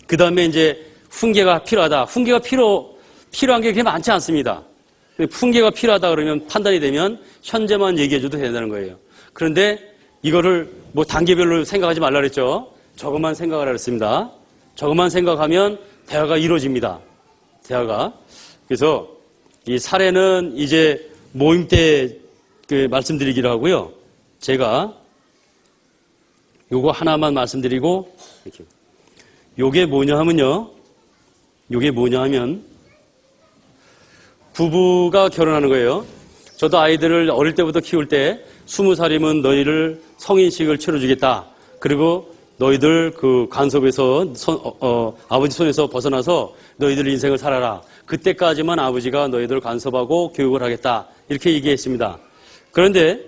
Speaker 1: 그 다음에 이제 훈계가 필요하다. 훈계가 필요한 게 그렇게 많지 않습니다. 훈계가 필요하다 그러면 판단이 되면 현재만 얘기해줘도 된다는 거예요. 그런데 이거를 단계별로 생각하지 말라 그랬죠. 저것만 생각하라 그랬습니다. 저것만 생각하면 대화가 이루어집니다. 대화가. 그래서 이 사례는 이제 모임 때 말씀드리기로 하고요. 제가 요거 하나만 말씀드리고 이렇게. 요게 뭐냐 하면 부부가 결혼하는 거예요. 저도 아이들을 어릴 때부터 키울 때 20살이면 너희를 성인식을 치러주겠다. 그리고 너희들 그 간섭에서 아버지 손에서 벗어나서 너희들 인생을 살아라. 그때까지만 아버지가 너희들을 간섭하고 교육을 하겠다. 이렇게 얘기했습니다. 그런데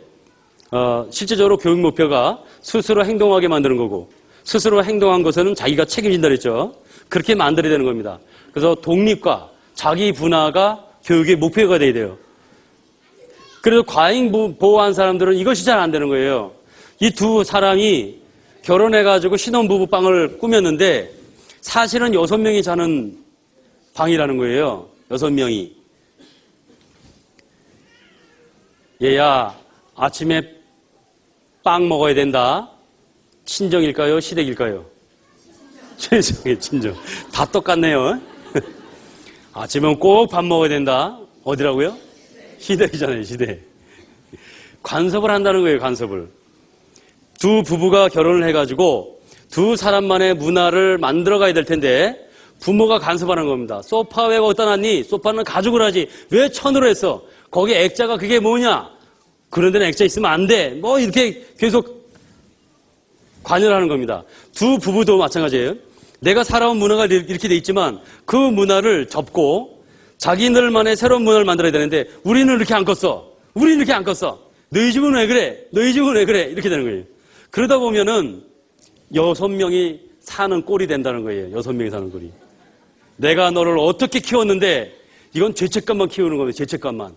Speaker 1: 실제적으로 교육 목표가 스스로 행동하게 만드는 거고 스스로 행동한 것은 자기가 책임진다 그랬죠. 그렇게 만들어야 되는 겁니다. 그래서 독립과 자기 분화가 교육의 목표가 돼야 돼요. 그래서 과잉 보호한 사람들은 이것이 잘 안 되는 거예요. 이 두 사람이 결혼해가지고 신혼부부 방을 꾸몄는데 사실은 6명이 자는 방이라는 거예요. 6명이. 얘야, 아침에 빵 먹어야 된다. 친정일까요? 시댁일까요? 친정. 다 똑같네요. 아침은 꼭 밥 먹어야 된다. 어디라고요? 시댁이잖아요, 시댁. 간섭을 한다는 거예요, 간섭을. 두 부부가 결혼을 해가지고 두 사람만의 문화를 만들어가야 될 텐데 부모가 간섭하는 겁니다. 소파 왜 어디다 놨니? 소파는 가죽을 하지. 왜 천으로 했어? 거기 액자가 그게 뭐냐? 그런 데는 액자 있으면 안 돼. 이렇게 계속 관여를 하는 겁니다. 두 부부도 마찬가지예요. 내가 살아온 문화가 이렇게 돼 있지만 그 문화를 접고 자기들만의 새로운 문화를 만들어야 되는데 우리는 이렇게 안 컸어. 우리는 이렇게 안 컸어. 너희 집은 왜 그래? 너희 집은 왜 그래? 이렇게 되는 거예요. 그러다 보면은 6명이 사는 꼴이 된다는 거예요. 6명이 사는 꼴이. 내가 너를 어떻게 키웠는데 이건 죄책감만 키우는 겁니다. 죄책감만.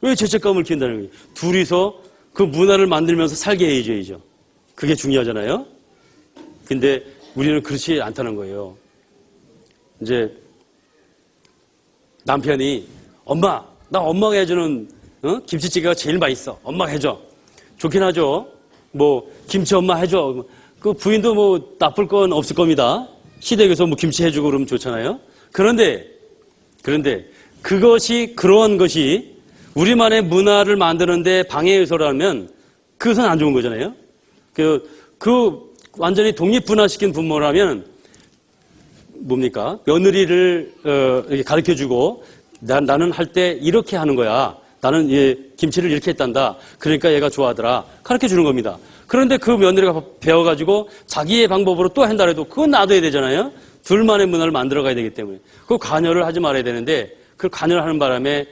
Speaker 1: 왜 죄책감을 키운다는 거예요? 둘이서 그 문화를 만들면서 살게 해줘야죠. 그게 중요하잖아요. 근데 우리는 그렇지 않다는 거예요. 이제 남편이 엄마, 나 엄마가 해주는 김치찌개가 제일 맛있어. 엄마가 해줘. 좋긴 하죠. 김치 엄마 해줘. 그 부인도 나쁠 건 없을 겁니다. 시댁에서 뭐 김치 해주고 그러면 좋잖아요. 그런데 그런 것이 우리만의 문화를 만드는데 방해 요소라면 그것은 안 좋은 거잖아요. 그 완전히 독립분화시킨 부모라면 뭡니까? 며느리를 이렇게 가르쳐주고 나는 할 때 이렇게 하는 거야. 나는 얘 김치를 이렇게 했단다. 그러니까 얘가 좋아하더라. 가르쳐주는 겁니다. 그런데 그 며느리가 배워가지고 자기의 방법으로 또 한다 해도 그건 놔둬야 되잖아요. 둘만의 문화를 만들어가야 되기 때문에 그 관여를 하지 말아야 되는데 그 관여를 하는 바람에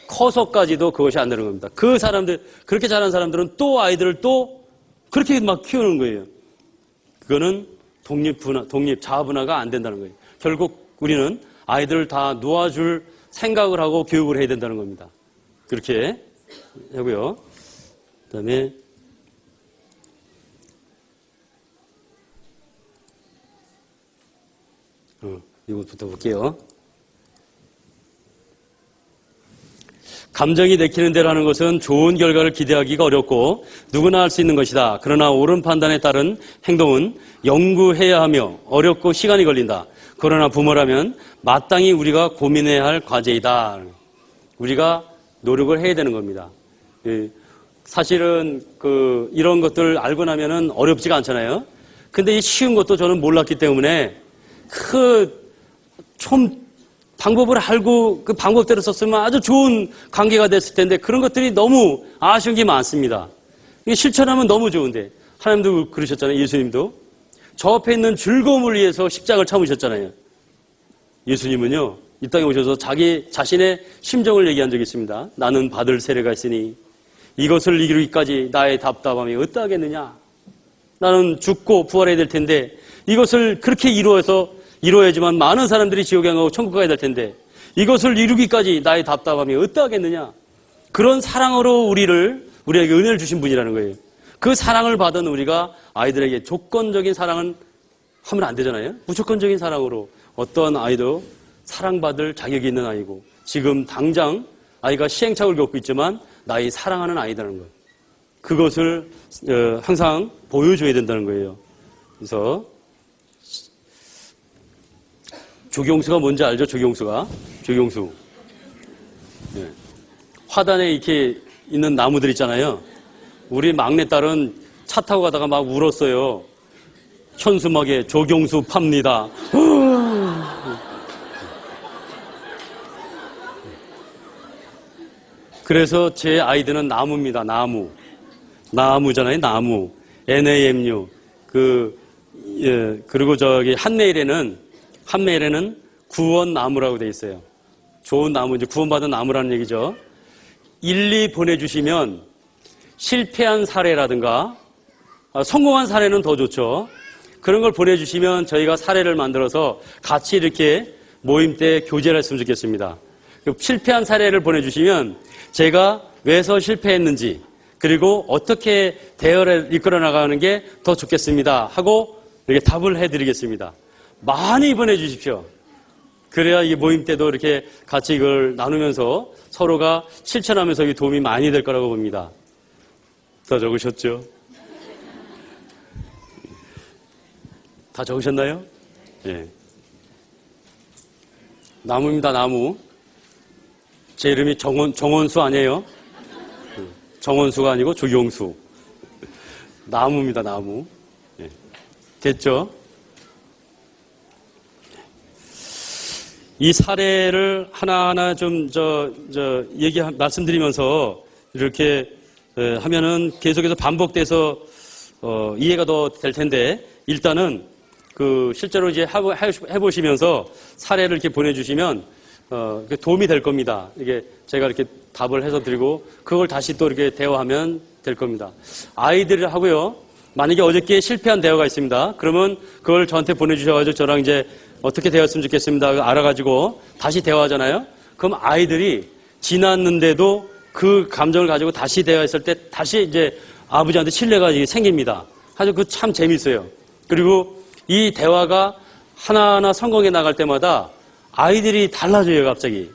Speaker 1: 커서까지도 그것이 안 되는 겁니다. 그 사람들 그렇게 잘하는 사람들은 또 아이들을 또 그렇게 막 키우는 거예요. 그거는 독립 자아분화가 안 된다는 거예요. 결국 우리는 아이들을 다 놓아줄 생각을 하고 교육을 해야 된다는 겁니다. 그렇게 하고요. 그다음에 이것부터 볼게요. 감정이 내키는 대로 하는 것은 좋은 결과를 기대하기가 어렵고 누구나 할 수 있는 것이다. 그러나 옳은 판단에 따른 행동은 연구해야 하며 어렵고 시간이 걸린다. 그러나 부모라면 마땅히 우리가 고민해야 할 과제이다. 우리가 노력을 해야 되는 겁니다. 사실은 이런 것들 알고 나면은 어렵지가 않잖아요. 근데 이 쉬운 것도 저는 몰랐기 때문에 좀 방법을 알고 그 방법대로 썼으면 아주 좋은 관계가 됐을 텐데 그런 것들이 너무 아쉬운 게 많습니다. 이게 실천하면 너무 좋은데 하나님도 그러셨잖아요. 예수님도 저 앞에 있는 즐거움을 위해서 십자가를 참으셨잖아요. 예수님은요 이 땅에 오셔서 자기 자신의 심정을 얘기한 적이 있습니다. 나는 받을 세례가 있으니 이것을 이루기까지 나의 답답함이 어떠하겠느냐. 나는 죽고 부활해야 될 텐데 이것을 그렇게 이루어야지만 많은 사람들이 지옥에 가고 천국 가야 될 텐데 이것을 이루기까지 나의 답답함이 어떠하겠느냐. 그런 사랑으로 우리에게 은혜를 주신 분이라는 거예요. 그 사랑을 받은 우리가 아이들에게 조건적인 사랑은 하면 안 되잖아요. 무조건적인 사랑으로 어떤 아이도 사랑받을 자격이 있는 아이고 지금 당장 아이가 시행착오를 겪고 있지만 나의 사랑하는 아이라는 거예요. 그것을 항상 보여줘야 된다는 거예요. 그래서 조경수가 뭔지 알죠? 조경수. 네. 화단에 이렇게 있는 나무들 있잖아요. 우리 막내딸은 차 타고 가다가 막 울었어요. 현수막에 조경수 팝니다. 그래서 제 아이들은 나무입니다. 나무잖아요. 나무. NAMU. 그리고 한메일에는 구원나무라고 돼 있어요. 좋은 나무, 이제 구원받은 나무라는 얘기죠. 1, 2 보내주시면 실패한 사례라든가 성공한 사례는 더 좋죠. 그런 걸 보내주시면 저희가 사례를 만들어서 같이 이렇게 모임 때 교제를 했으면 좋겠습니다. 실패한 사례를 보내주시면 제가 왜서 실패했는지 그리고 어떻게 대화를 이끌어 나가는 게 더 좋겠습니다 하고 이렇게 답을 해드리겠습니다. 많이 보내주십시오. 그래야 이 모임 때도 이렇게 같이 이걸 나누면서 서로가 실천하면서 이 도움이 많이 될 거라고 봅니다. 다 적으셨죠? 다 적으셨나요? 예. 나무입니다, 나무. 제 이름이 정원수 아니에요? 정원수가 아니고 조경수. 나무입니다, 나무. 예. 됐죠? 이 사례를 하나하나 좀 말씀드리면서 이렇게 하면은 계속해서 반복돼서 이해가 더 될 텐데 일단은 실제로 이제 해보시면서 사례를 이렇게 보내주시면 도움이 될 겁니다. 이게 제가 이렇게 답을 해서 드리고 그걸 다시 또 이렇게 대화하면 될 겁니다. 아이들을 하고요. 만약에 어저께 실패한 대화가 있습니다. 그러면 그걸 저한테 보내주셔가지고 저랑 이제 어떻게 대화했으면 좋겠습니다. 알아가지고 다시 대화하잖아요. 그럼 아이들이 지났는데도 그 감정을 가지고 다시 대화했을 때 다시 이제 아버지한테 신뢰가 생깁니다. 아주 그 참 재밌어요. 그리고 이 대화가 하나하나 성공해 나갈 때마다 아이들이 달라져요, 갑자기.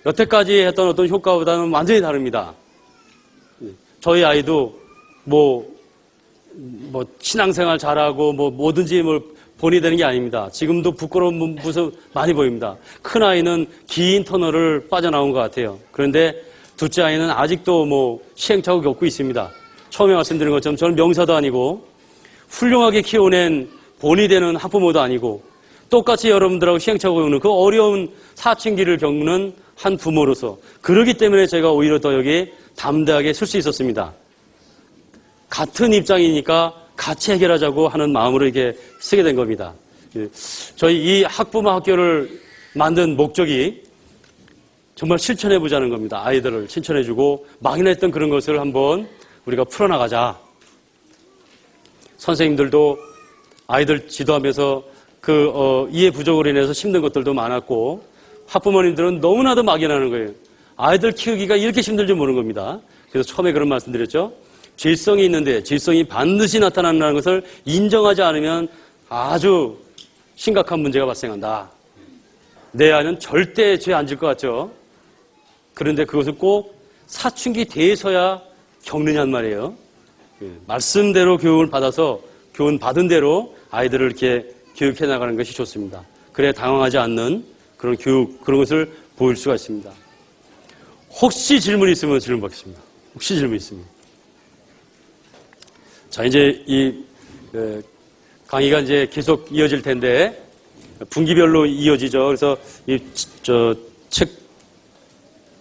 Speaker 1: 여태까지 했던 어떤 효과보다는 완전히 다릅니다. 저희 아이도 신앙생활 잘하고 뭐든지 본이 되는 게 아닙니다. 지금도 부끄러운 모습 많이 보입니다. 큰 아이는 긴 터널을 빠져나온 것 같아요. 그런데 둘째 아이는 아직도 시행착오 겪고 있습니다. 처음에 말씀드린 것처럼 저는 명사도 아니고 훌륭하게 키워낸 본이 되는 학부모도 아니고 똑같이 여러분들하고 시행착오 겪는 그 어려운 사춘기를 겪는 한 부모로서 그러기 때문에 제가 오히려 더 여기 담대하게 쓸 수 있었습니다. 같은 입장이니까 같이 해결하자고 하는 마음으로 이렇게 쓰게 된 겁니다. 저희 이 학부모 학교를 만든 목적이 정말 실천해보자는 겁니다. 아이들을 실천해주고 막연했던 그런 것을 한번 우리가 풀어나가자. 선생님들도 아이들 지도하면서 이해 부족으로 인해서 힘든 것들도 많았고 학부모님들은 너무나도 막연하는 거예요. 아이들 키우기가 이렇게 힘들 줄 모르는 겁니다. 그래서 처음에 그런 말씀 드렸죠. 죄성이 있는데 죄성이 반드시 나타난다는 것을 인정하지 않으면 아주 심각한 문제가 발생한다. 내 아이는 절대 죄 안 질 것 같죠. 그런데 그것을 꼭 사춘기 돼서야 겪느냐는 말이에요. 말씀대로 교육을 받아서 교훈 받은 대로 아이들을 이렇게 교육해 나가는 것이 좋습니다. 그래 당황하지 않는 그런 교육, 그런 것을 보일 수가 있습니다. 혹시 질문이 있으면 질문 받겠습니다. 혹시 질문 있으면. 자, 이제 강의가 이제 계속 이어질 텐데, 분기별로 이어지죠. 그래서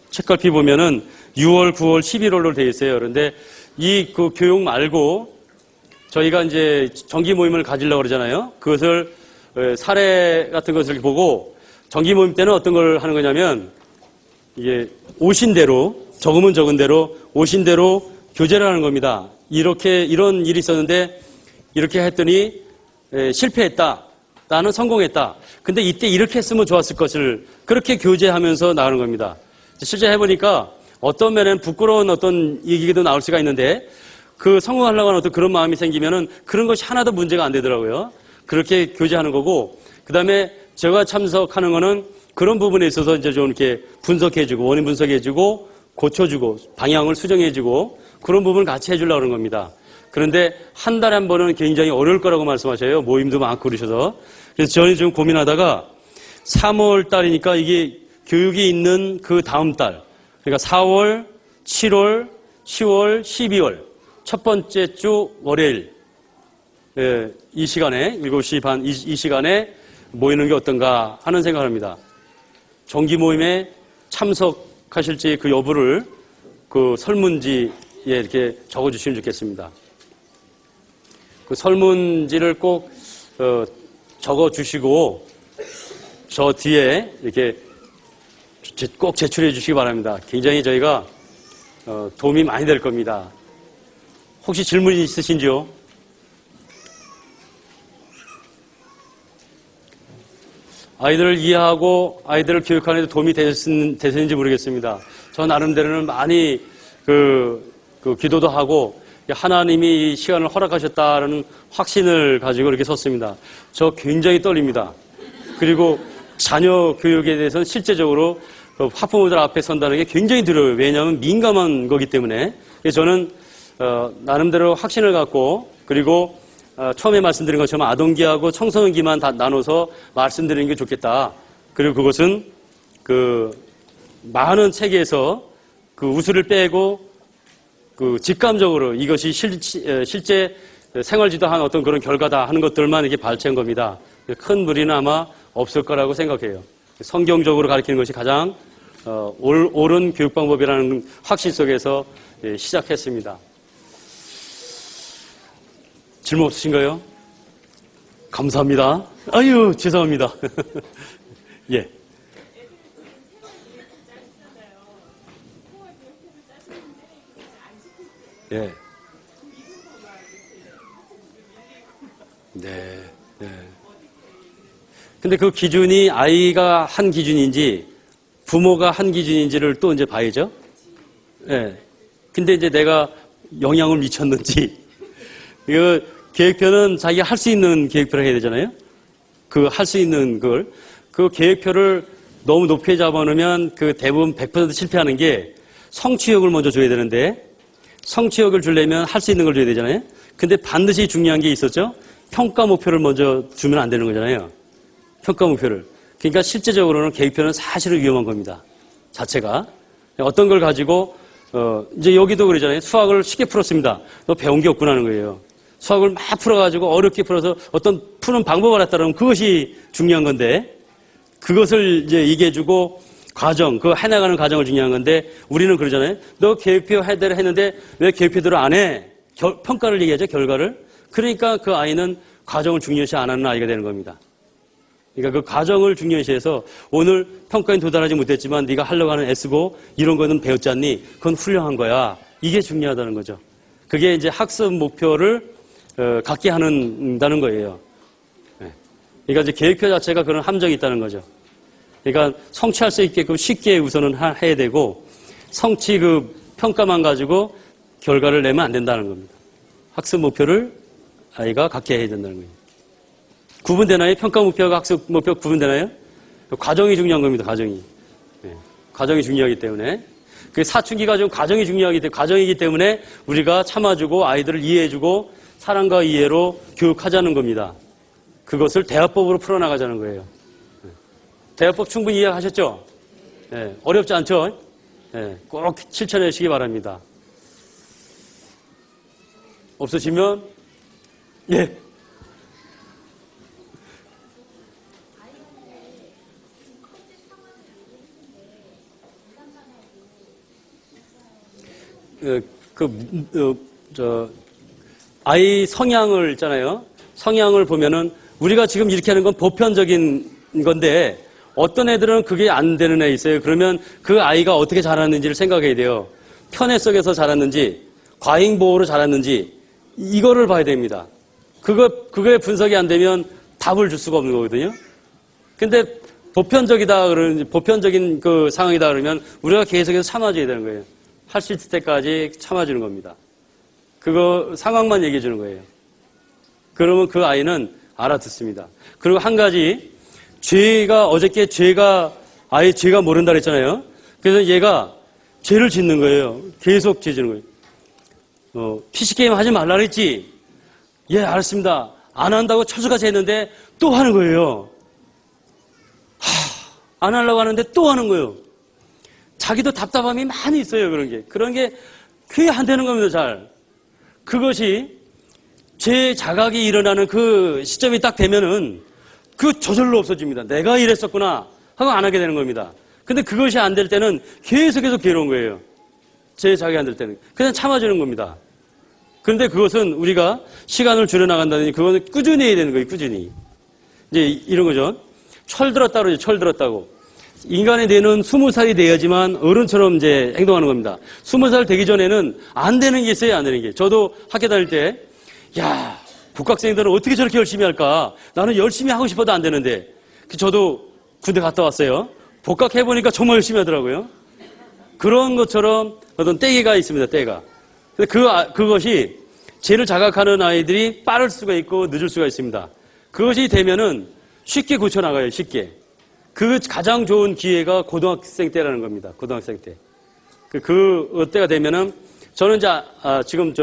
Speaker 1: 책갈피 보면은 6월, 9월, 11월로 되어 있어요. 그런데 그 교육 말고 저희가 이제 정기 모임을 가지려고 그러잖아요. 그것을 사례 같은 것을 보고 정기 모임 때는 어떤 걸 하는 거냐면 이게 오신 대로, 적으면 적은 대로, 오신 대로 교제를 하는 겁니다. 이런 일이 있었는데 이렇게 했더니 실패했다. 나는 성공했다. 근데 이때 이렇게 했으면 좋았을 것을 그렇게 교제하면서 나가는 겁니다. 실제 해보니까 어떤 면에는 부끄러운 어떤 얘기도 나올 수가 있는데 그 성공하려고 하는 어떤 그런 마음이 생기면은 그런 것이 하나도 문제가 안 되더라고요. 그렇게 교제하는 거고, 그 다음에 제가 참석하는 거는 그런 부분에 있어서 이제 좀 이렇게 분석해주고, 원인 분석해주고, 고쳐주고, 방향을 수정해주고, 그런 부분을 같이 해주려고 하는 겁니다. 그런데 한 달에 한 번은 굉장히 어려울 거라고 말씀하셔요. 모임도 많고 그러셔서. 그래서 저는 좀 고민하다가 3월 달이니까 이게 교육이 있는 그 다음 달, 그러니까 4월, 7월, 10월, 12월, 첫 번째 주 월요일, 이 시간에, 7시 반, 이 시간에 모이는 게 어떤가 하는 생각을 합니다. 정기 모임에 참석하실지 그 여부를 그 설문지에 이렇게 적어주시면 좋겠습니다. 그 설문지를 꼭 적어주시고 저 뒤에 이렇게 꼭 제출해 주시기 바랍니다. 굉장히 저희가 도움이 많이 될 겁니다. 혹시 질문이 있으신지요? 아이들을 이해하고 아이들을 교육하는 데 도움이 되셨는지 모르겠습니다. 저 나름대로는 많이 기도도 하고 하나님이 이 시간을 허락하셨다라는 확신을 가지고 이렇게 섰습니다. 저 굉장히 떨립니다. 그리고 자녀 교육에 대해서는 실제적으로 학부모들 앞에 선다는 게 굉장히 두려워요. 왜냐하면 민감한 거기 때문에. 그래서 저는 나름대로 확신을 갖고, 그리고 처음에 말씀드린 것처럼 아동기하고 청소년기만 다 나눠서 말씀드리는 게 좋겠다. 그리고 그것은 많은 책에서 우수를 빼고 직감적으로 이것이 실제 생활지도한 어떤 그런 결과다 하는 것들만 이렇게 발췌한 겁니다. 큰 무리는 아마 없을 거라고 생각해요. 성경적으로 가르치는 것이 가장 옳은 교육 방법이라는 확신 속에서 시작했습니다. 질문 없으신가요? 감사합니다. 아유, 죄송합니다. 예. 예. 네. 네. 근데 그 기준이 아이가 한 기준인지 부모가 한 기준인지를 또 이제 봐야죠. 예. 근데 이제 내가 영향을 미쳤는지. 이거 계획표는 자기가 할 수 있는 계획표를 해야 되잖아요. 할 수 있는 걸. 그 계획표를 너무 높게 잡아놓으면 대부분 100% 실패하는 게 성취욕을 먼저 줘야 되는데 성취욕을 주려면 할 수 있는 걸 줘야 되잖아요. 근데 반드시 중요한 게 있었죠. 평가 목표를 먼저 주면 안 되는 거잖아요. 평가 목표를. 그러니까 실제적으로는 계획표는 사실은 위험한 겁니다. 자체가. 어떤 걸 가지고 이제 여기도 그러잖아요. 수학을 쉽게 풀었습니다. 너 배운 게 없구나 하는 거예요. 수학을 막 풀어가지고 어렵게 풀어서 어떤 푸는 방법을 알았다면 그것이 중요한 건데 그것을 이제 얘기해주고 과정, 그 해나가는 과정을 중요한 건데 우리는 그러잖아요. 너 계획표 해대로 했는데 왜 계획표대로 안 해? 평가를 얘기하죠, 결과를. 그러니까 그 아이는 과정을 중요시 안 하는 아이가 되는 겁니다. 그러니까 그 과정을 중요시해서 오늘 평가에 도달하지 못했지만 네가 하려고 하는 애쓰고 이런 거는 배웠지 않니? 그건 훌륭한 거야. 이게 중요하다는 거죠. 그게 이제 학습 목표를 갖게 한다는 거예요. 그러니까 이제 계획표 자체가 그런 함정이 있다는 거죠. 그러니까 성취할 수 있게끔 쉽게 우선은 해야 되고 성취 그 평가만 가지고 결과를 내면 안 된다는 겁니다. 학습 목표를 아이가 갖게 해야 된다는 거예요. 구분되나요? 평가 목표가 학습 목표 구분되나요? 과정이 중요한 겁니다. 과정이. 과정이 중요하기 때문에. 그 사춘기가 좀 과정이 중요하기 때문에 과정이기 때문에 우리가 참아주고 아이들을 이해해주고 사랑과 이해로 교육하자는 겁니다. 그것을 대화법으로 풀어나가자는 거예요. 대화법 충분히 이해하셨죠? 어렵지 않죠? 꼭 실천해 주시기 바랍니다. 없으시면 예. 아이 성향을 있잖아요. 성향을 보면은 우리가 지금 이렇게 하는 건 보편적인 건데 어떤 애들은 그게 안 되는 애 있어요. 그러면 그 아이가 어떻게 자랐는지를 생각해야 돼요. 편애 속에서 자랐는지 과잉 보호로 자랐는지 이거를 봐야 됩니다. 그거에 분석이 안 되면 답을 줄 수가 없는 거거든요. 근데 보편적이다 그러는 보편적인 그 상황이다 그러면 우리가 계속해서 참아줘야 되는 거예요. 할 수 있을 때까지 참아주는 겁니다. 그거 상황만 얘기해 주는 거예요. 그러면 그 아이는 알아듣습니다. 그리고 한 가지 어저께 아예 죄가 모른다 그랬잖아요. 그래서 얘가 죄를 짓는 거예요. 계속 죄 짓는 거예요. PC게임 하지 말라 그랬지? 예, 알았습니다. 안 한다고 철수같이 했는데 또 하는 거예요. 안 하려고 하는데 또 하는 거예요. 자기도 답답함이 많이 있어요, 그런 게 꽤 안 되는 겁니다, 잘. 그것이 죄 자각이 일어나는 그 시점이 딱 되면은 그 저절로 없어집니다. 내가 이랬었구나 하고 안 하게 되는 겁니다. 근데 그것이 안 될 때는 계속 괴로운 거예요. 죄 자각이 안 될 때는. 그냥 참아주는 겁니다. 그런데 그것은 우리가 시간을 줄여나간다더니 그거는 꾸준히 해야 되는 거예요, 꾸준히. 이제 이런 거죠. 철 들었다 그러죠, 철 들었다고. 인간의 뇌는 20살이 돼야지만 어른처럼 이제 행동하는 겁니다. 20살 되기 전에는 안 되는 게 있어요, 안 되는 게. 저도 학교 다닐 때, 야, 복학생들은 어떻게 저렇게 열심히 할까? 나는 열심히 하고 싶어도 안 되는데. 저도 군대 갔다 왔어요. 복학해보니까 정말 열심히 하더라고요. 그런 것처럼 어떤 때가 있습니다, 때가. 근데 그것이 죄를 자각하는 아이들이 빠를 수가 있고 늦을 수가 있습니다. 그것이 되면은 쉽게 고쳐나가요, 쉽게. 그 가장 좋은 기회가 고등학생 때라는 겁니다. 고등학생 때. 그 때가 되면은 저는 이제 지금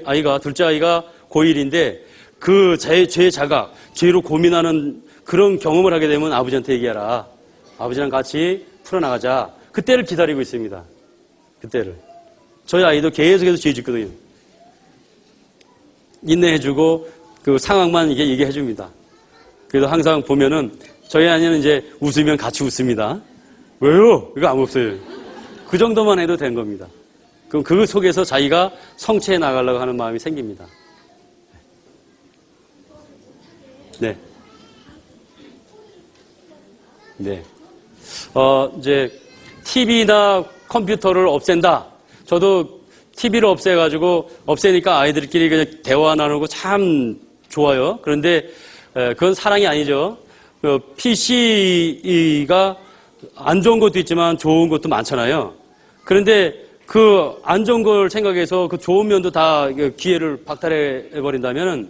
Speaker 1: 아이가 둘째 아이가 고1인데 그 죄 자각, 죄로 고민하는 그런 경험을 하게 되면 아버지한테 얘기하라. 아버지랑 같이 풀어나가자. 그때를 기다리고 있습니다. 그때를. 저희 아이도 계속해서 죄 짓거든요. 인내해주고 그 상황만 이게 얘기해줍니다. 그래서 항상 보면은 저희 아이는 이제 웃으면 같이 웃습니다. 왜요? 이거 아무 없어요. 그 정도만 해도 된 겁니다. 그럼 그 속에서 자기가 성취해 나가려고 하는 마음이 생깁니다. 네. 네. 이제 TV나 컴퓨터를 없앤다. 저도 TV를 없애니까 아이들끼리 그냥 대화 나누고 참 좋아요. 그런데 그건 사랑이 아니죠. PC가 안 좋은 것도 있지만 좋은 것도 많잖아요. 그런데 그 안 좋은 걸 생각해서 그 좋은 면도 다 기회를 박탈해버린다면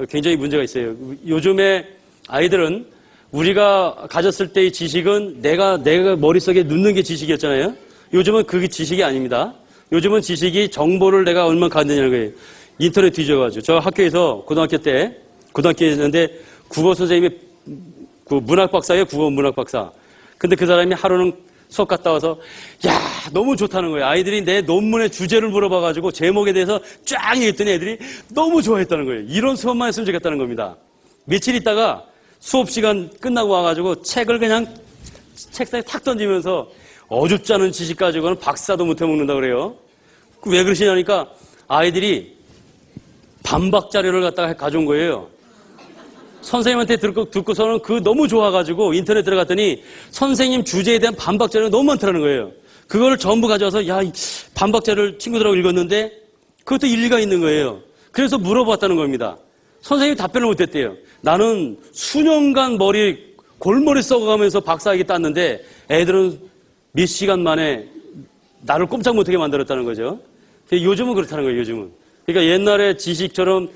Speaker 1: 굉장히 문제가 있어요. 요즘에 아이들은 우리가 가졌을 때의 지식은 내가 머릿속에 넣는 게 지식이었잖아요. 요즘은 그게 지식이 아닙니다. 요즘은 지식이 정보를 내가 얼마나 갖느냐는 거예요. 인터넷 뒤져가지고. 저 학교에서 고등학교 때 고등학교에 있는데 국어 선생님이 그 문학 박사예요. 국어 문학 박사. 근데 그 사람이 하루는 수업 갔다 와서 야 너무 좋다는 거예요. 아이들이 내 논문의 주제를 물어봐가지고 제목에 대해서 쫙 얘기했더니 애들이 너무 좋아했다는 거예요. 이런 수업만 했으면 좋겠다는 겁니다. 며칠 있다가 수업 시간 끝나고 와가지고 책을 그냥 책상에 탁 던지면서 어줍지 않은 지식 가지고는 박사도 못해 먹는다 그래요. 왜 그러시냐니까 아이들이 반박 자료를 갖다가 가져온 거예요. 선생님한테 듣고서는 그 너무 좋아가지고 인터넷 들어갔더니 선생님 주제에 대한 반박 자료가 너무 많더라는 거예요. 그거를 전부 가져와서 야, 이 반박 자료를 친구들하고 읽었는데 그것도 일리가 있는 거예요. 그래서 물어봤다는 겁니다. 선생님이 답변을 못했대요. 나는 수년간 골머리 썩어가면서 박사학위 땄는데 애들은 몇 시간 만에 나를 꼼짝 못하게 만들었다는 거죠. 요즘은 그렇다는 거예요, 요즘은. 그러니까 옛날의 지식처럼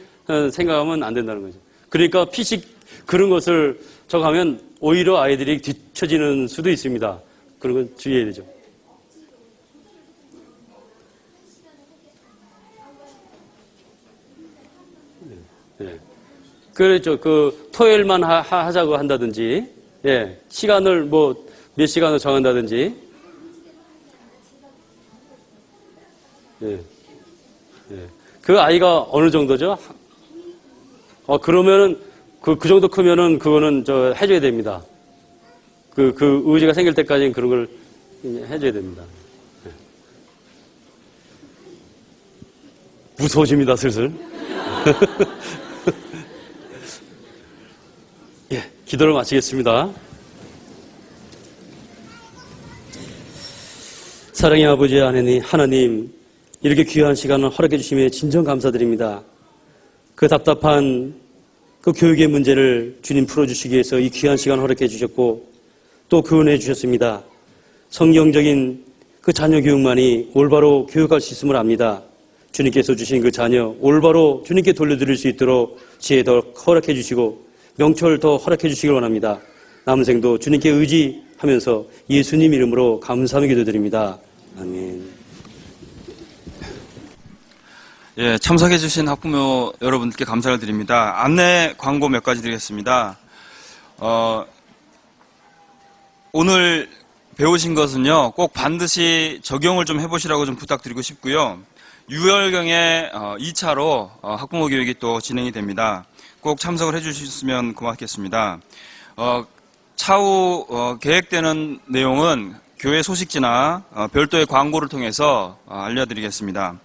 Speaker 1: 생각하면 안 된다는 거죠. 그러니까 피식 그런 것을 적하면 오히려 아이들이 뒤처지는 수도 있습니다. 그런 건 주의해야 되죠. 네. 그렇죠. 그 토요일만 하자고 한다든지, 예, 시간을 몇 시간을 정한다든지, 예, 예. 그 아이가 어느 정도죠? 그러면은, 그 정도 크면은, 그거는, 해줘야 됩니다. 그 의지가 생길 때까지는 그런 걸 해줘야 됩니다. 네. 무서워집니다, 슬슬. 예, 기도를 마치겠습니다. 사랑의 아버지, 하나님, 이렇게 귀한 시간을 허락해 주심에 진정 감사드립니다. 그 답답한 그 교육의 문제를 주님 풀어주시기 위해서 이 귀한 시간 허락해 주셨고 또 그 은혜 주셨습니다. 성경적인 그 자녀 교육만이 올바로 교육할 수 있음을 압니다. 주님께서 주신 그 자녀 올바로 주님께 돌려드릴 수 있도록 지혜 더 허락해 주시고 명철 더 허락해 주시길 원합니다. 남은 생도 주님께 의지하면서 예수님 이름으로 감사하며 기도드립니다. 아멘.
Speaker 12: 예, 참석해주신 학부모 여러분들께 감사를 드립니다. 안내 광고 몇 가지 드리겠습니다. 오늘 배우신 것은요, 꼭 반드시 적용을 좀 해보시라고 좀 부탁드리고 싶고요. 6월경에 2차로 학부모 교육이 또 진행이 됩니다. 꼭 참석을 해주셨으면 고맙겠습니다. 차후 계획되는 내용은 교회 소식지나 별도의 광고를 통해서 알려드리겠습니다.